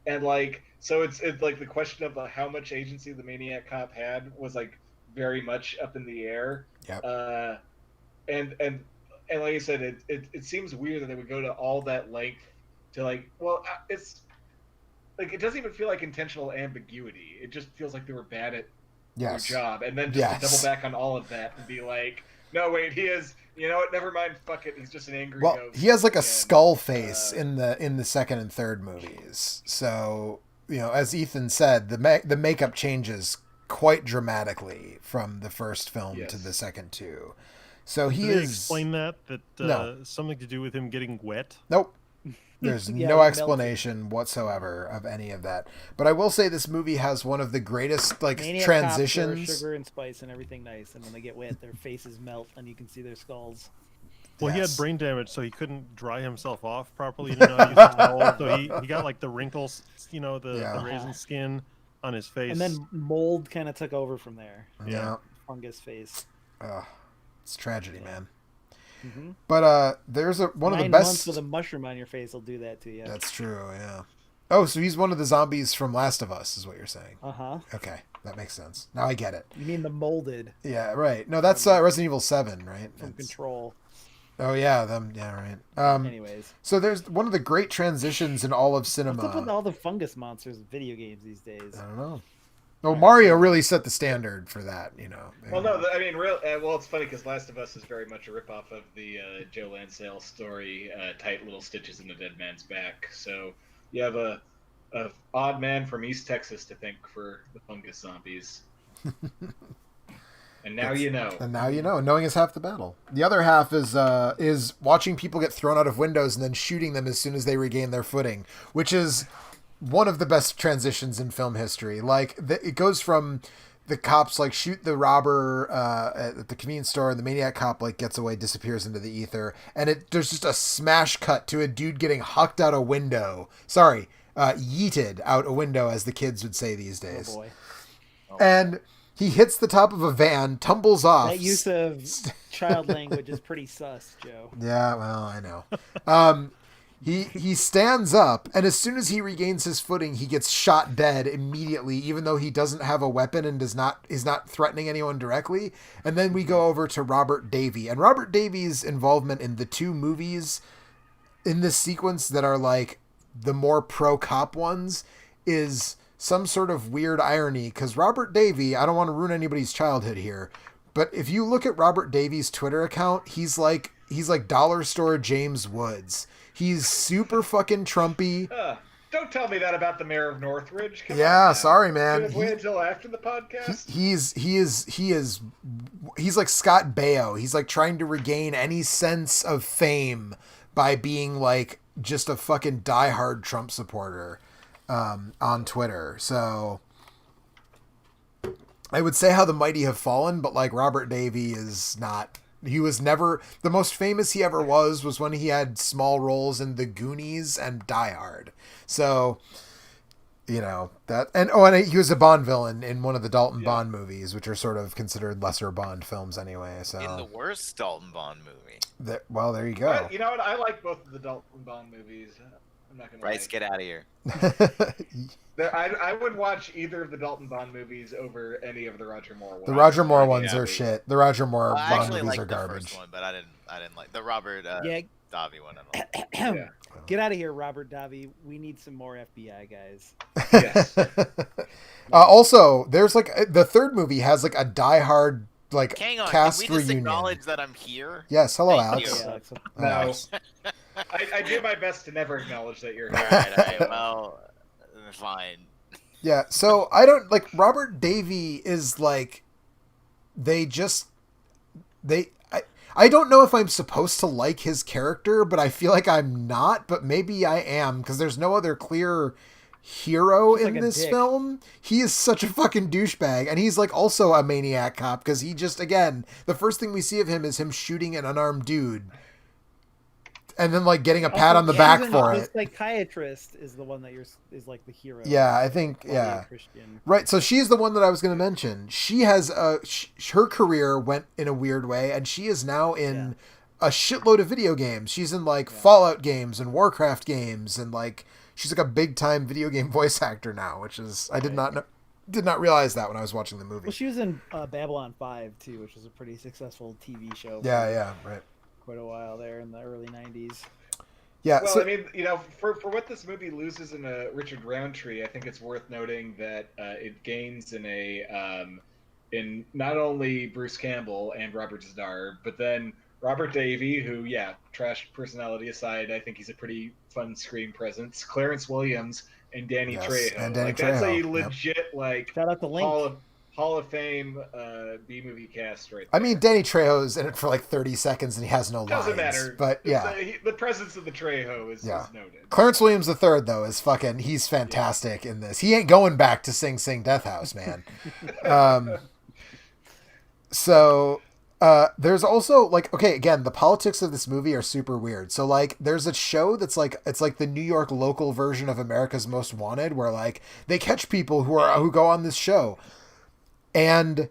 And like, so it's like the question of how much agency the Maniac cop had was like very much up in the air. Yep. And like I said, it seems weird that they would go to all that length to like, well, it's like, it doesn't even feel like intentional ambiguity. It just feels like they were bad at their job. And then just to double back on all of that and be like, no, wait, he is, you know what, never mind, fuck it, he's just an angry ghost. He has like a skull face in the second and third movies. So, as Ethan said, the makeup changes quite dramatically from the first film to the second two. So Did they explain that no. Something to do with him getting wet? Nope. There's no explanation whatsoever of any of that. But I will say this movie has one of the greatest Maniac transitions. Sugar and spice and everything nice, and when they get wet, their faces melt and you can see their skulls. Well, he had brain damage, so he couldn't dry himself off properly. He didn't know how to use his so he got like the wrinkles, the raisin skin on his face. And then mold kind of took over from there. Yeah. Fungus face. It's tragedy, man. Mm-hmm. But there's one of the 9 best. months with a mushroom on your face will do that to you. That's true. Yeah. Oh, so he's one of the zombies from Last of Us, is what you're saying? Okay, that makes sense. Now I get it. You mean the molded? Yeah, right. No, that's Resident Evil 7, right? From Control. Oh yeah, them. Yeah, right. Anyways, so there's one of the great transitions in all of cinema. What's up with all the fungus monsters in video games these days? I don't know. Well, Mario really set the standard for that, Well, no, I mean, well, it's funny because Last of Us is very much a ripoff of the Joe Lansdale story, "Tight Little Stitches in a Dead Man's Back." So you have a odd man from East Texas to thank for the fungus zombies. And now you know. And now you know. Knowing is half the battle. The other half is watching people get thrown out of windows and then shooting them as soon as they regain their footing, which is one of the best transitions in film history. It goes from the cops shoot the robber at the convenience store, and the Maniac cop gets away, disappears into the ether, and there's just a smash cut to a dude getting hucked out a window. Sorry, yeeted out a window, as the kids would say these days. Oh boy. And he hits the top of a van, tumbles off. That use of child language is pretty sus, Joe. Yeah, well, I know. He stands up, and as soon as he regains his footing, he gets shot dead immediately, even though he doesn't have a weapon and is not threatening anyone directly. And then we go over to Robert Davey, and Robert Davey's involvement in the two movies in this sequence that are the more pro-cop ones is some sort of weird irony, because Robert Davey, I don't want to ruin anybody's childhood here, but if you look at Robert Davey's Twitter account, he's like dollar store James Woods. He's super fucking Trumpy. Don't tell me that about the mayor of Northridge. Come on, sorry, man. Wait until after the podcast. He's like Scott Baio. He's trying to regain any sense of fame by being just a fucking diehard Trump supporter on Twitter. So I would say how the mighty have fallen, but Robert Davey is not He was never the most famous he ever was when he had small roles in The Goonies and Die Hard. So, you know, that, and he was a Bond villain in one of the Dalton Bond movies, which are sort of considered lesser Bond films anyway. So in the worst Dalton Bond movie. Well, there you go. But, you know what? I like both of the Dalton Bond movies. I'm not gonna Bryce, get out of here. I would watch either of the Dalton Bond movies over any of the Roger Moore ones. The Roger Moore ones are shit. The Roger Moore Bond movies are the garbage. First one, but I didn't like the Robert Davey one. I don't like. Get out of here, Robert Davey. We need some more FBI guys. Yes. Also, there's like the third movie has like a Die Hard like Hang on, cast can we just reunion. acknowledge that I'm here? Yes, hello, Thank Alex. you. Alex. No. Alex. I do my best to never acknowledge that you're All here. right, well, fine. Yeah, so I don't like Robert Davey is like I don't know if I'm supposed to like his character, but I feel like I'm not, but maybe I am because there's no other clear hero He's in like a this dick. film. He is such a fucking douchebag, and he's like also a maniac cop because he just, again, the first thing we see of him is him shooting an unarmed dude and then like getting a pat on the back for the it. psychiatrist is the one that is like the hero. Yeah, I think, Probably yeah. a Christian. Right, so she's the one that I was going to mention. She has her career went in a weird way, and she is now in a shitload of video games. She's in like Fallout games and Warcraft games, and like she's like a big time video game voice actor now, which is I did not realize that when I was watching the movie. Well, she was in Babylon 5 too, which was a pretty successful TV show. Yeah, right. Quite a while there in the early 90s. Yeah, Well, so, I mean, you know, for what this movie loses in a Richard Roundtree, I think it's worth noting that it gains in not only Bruce Campbell and Robert Zadar, but then Robert Davey, who, trash personality aside, I think he's a pretty fun screen presence. Clarence Williams and Danny Trejo. and Danny That's a Trejo, legit Shout out to Link. Hall of Fame B movie cast right I there. mean, Danny Trejo's in it for like 30 seconds and he has no lines. Doesn't matter. But yeah. The presence of the Trejo is noted. Clarence Williams III, though, is fucking, he's fantastic in this. He ain't going back to Sing Sing Death House, man. There's also like, okay, again, the politics of this movie are super weird. So like, there's a show that's like, it's like the New York local version of America's Most Wanted, where like they catch people who go on this show. And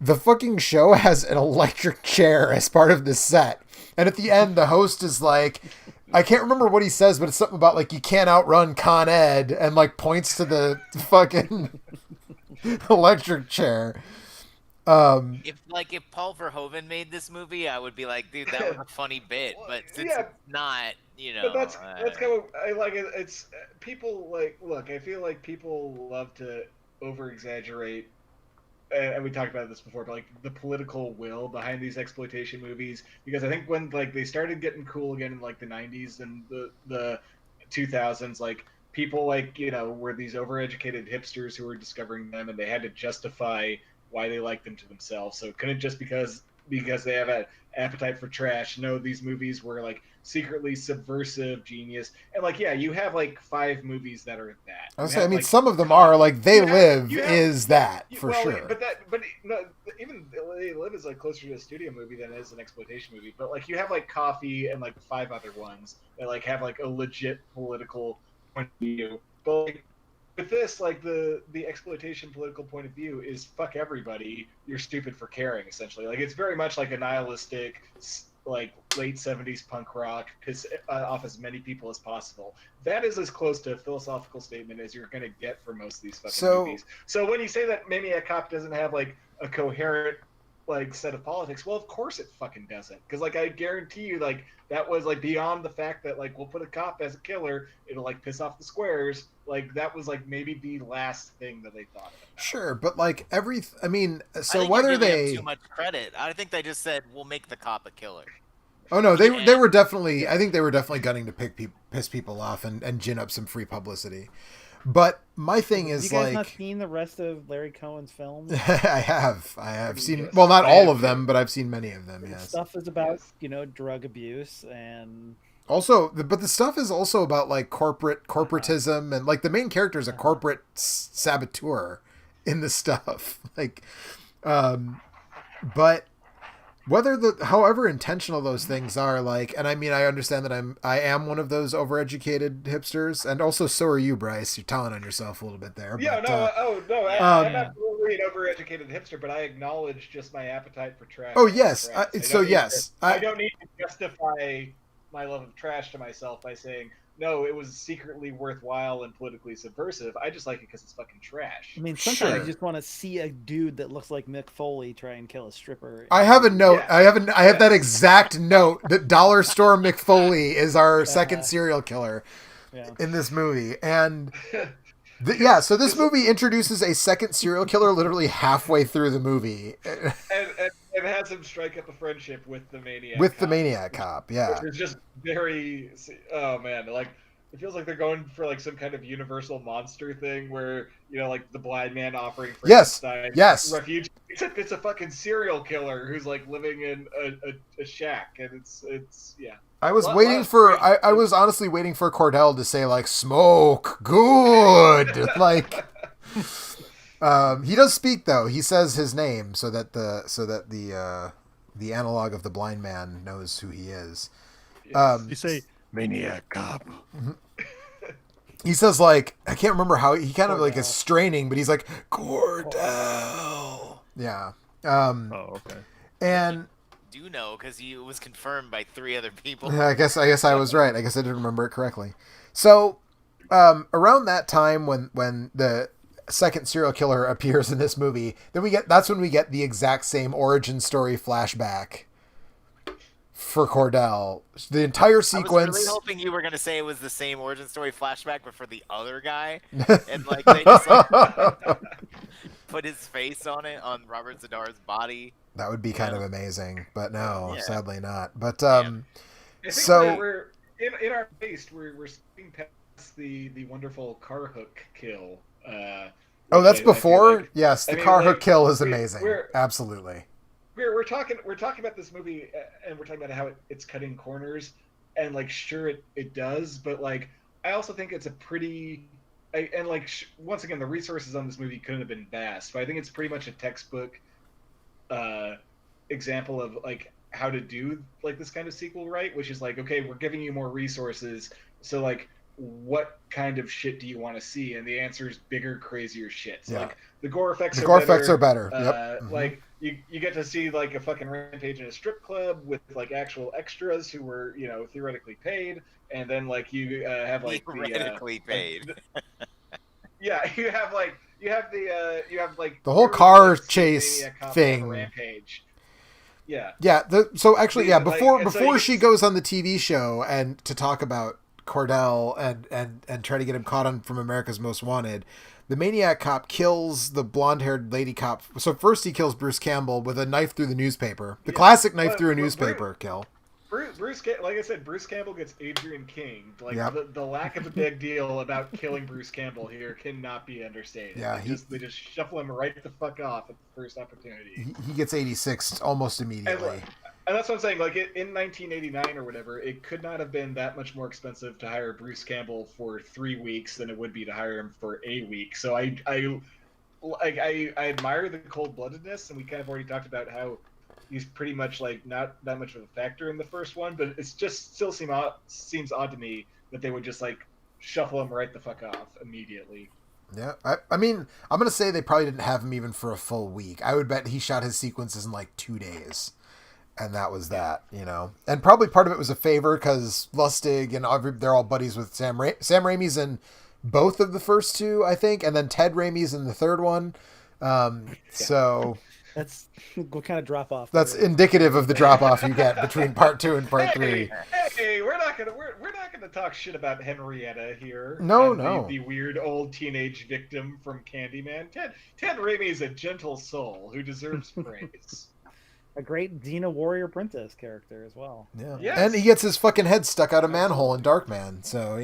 the fucking show has an electric chair as part of the set. And at the end, the host is like, I can't remember what he says, but it's something about like, you can't outrun Con Ed, and like points to the fucking electric chair. If Paul Verhoeven made this movie, I would be like, dude, that was a funny bit. But since it's not, you know. But that's kind of, I like it. It's people like, look, I feel like people love to over exaggerate. And we talked about this before, but like the political will behind these exploitation movies, because I think when like they started getting cool again in like the 90s and the 2000s, like people like, you know, were these overeducated hipsters who were discovering them, and they had to justify why they liked them to themselves. So it couldn't just because they have an appetite for trash. No, these movies were like secretly subversive, genius, and like you have like 5 movies that are that. I mean, some of them are like They Live is that for sure. But no, even They Live is like closer to a studio movie than it is an exploitation movie. But like you have like Coffee and like 5 other ones that like have like a legit political point of view. But like, with this, like the exploitation political point of view is fuck everybody. You're stupid for caring, essentially. Like it's very much like a nihilistic, like late 70s punk rock, piss off as many people as possible. That is as close to a philosophical statement as you're going to get for most of these fucking movies. So when you say that Maniac Cop doesn't have like a coherent like set of politics, well, of course it fucking doesn't. Because like I guarantee you, like that was like beyond the fact that like we'll put a cop as a killer, it'll like piss off the squares. Like that was like maybe the last thing that they thought of. Sure, but like I mean, so I think whether you're giving they him too much credit, I think they just said we'll make the cop a killer. Oh no, they were definitely. I think they were definitely gunning to piss people off and gin up some free publicity. But my thing is, you guys like, not seen the rest of Larry Cohen's films? I have seen. Well, not all of them, but I've seen many of them. Yes. Stuff is about drug abuse and. Also, but the stuff is also about like corporatism and like the main character is a corporate saboteur in the stuff. Like, but however intentional those things are, like, and I mean, I understand that I am one of those overeducated hipsters, and also so are you, Bryce. You're telling on yourself a little bit there. Yeah, but, I'm absolutely an overeducated hipster, but I acknowledge just my appetite for trash. Oh yes, I don't need to justify my love of trash to myself by saying, no, it was secretly worthwhile and politically subversive. I just like it because it's fucking trash. I mean, sometimes you just want to see a dude that looks like Mick Foley try and kill a stripper. I have a note. Yeah. I have that exact note that Dollar Store Mick Foley is our second serial killer in this movie. And so this movie introduces a second serial killer literally halfway through the movie. And has him strike up a friendship with the maniac. The maniac cop, yeah. Which is just very. Oh man, like it feels like they're going for like some kind of universal monster thing where like the blind man offering Frankenstein refuge. Except it's a fucking serial killer who's like living in a shack, and it's yeah. I was I was honestly waiting for Cordell to say like smoke good like. He does speak though. He says his name so that the analog of the blind man knows who he is. You say maniac cop. He says like I can't remember how he kind of like is straining, but he's like Cordell. Yeah. Okay. And do know because it was confirmed by 3 other people. I guess I was right. I guess I didn't remember it correctly. So around that time when the second serial killer appears in this movie, then that's when we get the exact same origin story flashback for Cordell. The entire sequence. I was really hoping you were going to say it was the same origin story flashback, but for the other guy, and like they just put his face on it on Robert Zadar's body. That would be kind of amazing, but no, sadly not. But I think we're in our taste. We're skipping past the wonderful car hook kill. That's before. Like, yes, the car hook kill is amazing. Absolutely. We're talking about this movie, and we're talking about how it's cutting corners, and like sure it does, but like I also think it's a pretty, and like once again the resources on this movie couldn't have been vast, but I think it's pretty much a textbook example of like how to do like this kind of sequel, right? Which is like, okay, we're giving you more resources, so like what kind of shit do you want to see? And the answer is bigger, crazier shit. So like the gore effects are better. Yep. Like you get to see like a fucking rampage in a strip club with like actual extras who were theoretically paid, and then like you have like theoretically paid. Yeah, you have the whole car chase thing. Rampage. Yeah. Yeah. Before she goes on the TV show and to talk about Cordell and try to get him caught on From America's Most Wanted, the maniac cop kills the blonde-haired lady cop. So first he kills Bruce Campbell with a knife through the newspaper. The classic knife through a newspaper kill. Like I said, Bruce Campbell gets Adrian King. Like the lack of a big deal about killing Bruce Campbell here cannot be understated. Yeah, they just shuffle him right the fuck off at the first opportunity. He gets 86 almost immediately. And that's what I'm saying. Like in 1989 or whatever, it could not have been that much more expensive to hire Bruce Campbell for 3 weeks than it would be to hire him for a week. So I admire the cold-bloodedness, and we kind of already talked about how he's pretty much like not that much of a factor in the first one, but it's just still seems odd to me that they would just like shuffle him right the fuck off immediately. Yeah, I mean, I'm gonna say they probably didn't have him even for a full week. I would bet he shot his sequences in like 2 days. And that was that, And probably part of it was a favor because Lustig and they're all buddies with Sam Raimi's in both of the first 2, I think, and then Ted Raimi's in the third one. So that's what kind of drop off. That's indicative of the drop off you get between part 2 and part 3. Hey, we're not gonna talk shit about Henrietta here. No. The weird old teenage victim from Candyman. Ted Raimi is a gentle soul who deserves praise. A great Xena Warrior Princess character as well. Yeah. Yes. And he gets his fucking head stuck out of manhole in Darkman, so,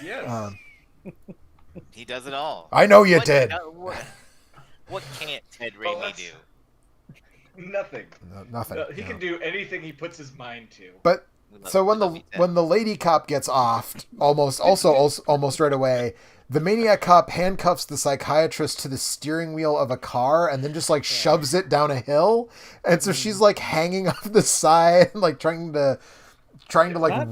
Yes. He does it all. I know you did. What can't Ted Raimi do? Nothing. No, nothing. No, he can do anything he puts his mind to. But so when the lady cop gets offed almost right away, the Maniac cop handcuffs the psychiatrist to the steering wheel of a car and then just like shoves it down a hill, and so she's like hanging off the side, like trying to like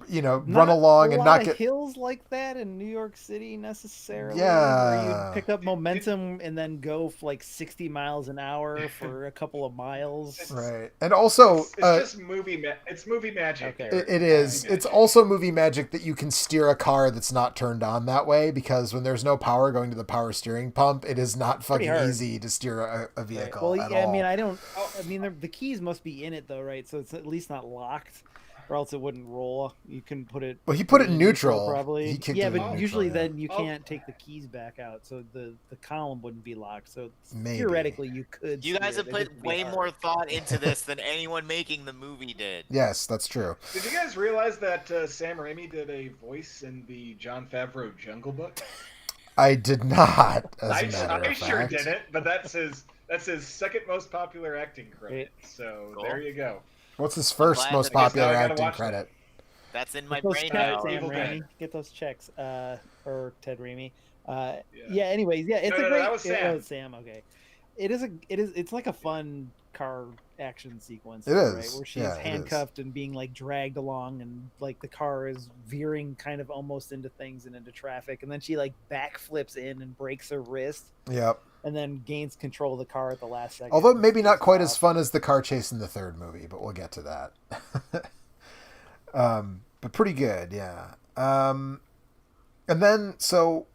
run along and not get hills like that in New York City necessarily. Yeah, where you pick up momentum and then go for like 60 miles an hour for a couple of miles. Right, and also it's just movie. It's movie magic. Okay. It is. It's also movie magic that you can steer a car that's not turned on that way, because when there's no power going to the power steering pump, it is not fucking easy to steer a vehicle. Right. Well, at all. I mean, the keys must be in it though, right? So it's at least not locked. Or else it wouldn't roll. You can put it. Well, he put it in neutral. Probably. He kicked yeah, it in but neutral, usually yeah. then you can't take the keys back out, so the column wouldn't be locked. So Maybe. Theoretically, you could. You guys have put way more thought into this than anyone making the movie did. Yes, that's true. Did you guys realize that Sam Raimi did a voice in the John Favreau Jungle Book? I did not. I sure didn't, but that's his second most popular acting credit. So Cool. There you go. What's his first most popular acting credit? That's in my Get those brain checks, now. Sam Raimi. Get those checks. Or Ted Raimi. Yeah. Anyways, yeah, it's a great. That was Sam. Oh, Sam. Okay. It's like a fun car action sequence. It right? is. Where she's handcuffed and being like dragged along, and like the car is veering kind of almost into things and into traffic, and then she like backflips in and breaks her wrist. Yep. And then gains control of the car at the last second. Although maybe not quite as fun as the car chase in the third movie, but we'll get to that. But pretty good, yeah. And then, so,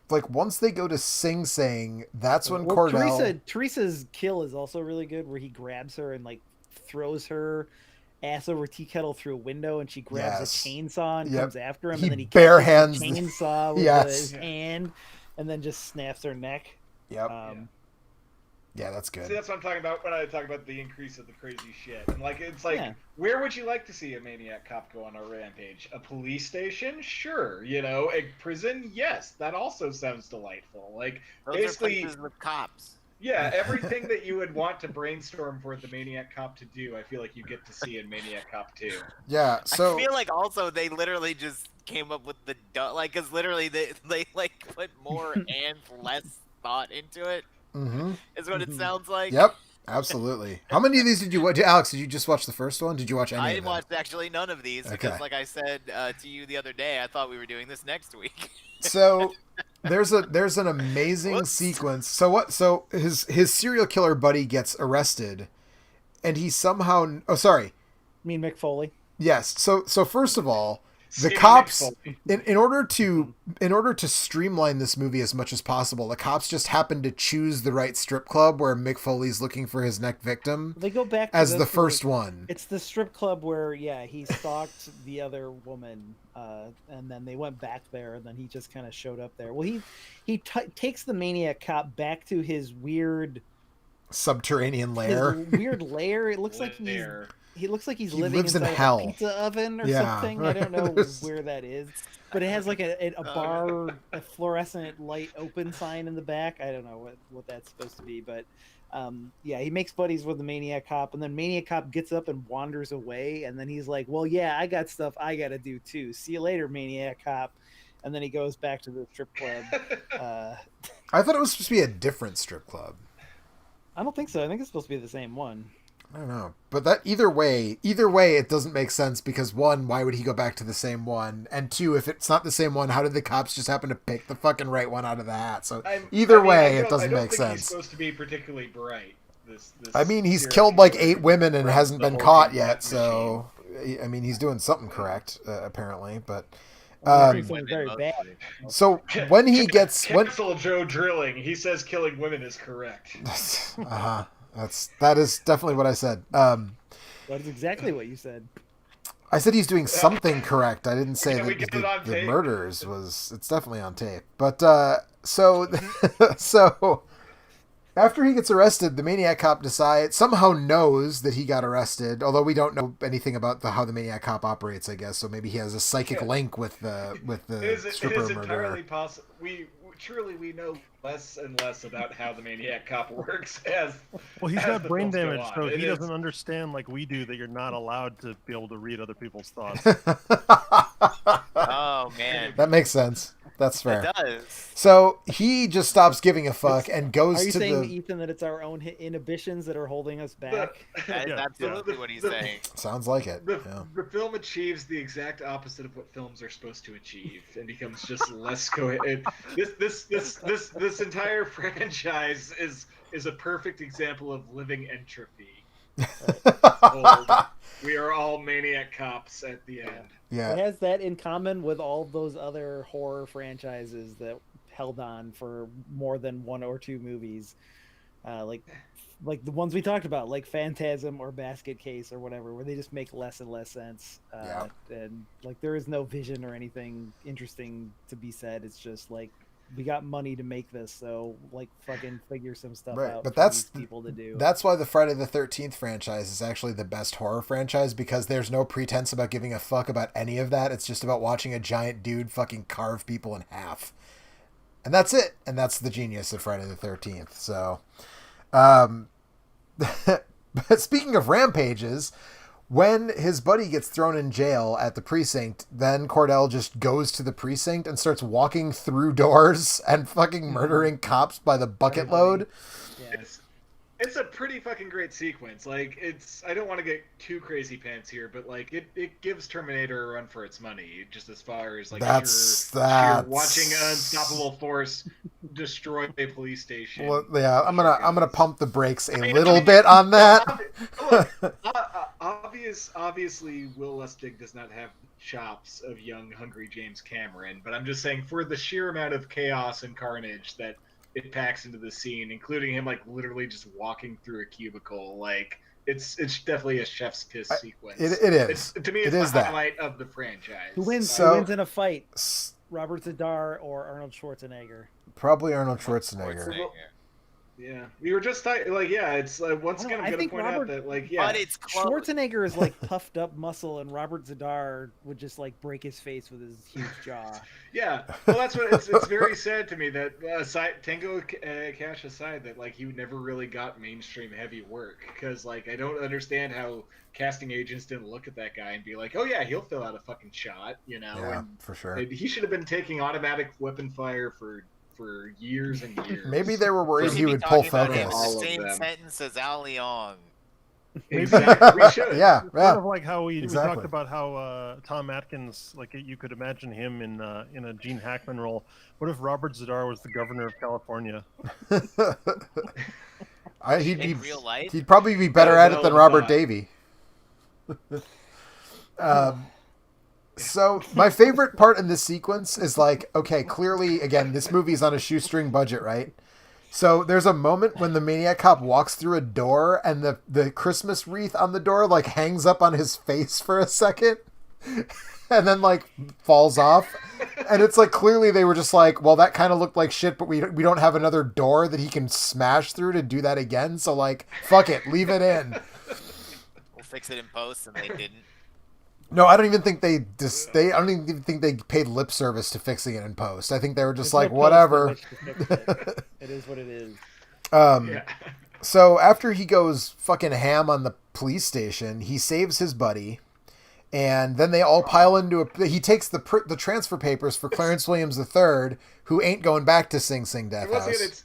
like, once they go to Sing Sing, that's when Cordell... Teresa's kill is also really good, where he grabs her and, like, throws her ass over tea kettle through a window, and she grabs a chainsaw and comes after him, and then he bare catches hands the chainsaw with his hand, and then just snaps her neck. Yep. Yeah, that's good. See, that's what I'm talking about when I talk about the increase of the crazy shit. And like, it's like, where would you like to see a Maniac cop go on a rampage? A police station? Sure. A prison? Yes. That also sounds delightful. Like, Those basically, are places with cops. Yeah, everything that you would want to brainstorm for the Maniac cop to do, I feel like you get to see in Maniac Cop 2. Yeah, so... I feel like also they literally just came up with the... Like, because literally they like, put more and less thought into it. Mm-hmm. Is what it sounds like. Yep, absolutely. How many of these did you watch? Alex, did you just watch the first one? Did you watch any of them? I watched actually none of these because, like I said to you the other day, I thought we were doing this next week. So there's an amazing sequence. So his serial killer buddy gets arrested, and he somehow... Oh, sorry. You mean Mick Foley? Yes. So first of all, the cops, in order to streamline this movie as much as possible, the cops just happen to choose the right strip club where Mick Foley's looking for his next victim. They go back to as the first one. It's the strip club where he stalked the other woman, and then they went back there, and then he just kind of showed up there. Well, he takes the Maniac cop back to his weird subterranean lair. His weird lair. It looks like he looks like he's living lives in inside hell. a pizza oven or something. I don't know where that is, but it has like a bar, a fluorescent light open sign in the back. I don't know what that's supposed to be, but he makes buddies with the Maniac cop, and then Maniac cop gets up and wanders away, and then he's like, well, yeah, I got stuff I got to do too. See you later, Maniac cop. And then he goes back to the strip club. I thought it was supposed to be a different strip club. I don't think so. I think it's supposed to be the same one. I don't know, but that either way, it doesn't make sense because one, why would he go back to the same one? And two, if it's not the same one, how did the cops just happen to pick the fucking right one out of the hat? So either way, it doesn't make sense. He's supposed to be particularly bright. This I mean, he's killed like 8 women and hasn't been caught yet, so I mean, he's doing something correct apparently, but. Very bad. So when he gets Cancel Joe Drilling, he says killing women is correct. That is definitely what I said. That is exactly what you said. I said he's doing something correct. I didn't say that the murders was. It's definitely on tape. But so after he gets arrested, the Maniac cop somehow knows that he got arrested. Although we don't know anything about how the Maniac cop operates, I guess. So maybe he has a psychic link with the stripper murderer. Entirely possible. We know less and less about how the Maniac cop works he's got brain damage, so he doesn't understand like we do that you're not allowed to be able to read other people's thoughts. Oh man, that makes sense. That's fair. It does. So he just stops giving a fuck and goes Are you to saying, the. Ethan, that it's our own inhibitions that are holding us back? That is Yeah, absolutely what he's saying. Sounds like it. The, Yeah. the film achieves the exact opposite of what films are supposed to achieve, and becomes just less coherent. This entire franchise is a perfect example of living entropy. We are all maniac cops at the end. Yeah. It has that in common with all those other horror franchises that held on for more than one or two movies, like the ones we talked about, like Phantasm or Basket Case or whatever, where they just make less and less sense. And like there is no vision or anything interesting to be said. It's just like, we got money to make this, so like fucking figure some stuff out. But for that's these people to do. That's why the Friday the 13th franchise is actually the best horror franchise, because there's no pretense about giving a fuck about any of that. It's just about watching a giant dude fucking carve people in half. And that's it. And that's the genius of Friday the 13th. So, but speaking of rampages, when his buddy gets thrown in jail at the precinct, then Cordell just goes to the precinct and starts walking through doors and fucking murdering cops by the bucket load. Yes. It's a pretty fucking great sequence. Like, I don't want to get too crazy pants here, but like it gives Terminator a run for its money, just as far as like sheer watching an unstoppable force destroy a police station. Well, yeah, I'm gonna pump the brakes a little bit on that. Obviously, Will Lustig does not have chops of young, hungry James Cameron, but I'm just saying, for the sheer amount of chaos and carnage that it packs into the scene, including him like literally just walking through a cubicle, like it's definitely a chef's kiss sequence. It is. To me, it's the highlight of the franchise. Who wins in a fight? Robert Zadar or Arnold Schwarzenegger? Probably Arnold Schwarzenegger. Yeah, we were just it's once again I'm gonna point out that but it's close. Schwarzenegger is like puffed up muscle, and Robert Zadar would just like break his face with his huge jaw. Yeah, well, that's what it's very sad to me that Tango Cash aside, that like he never really got mainstream heavy work, because like I don't understand how casting agents didn't look at that guy and be like, oh yeah, he'll fill out a fucking shot, you know? Yeah, and for sure. He should have been taking automatic weapon fire for years and years. Maybe they were worried he would talking pull about him focus. in the same sentence as Al Leong. Exactly. We should. Yeah. Kind of like how we Exactly. talked about how Tom Atkins, like you could imagine him in a Gene Hackman role. What if Robert Zadar was the governor of California? In real life? He'd probably be better at it than Robert Davey. So my favorite part in this sequence is like, okay, clearly, again, this movie's on a shoestring budget, right? So there's a moment when the Maniac cop walks through a door and the Christmas wreath on the door like hangs up on his face for a second and then like falls off. And it's like, clearly they were just like, well, that kind of looked like shit, but we don't have another door that he can smash through to do that again. So like, fuck it, leave it in. We'll fix it in post, and they didn't. No, I don't even think I don't even think they paid lip service to fixing it in post. I think they were just like, whatever. It is what it is. So after he goes fucking ham on the police station, he saves his buddy, and then they all pile into he takes the transfer papers for Clarence Williams III, who ain't going back to Sing Sing Death House.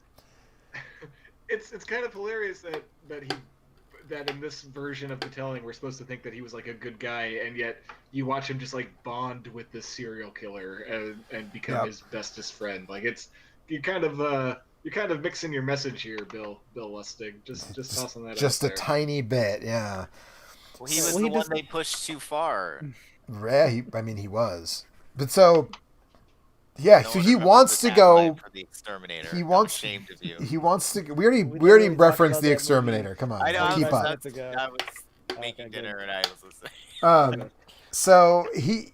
It's kind of hilarious that in this version of the telling, we're supposed to think that he was like a good guy, and yet you watch him just like bond with this serial killer and become his bestest friend. Like you're kind of mixing your message here, Bill Lustig. Just tossing that. Just out a there. tiny bit, yeah. Well, he was the one they pushed too far. Yeah, he was. But so. Yeah, No so one he remembers wants the to go. tagline for the Exterminator. He I'm wants. ashamed of you. He wants to. We already literally referenced talked the about Exterminator. Come on, I know. keep up. I was making dinner and I was listening. So he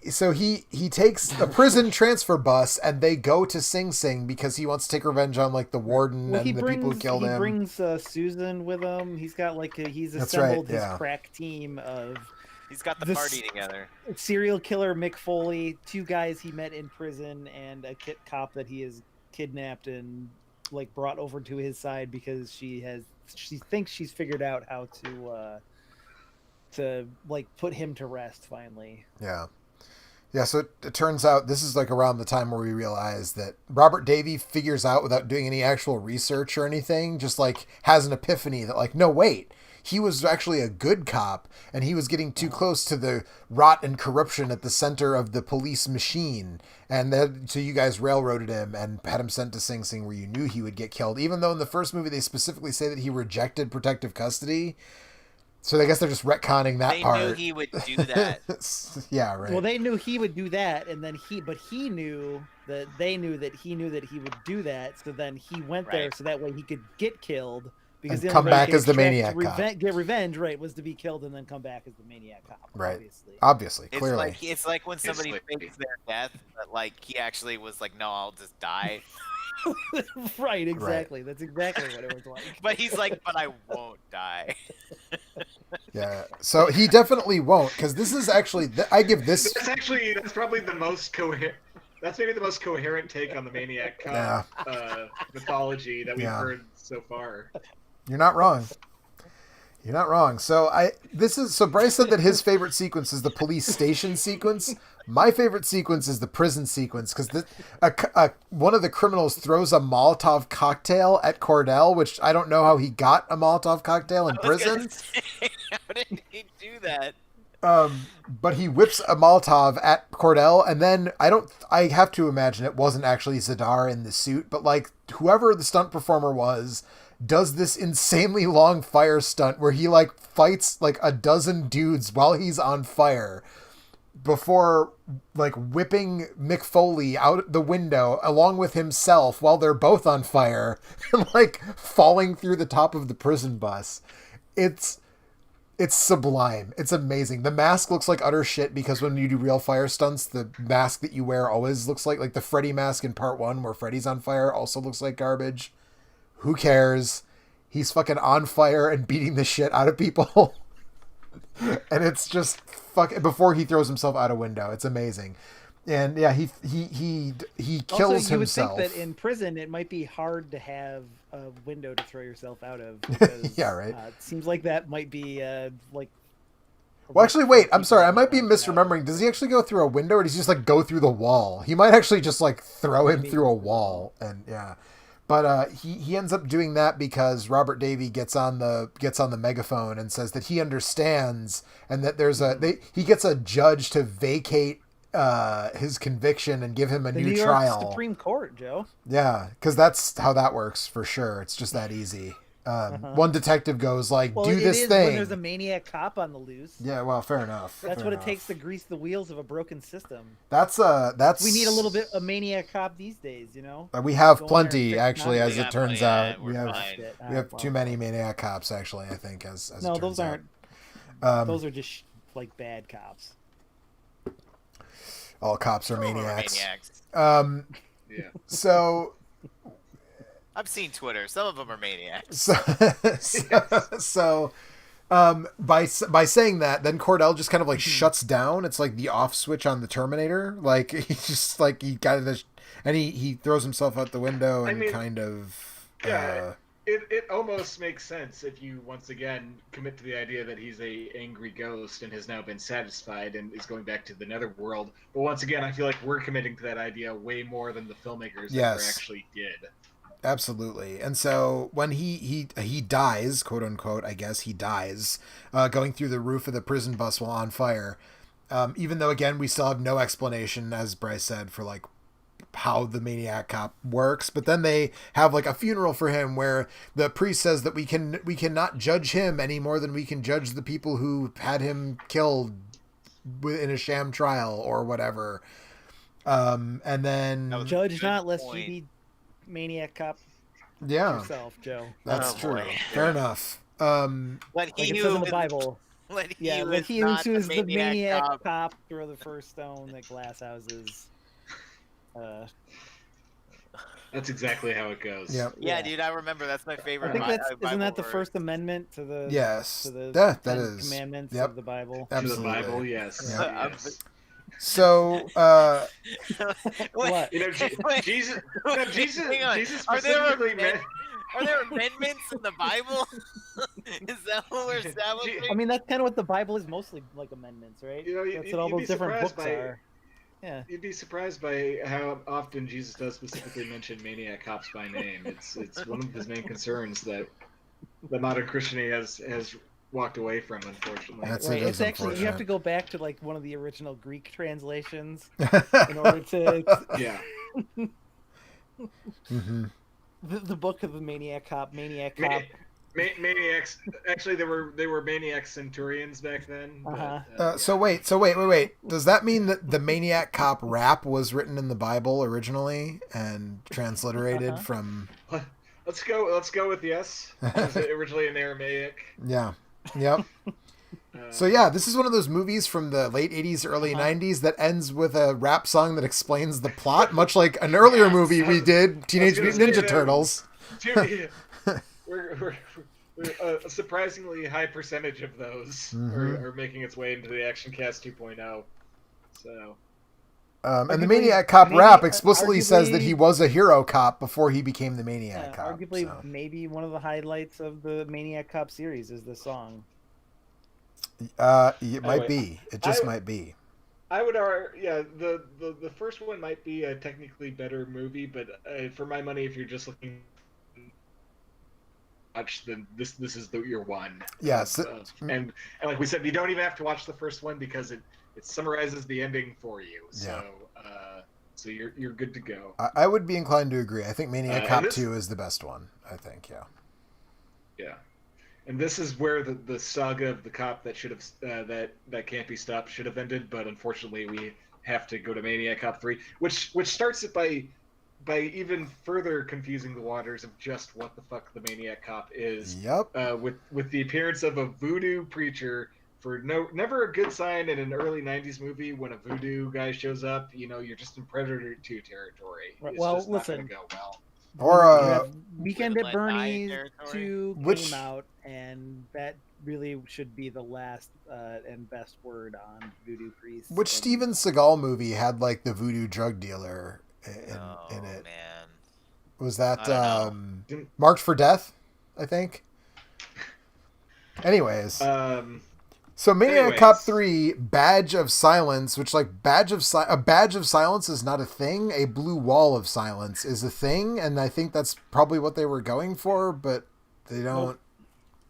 takes a prison transfer bus and they go to Sing Sing because he wants to take revenge on like the warden and the people who killed him. He brings Susan with him. He's got he's assembled his crack team of. He's got the party together. Serial killer Mick Foley, 2 guys he met in prison, and a cop that he has kidnapped and like brought over to his side because she thinks she's figured out how to like put him to rest finally. Yeah. Yeah, so it turns out this is like around the time where we realize that Robert Davey figures out without doing any actual research or anything, just like has an epiphany that like, no, wait, he was actually a good cop and he was getting too close to the rot and corruption at the center of the police machine. And then, so you guys railroaded him and had him sent to Sing Sing where you knew he would get killed, even though in the first movie they specifically say that he rejected protective custody. So I guess they're just retconning that part. They knew he would do that. Yeah, right. Well, they knew he would do that, and then he knew that they knew that he would do that. So then he went there, so that way he could get killed. Because and the come only way back to as the extract- maniac to cop. get revenge, right, was to be killed and then come back as the maniac cop. Right. Obviously, clearly. It's like when somebody fakes their death, but like he actually was like, no, I'll just die. Right, exactly. Right. That's exactly what it was like. But he's like, but I won't die. Yeah. So he definitely won't, because this is actually I give this. That's probably the most coherent. That's maybe the most coherent take on the Maniac cop mythology that we've heard so far. You're not wrong. You're not wrong. So Bryce said that his favorite sequence is the police station sequence. My favorite sequence is the prison sequence, because one of the criminals throws a Molotov cocktail at Cordell, which I don't know how he got a Molotov cocktail in prison. How did he do that? But he whips a Molotov at Cordell, and then I have to imagine it wasn't actually Zadar in the suit, but like whoever the stunt performer was does this insanely long fire stunt where he like fights like a dozen dudes while he's on fire before like whipping Mick Foley out the window along with himself while they're both on fire and like falling through the top of the prison bus. It's sublime. It's amazing. The mask looks like utter shit because when you do real fire stunts, the mask that you wear always looks like the Freddy mask in part 1 where Freddy's on fire also looks like garbage. Who cares? He's fucking on fire and beating the shit out of people. And it's just before he throws himself out a window. It's amazing. And yeah, he kills also, you himself. would think that in prison it might be hard to have a window to throw yourself out of. Because, yeah, right. It seems like that might be like. Well, actually, wait. I'm sorry. I might be misremembering. Does he actually go through a window, or does he just like go through the wall? He might actually just like throw him through a wall, and yeah. But he ends up doing that because Robert Davey gets on the megaphone and says that he understands, and that he gets a judge to vacate his conviction and give him a new trial. The Supreme Court, Joe. Yeah, because that's how that works for sure. It's just that easy. One detective goes like, do this thing. When there's a maniac cop on the loose. Yeah, well, fair enough. That's what it takes to grease the wheels of a broken system. That's we need a little bit of maniac cop these days, you know. We have plenty, actually, as it turns out. We fine. have too many maniac cops, actually. I think as no, it turns those aren't. out. Those are just like bad cops. All cops are maniacs. Yeah. So. I've seen Twitter. Some of them are maniacs. So by saying that, then Cordell just kind of like shuts down. It's like the off switch on the Terminator. Like he just like he got this, and he throws himself out the window and It almost makes sense if you once again commit to the idea that he's a angry ghost and has now been satisfied and is going back to the netherworld. But once again, I feel like we're committing to that idea way more than the filmmakers ever actually did. Absolutely. And so when he dies, quote unquote, I guess he dies, going through the roof of the prison bus while on fire. Even though again we still have no explanation, as Bryce said, for like how the maniac cop works, but then they have like a funeral for him where the priest says that we cannot judge him any more than we can judge the people who had him killed in a sham trial or whatever. And then judge not lest you be maniac cop yourself, Joe. That's true. Boy. Fair enough. Like it says in the Bible. Let he who is the maniac cop throw the first stone that glass houses. That's exactly how it goes. Yeah. Yeah, dude, I remember. That's my favorite. I think isn't that the First Amendment to the that Ten is Commandments of the Bible? Absolutely. To the Bible, yes. Yeah. Yes. So, what? You know, Jesus Hang on. Jesus Are there specifically meant. Are there amendments in the Bible? Is that what we're establishing? I mean, that's kind of what the Bible is mostly like amendments, right? You know, that's what all those different books are. Yeah. You'd be surprised by how often Jesus does specifically mention Maniac cops by name. It's one of his main concerns that the modern Christianity has walked away from, unfortunately. That's Right. it It's is actually you have to unfortunate. go back to like one of the original Greek translations in order to Yeah. hmm the book of the Maniac Cop. Maniacs. Actually, they were Maniac Centurions back then. But, Uh-huh. So wait. Does that mean that the Maniac Cop rap was written in the Bible originally and transliterated Uh-huh. from? Let's go with yes. Was it originally in Aramaic? Yeah. Yep. So yeah, this is one of those movies from the late 80s, early 90s that ends with a rap song that explains the plot, much like an earlier movie we did, Teenage Mutant Ninja Turtles. We're a surprisingly high percentage of those are making its way into the Action Cast 2.0. So. And the Maniac Cop rap explicitly says that he was a hero cop before he became the Maniac Cop. Arguably, so. maybe one of the highlights of the Maniac Cop series is this song. It might be. It just might be. I would argue, yeah, the first one might be a technically better movie, but for my money, if you're just looking watch, then this is your one. Yes. And like we said, you don't even have to watch the first one because it summarizes the ending for you. So so you're good to go. I would be inclined to agree. I think Maniac Cop 2 is the best one. I think, yeah. Yeah. And this is where the saga of the cop that should have that can't be stopped should have ended, but unfortunately we have to go to Maniac Cop 3, which starts it by even further confusing the waters of just what the fuck the Maniac Cop is. Yep. With the appearance of a voodoo preacher for never a good sign in an early 90s movie. When a voodoo guy shows up, you're just in Predator 2 territory. Right, It's well, just not listen. gonna go well. Or Weekend at Bernie's territory. 2 Which- came out, and that really should be the last and best word on voodoo priests. which Steven Seagal movie had like the voodoo drug dealer in it? Man. Was that I Marked for Death? I think. Anyways. So Maniac Cop 3, Badge of Silence, which like a badge of silence is not a thing. A blue wall of silence is a thing, and I think that's probably what they were going for, but they don't.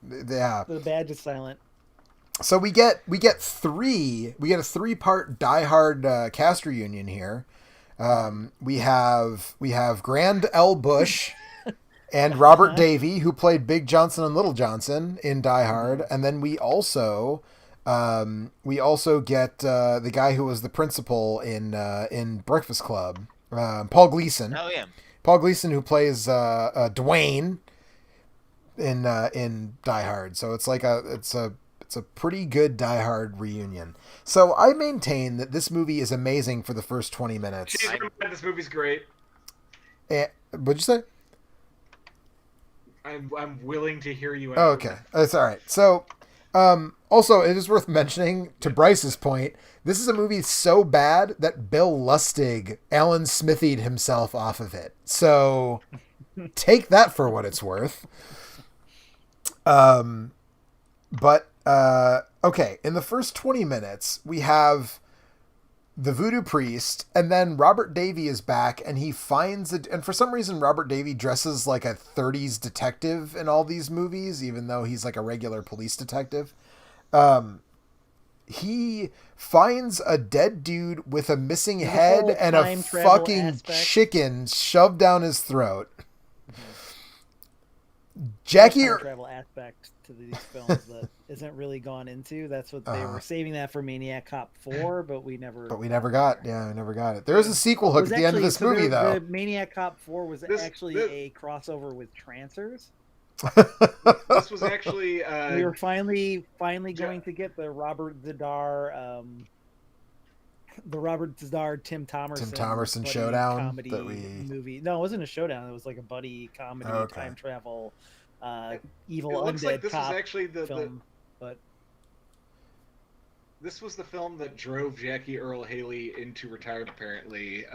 Yeah. The badge is silent. So we get a 3-part Die Hard cast reunion here. We have Grand L. Bush and Robert Davey, who played Big Johnson and Little Johnson in Die Hard, and then we also get the guy who was the principal in Breakfast Club, Paul Gleason. Oh yeah. Paul Gleason, who plays Dwayne in Die Hard. So it's like it's a pretty good Die Hard reunion. So I maintain that this movie is amazing for the first 20 minutes. This movie's great. What'd you say? I'm willing to hear you out. Oh, okay. That's all right. So, also, it is worth mentioning, to Bryce's point, this is a movie so bad that Bill Lustig Alan Smithied himself off of it. So, take that for what it's worth. Okay, in the first 20 minutes, we have the voodoo priest, and then Robert Davey is back, and he finds it. And for some reason, Robert Davey dresses like a 30s detective in all these movies, even though he's like a regular police detective. He finds a dead dude with a missing head and a fucking chicken shoved down his throat. Jackie, time travel aspect to these films that isn't really gone into. That's what they were saving that for Maniac Cop 4, but we never got it. There is a sequel hook at the end of this movie, though. The Maniac Cop 4 was actually a crossover with Trancers. This was actually we were finally going to get the Robert Zadar Tim Thomerson showdown comedy movie. No, it wasn't a showdown. It was like a buddy comedy time travel evil undead like this cop was actually the film. But this was the film that drove Jackie Earle Haley into retirement, apparently.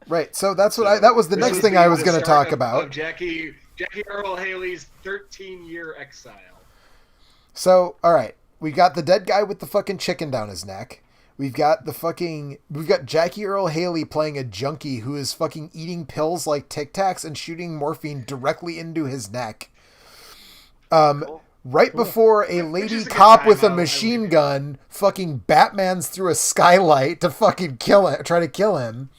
Right. So that was the next thing I was going to talk about. Of Jackie Earle Haley's 13-year exile. So, all right. We got the dead guy with the fucking chicken down his neck. We've got Jackie Earle Haley playing a junkie who is fucking eating pills like Tic Tacs and shooting morphine directly into his neck. Right before a lady cop with a machine gun fucking Batmans through a skylight to fucking try to kill him.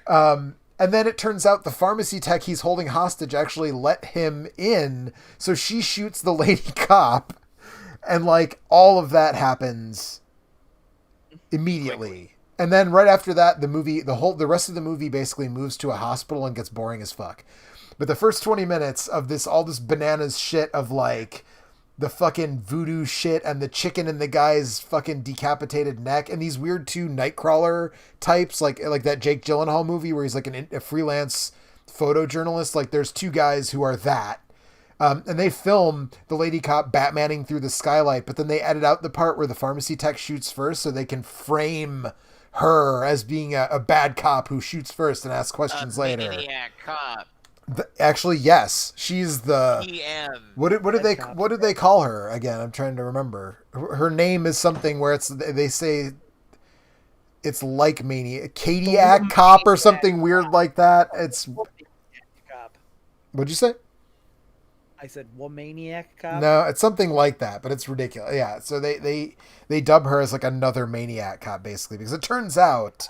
And then it turns out the pharmacy tech he's holding hostage actually let him in, so she shoots the lady cop, and like all of that happens immediately. And then right after that, the rest of the movie basically moves to a hospital and gets boring as fuck. But the first 20 minutes of all this bananas shit of like the fucking voodoo shit and the chicken in the guy's fucking decapitated neck and these weird two Nightcrawler types, like that Jake Gyllenhaal movie where he's like a freelance photojournalist. Like there's two guys who are that. And they film the lady cop Batmaning through the skylight, but then they edit out the part where the pharmacy tech shoots first so they can frame her as being a bad cop who shoots first and asks questions later. Maniac cop. Actually, yes, she's the. PM. What did they call her again? I'm trying to remember. Her name is something where they say it's like Maniac, Kadiak cop or something weird like that. It's. What'd you say? I said Womaniac cop. No, it's something like that, but it's ridiculous. Yeah, so they dub her as like another Maniac cop basically because it turns out.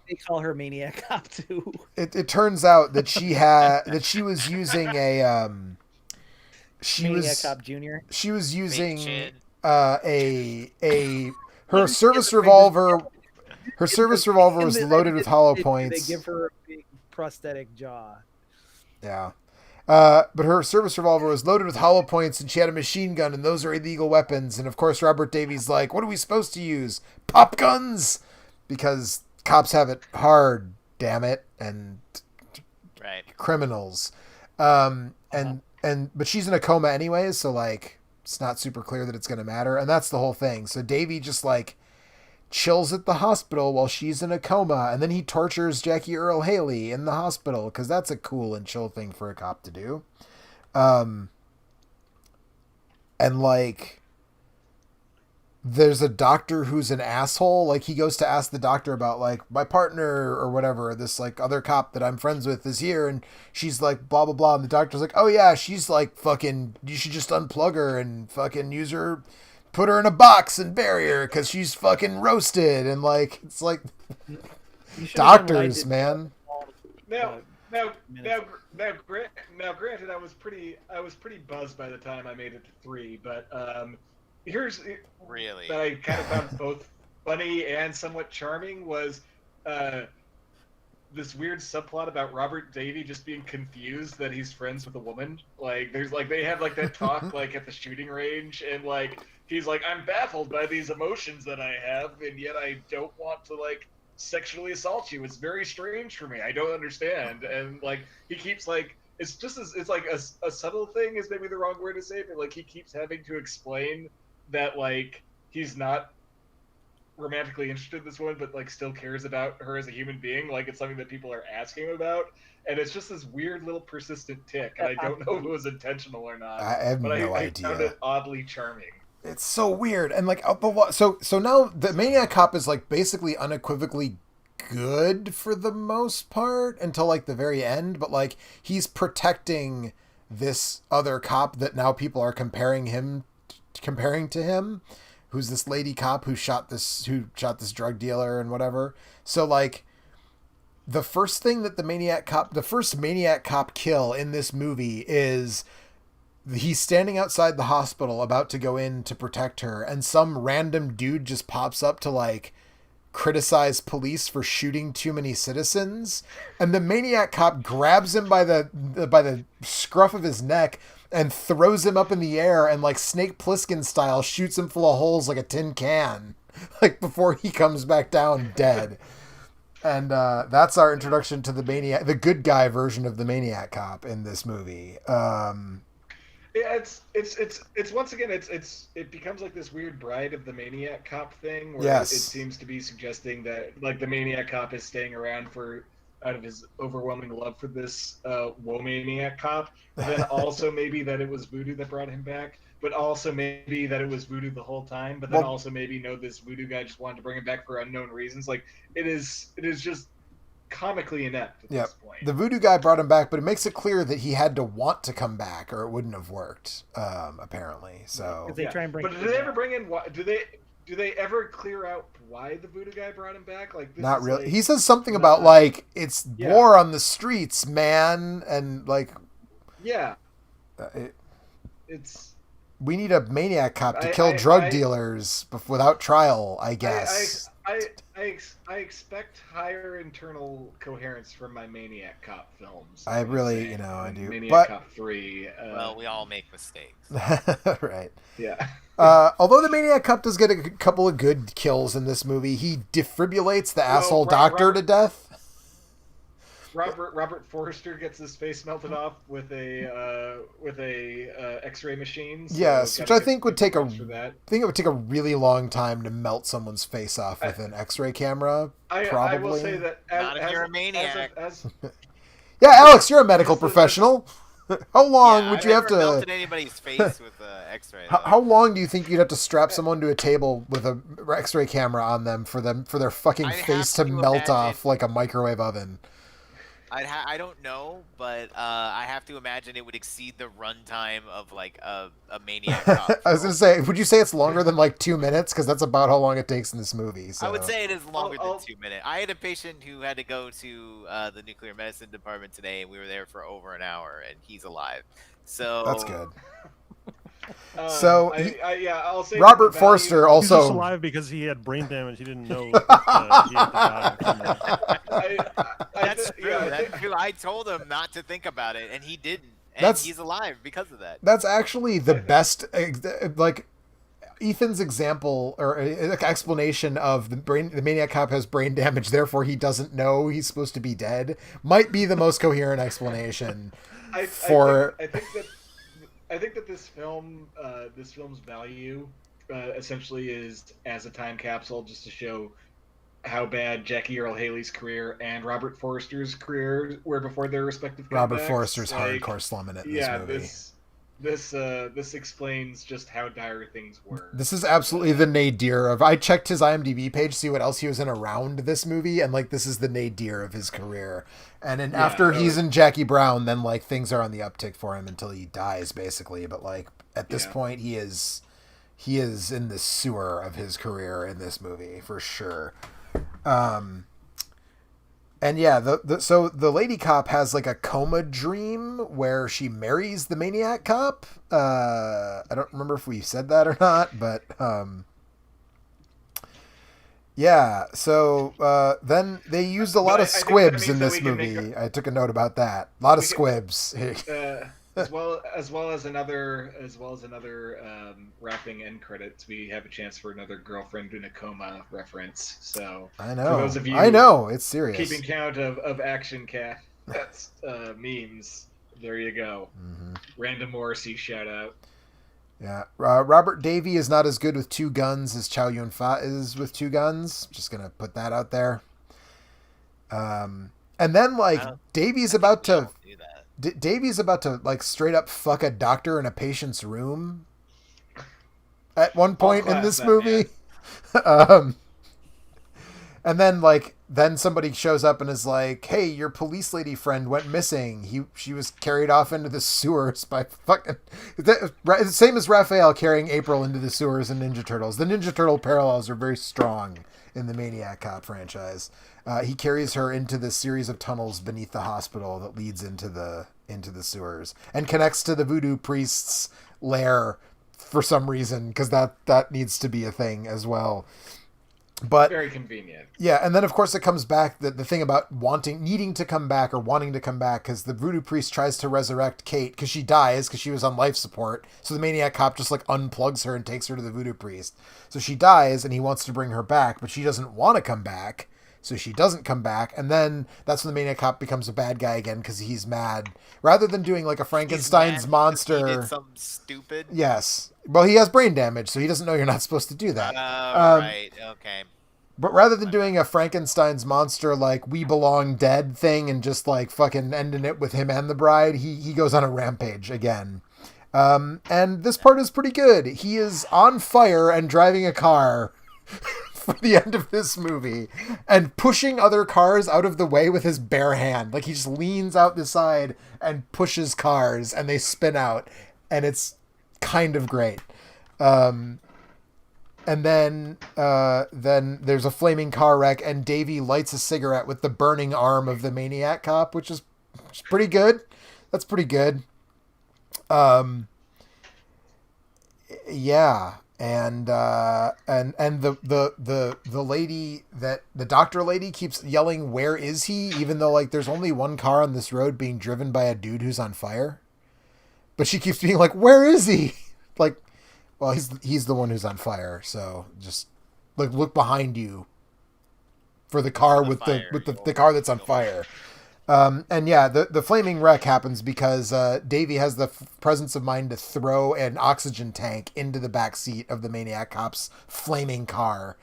They call her Maniac Cop too. It turns out that she was using a Maniac Cop Jr. She was using her service revolver. Her service revolver was loaded with hollow points. They give her a big prosthetic jaw. Yeah. But her service revolver was loaded with hollow points and she had a machine gun and those are illegal weapons. And of course Robert Davies like, what are we supposed to use? Pop guns? Because cops have it hard, damn it, and criminals. But she's in a coma anyways, so like it's not super clear that it's gonna matter, and that's the whole thing. So Davey just like chills at the hospital while she's in a coma, and then he tortures Jackie Earle Haley in the hospital because that's a cool and chill thing for a cop to do. And like. There's a doctor who's an asshole. Like he goes to ask the doctor about like my partner or whatever. This like other cop that I'm friends with is here. And she's like, blah, blah, blah. And the doctor's like, oh yeah, she's like fucking, you should just unplug her and fucking use her, put her in a box and bury her. Cause she's fucking roasted. And like, it's like doctors, man. Now, granted, I was pretty buzzed by the time I made it to 3, but, here's really that I kind of found both funny and somewhat charming was this weird subplot about Robert Davey just being confused that he's friends with a woman. Like there's like they have like that talk like at the shooting range and like he's like I'm baffled by these emotions that I have and yet I don't want to like sexually assault you. It's very strange for me. I don't understand. And like he keeps like it's like a subtle thing is maybe the wrong word to say, but like he keeps having to explain that like he's not romantically interested in this woman but like still cares about her as a human being, like it's something that people are asking about, and it's just this weird little persistent tick, and I don't know if it was intentional or not. I have no idea. I found it oddly charming. It's so weird. And like so now the Maniac cop is like basically unequivocally good for the most part until like the very end, but like he's protecting this other cop that now people are comparing to him, who's this lady cop who shot this drug dealer and whatever. So like the first Maniac cop kill in this movie is he's standing outside the hospital about to go in to protect her, and some random dude just pops up to like criticize police for shooting too many citizens, and the Maniac cop grabs him by the scruff of his neck and throws him up in the air and like Snake Plissken style shoots him full of holes like a tin can, like before he comes back down dead. And that's our introduction to the good guy version of the Maniac cop in this movie. Yeah, it's once again it becomes like this weird Bride of the Maniac cop thing where yes. It seems to be suggesting that like the Maniac cop is staying around for out of his overwhelming love for this Maniac cop, then also maybe that it was voodoo that brought him back, but also maybe that it was voodoo the whole time, but then also maybe this voodoo guy just wanted to bring him back for unknown reasons. Like it is just comically inept at this point. The voodoo guy brought him back, but it makes it clear that he had to want to come back, or it wouldn't have worked. Apparently, so. They try and bring. But do they ever bring in? Do they ever clear out why the voodoo guy brought him back? Like, this not is really. Like, he says something about like it's war on the streets, man, and like. Yeah. We need a maniac cop to kill drug dealers without trial, I guess. I expect higher internal coherence from my Maniac Cop films. I really, I do. Maniac Cop 3. Well, we all make mistakes. Right. Yeah. Although the Maniac Cop does get a couple of good kills in this movie, he defibrillates the asshole doctor to death. Robert Forster gets his face melted off with a X-ray machine. So yes, which I think would take it would take a really long time to melt someone's face off with an X-ray camera. Probably. I will say that not if you're a maniac. Yeah, Alex, you're a medical professional. How long would you have to? I've never melted anybody's face with an X-ray. How long do you think you'd have to strap someone to a table with a X-ray camera on them for their fucking face to melt off like a microwave oven? I don't know, but I have to imagine it would exceed the runtime of like a Maniac Cop. I was gonna say, would you say it's longer than like 2 minutes? Because that's about how long it takes in this movie. So. I would say it is longer than 2 minutes. I had a patient who had to go to the nuclear medicine department today, and we were there for over an hour, and he's alive. So that's good. I'll say Robert Forster also he's just alive because he had brain damage. He didn't know he had to die. That's true. That's true. I told him not to think about it, and he didn't. And he's alive because of that. That's actually the best, like, Ethan's example or explanation of the Maniac Cop has brain damage, therefore he doesn't know he's supposed to be dead, might be the most coherent explanation I think that this film's value essentially is as a time capsule, just to show how bad Jackie Earle Haley's career and Robert Forster's career were before their respective comebacks. Robert Forster's hardcore slumming it in this movie. This explains just how dire things were. This is absolutely the nadir of. I checked his IMDb page to see what else he was in around this movie, and like this is the nadir of his career. And then after he's in Jackie Brown, then like things are on the uptick for him until he dies, basically. But like at this point, he is in the sewer of his career in this movie for sure. And yeah, so the lady cop has like a coma dream where she marries the Maniac Cop. I don't remember if we said that or not, but yeah. So then they used a lot of squibs in this movie. I took a note about that. A lot of squibs. as well as another wrapping end credits. We have a chance for another girlfriend in a coma reference. So I know. For those of you it's serious. Keeping count of action cat memes. There you go. Mm-hmm. Random Morrissey shout out. Yeah, Robert Davey is not as good with two guns as Chow Yun-fat is with two guns. Just gonna put that out there. And then like Davey's about to like straight up fuck a doctor in a patient's room at one point in this movie. And then somebody shows up and is like, "Hey, your police lady friend went missing. She was carried off into the sewers by fucking..." Same as Raphael carrying April into the sewers in Ninja Turtles. The Ninja Turtle parallels are very strong in the Maniac Cop franchise. He carries her into this series of tunnels beneath the hospital that leads into the sewers and connects to the voodoo priest's lair for some reason, because that needs to be a thing as well. But very convenient. Yeah, and then of course it comes back the thing about needing to come back because the voodoo priest tries to resurrect Kate because she dies because she was on life support. So the Maniac Cop just like unplugs her and takes her to the voodoo priest. So she dies and he wants to bring her back, but she doesn't want to come back. So she doesn't come back, and then that's when the Maniac Cop becomes a bad guy again because he's mad. Rather than doing like a Frankenstein's monster, he did something stupid. Yes, well, he has brain damage, so he doesn't know you're not supposed to do that. Right, okay. But rather than doing a Frankenstein's monster like We Belong Dead thing and just like fucking ending it with him and the bride, he goes on a rampage again. And this part is pretty good. He is on fire and driving a car for the end of this movie and pushing other cars out of the way with his bare hand. Like he just leans out the side and pushes cars and they spin out, and it's kind of great. And then there's a flaming car wreck, and Davey lights a cigarette with the burning arm of the Maniac cop, which is pretty good. That's pretty good. Yeah. And the lady, that the doctor lady, keeps yelling, "Where is he?" Even though like there's only one car on this road being driven by a dude who's on fire. But she keeps being like, "Where is he?" Like, well, he's the one who's on fire, so just like look behind you for the car with the car that's on fire. And yeah, the flaming wreck happens because Davey has the presence of mind to throw an oxygen tank into the back seat of the Maniac cop's flaming car,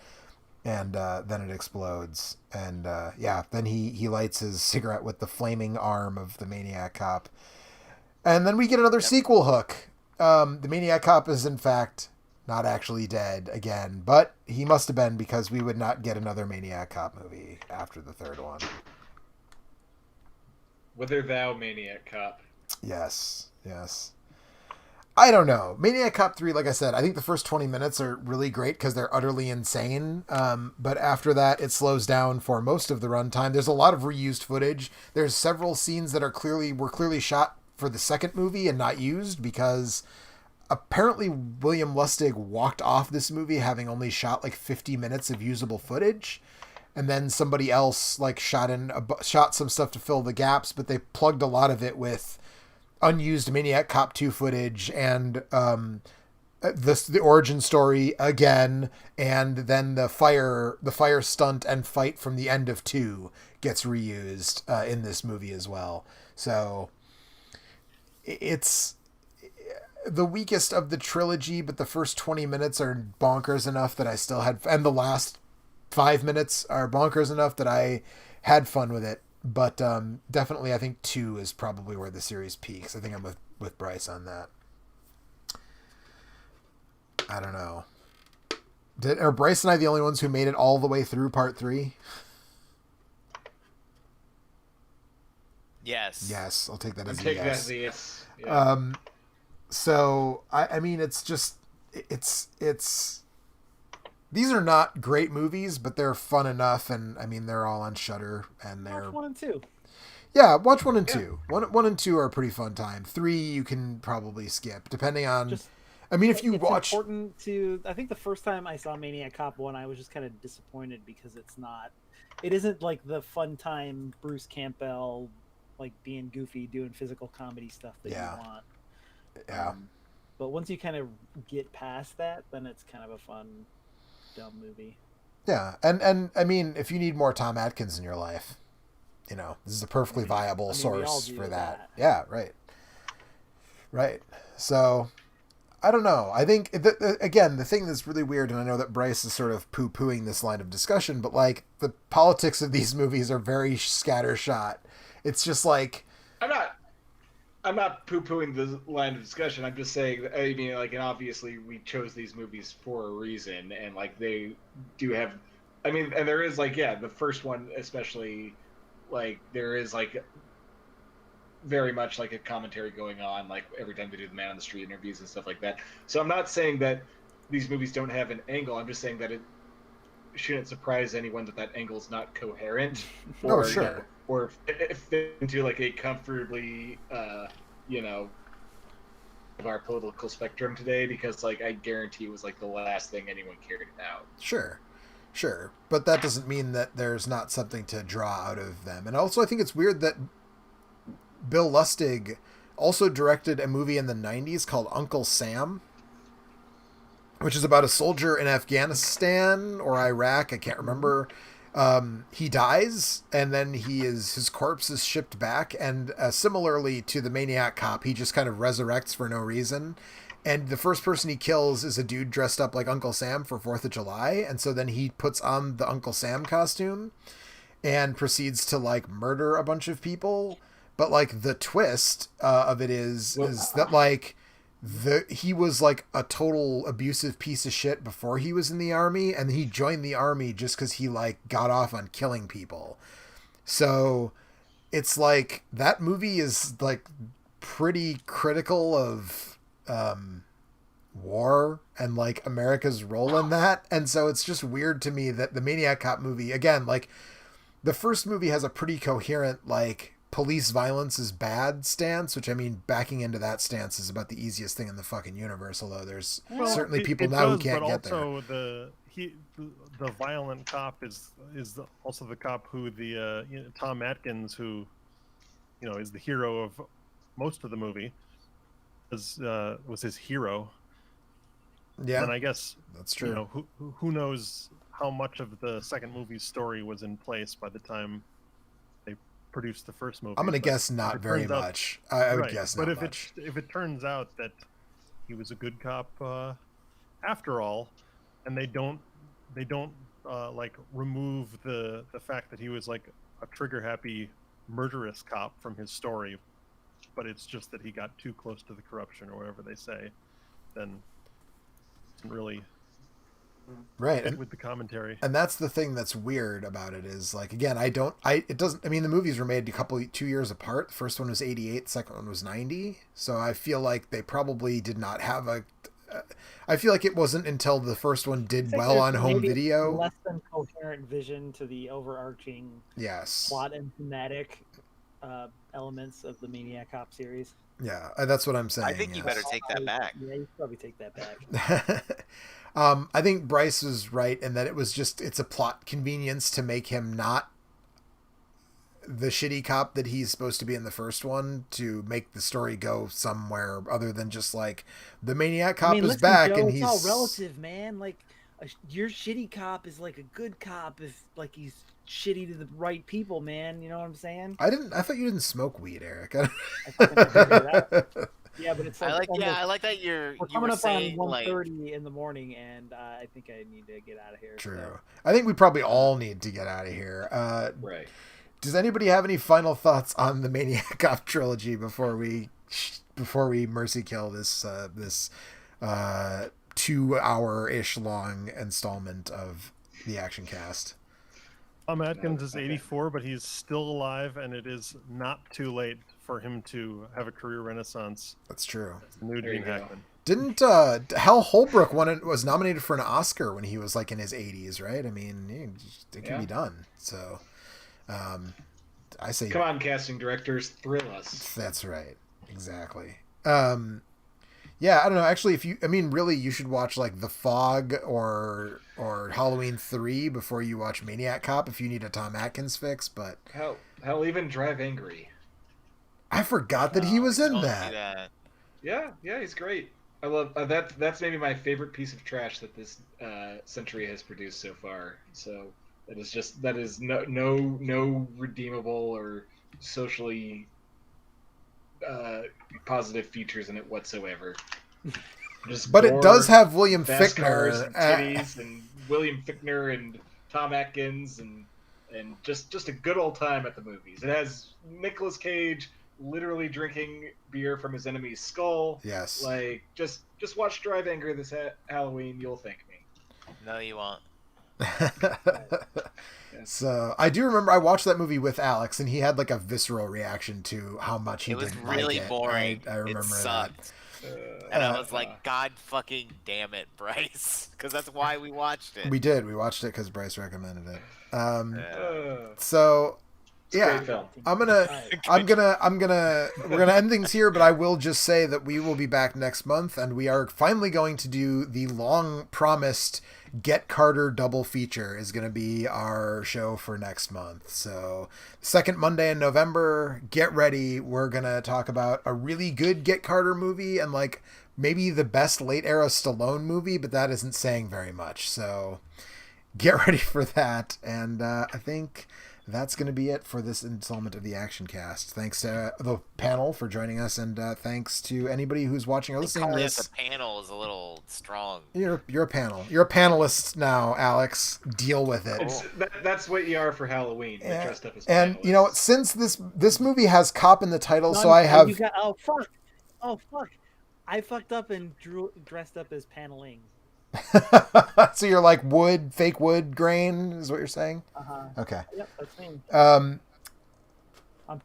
and then it explodes. And yeah, then he lights his cigarette with the flaming arm of the Maniac cop. And then we get another sequel hook. The Maniac cop is in fact not actually dead again, but he must have been, because we would not get another Maniac cop movie after the third one. Whither thou, Maniac cop? Yes. I don't know. Maniac Cop 3, like I said, I think the first 20 minutes are really great because they're utterly insane. But after that, it slows down for most of the runtime. There's a lot of reused footage. There's several scenes that were clearly shot for the second movie and not used, because apparently William Lustig walked off this movie having only shot like 50 minutes of usable footage. And then somebody else like shot some stuff to fill the gaps, but they plugged a lot of it with unused Maniac Cop 2 footage and the origin story again, and then the fire stunt and fight from the end of 2 gets reused in this movie as well. So it's the weakest of the trilogy, but the first 20 minutes are bonkers enough that I still had, and the last 5 minutes are bonkers enough that I had fun with it. But definitely I think 2 is probably where the series peaks. I think I'm with Bryce on that. I don't know. Are Bryce and I the only ones who made it all the way through part 3? Yes, I'll take that as a Take yes. that as a yes. Yeah. So I mean, it's just it's these are not great movies, but they're fun enough, and I mean they're all on Shudder, and they're Watch 1 and 2. Yeah, watch 1 and 2. 1 and 2 are a pretty fun time. 3 you can probably skip, depending on. I mean, if you watch. Important to. I think the first time I saw Maniac Cop 1, I was just kind of disappointed because it isn't like the fun time Bruce Campbell, like being goofy, doing physical comedy stuff that you want. Yeah. But once you kind of get past that, then it's kind of a fun, dumb movie. Yeah, and I mean, if you need more Tom Atkins in your life, you know, this is a perfectly viable source for that. Yeah, right. So, I don't know. I think, again, the thing that's really weird, and I know that Bryce is sort of poo-pooing this line of discussion, but, like, the politics of these movies are very scattershot. It's just like... I'm not poo-pooing the line of discussion. I'm just saying, I mean, like, and obviously we chose these movies for a reason, and, like, they do have... I mean, and there is, like, yeah, the first one especially, like, there is, like... very much like a commentary going on, like every time they do the man on the street interviews and stuff like that. So I'm not saying that these movies don't have an angle. I'm just saying that it shouldn't surprise anyone that angle is not coherent or sure. Or fit into like a comfortably of our political spectrum today, because like I guarantee it was like the last thing anyone cared about. Sure. But that doesn't mean that there's not something to draw out of them. And also I think it's weird that Bill Lustig also directed a movie in the 90s called Uncle Sam, which is about a soldier in Afghanistan or Iraq, I can't remember. He dies, and then his corpse is shipped back, and similarly to the Maniac Cop, he just kind of resurrects for no reason. And the first person he kills is a dude dressed up like Uncle Sam for 4th of July. And so then he puts on the Uncle Sam costume and proceeds to like murder a bunch of people. But like the twist of it is that like he was like a total abusive piece of shit before he was in the army. And he joined the army just because he like got off on killing people. So it's like that movie is like pretty critical of war and like America's role in that. And so it's just weird to me that the Maniac Cop movie, again, like the first movie has a pretty coherent like police violence is bad stance, which I mean backing into that stance is about the easiest thing in the fucking universe, although there's certainly people now who can't get there. Also the violent cop is also the cop who Tom Atkins, who is the hero of most of the movie, was his hero. Yeah, and I guess that's true. Who knows how much of the second movie's story was in place by the time they produced the first movie. I'm gonna guess not very much. I would guess not much. If it turns out that he was a good cop after all, and they don't like remove the fact that he was like a trigger happy murderous cop from his story, but it's just that he got too close to the corruption or whatever they say, then it's really right with the commentary. And that's the thing that's weird about it is like, again, I mean the movies were made 2 years apart. The first one was 88, the second one was 90, so I feel like they probably did not have I feel like it wasn't until the first one did well on home video. Less than coherent vision to the overarching plot and thematic elements of the Maniac Cop series. Yeah, that's what I'm saying. I think you better take that back. Yeah, you probably take that back. I think Bryce was right in that it's a plot convenience to make him not the shitty cop that he's supposed to be in the first one, to make the story go somewhere other than just like the Maniac Cop is back, Joe, and it's all relative, man. Like your shitty cop is like a good cop if like he's shitty to the right people, man. You know what I'm saying? I thought you didn't smoke weed, Eric. Yeah, but it's like I like that we're coming up saying, on 1:30 in the morning, and I think I need to get out of here. True. So. I think we probably all need to get out of here. Right. Does anybody have any final thoughts on the Maniac Cop trilogy before we mercy kill this 2 hour-ish long installment of the Action Cast? Tom Atkins is 84, but he's still alive, and it is not too late for him to have a career renaissance. That's true. The new Gene Hackman. Didn't Hal Holbrook was nominated for an Oscar when he was like in his 80s, right? I mean, it can be done. So, I say, come on, casting directors, thrill us. That's right, exactly. Yeah, I don't know. Actually, really, you should watch like The Fog or Halloween 3 before you watch Maniac Cop if you need a Tom Atkins fix. But hell, even Drive Angry. I forgot that he was in that. Yeah, he's great. I love that. That's maybe my favorite piece of trash that this century has produced so far. So that is no redeemable or socially positive features in it whatsoever. But it does have William Fichtner Fichtner, titties, and William Fichtner and Tom Atkins, and just a good old time at the movies. It has Nicolas Cage literally drinking beer from his enemy's skull. Yes. Like just watch Drive Angry this Halloween. You'll thank me. No, you won't. So I do remember I watched that movie with Alex, and he had like a visceral reaction to how much he didn't like it. It was really boring. I remember it sucked. And I was like, God fucking damn it, Bryce, because that's why we watched it. We did. We watched it because Bryce recommended it. So yeah, we're gonna end things here, but I will just say that we will be back next month, and we are finally going to do the long promised Get Carter double feature is going to be our show for next month. So second Monday in November, get ready. We're going to talk about a really good Get Carter movie and like maybe the best late era Stallone movie, but that isn't saying very much. So get ready for that. And I think that's going to be it for this installment of the Action Cast. Thanks to the panel for joining us, and thanks to anybody who's watching or listening to Calling this. it the panel is a little strong. You're a panel. You're a panelist now, Alex. Deal with it. That's what you are for Halloween. You're dressed up as And panelists. you know, since this movie has cop in the title, so I have. Oh fuck! I fucked up and dressed up as paneling. So you're like fake wood grain, is what you're saying? Okay. Yep, that's me. I'm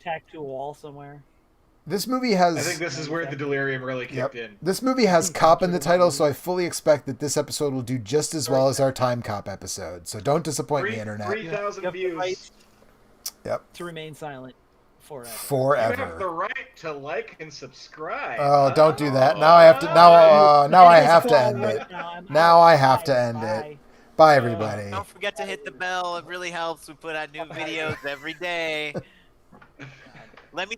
tacked to a wall somewhere. This movie has. I think this is where the delirium really kicked in. This movie has cop in the title, so I fully expect that this episode will do just as well as our Time Cop episode. So don't disappoint me, Internet. 3,000 views. Yep. To remain silent forever. Forever. You have the right to like and subscribe. Oh, don't do that. Now I have to. Now I have to end it. Now I have to end it. Bye, everybody. Don't forget to hit the bell. It really helps. We put out new videos every day. Let me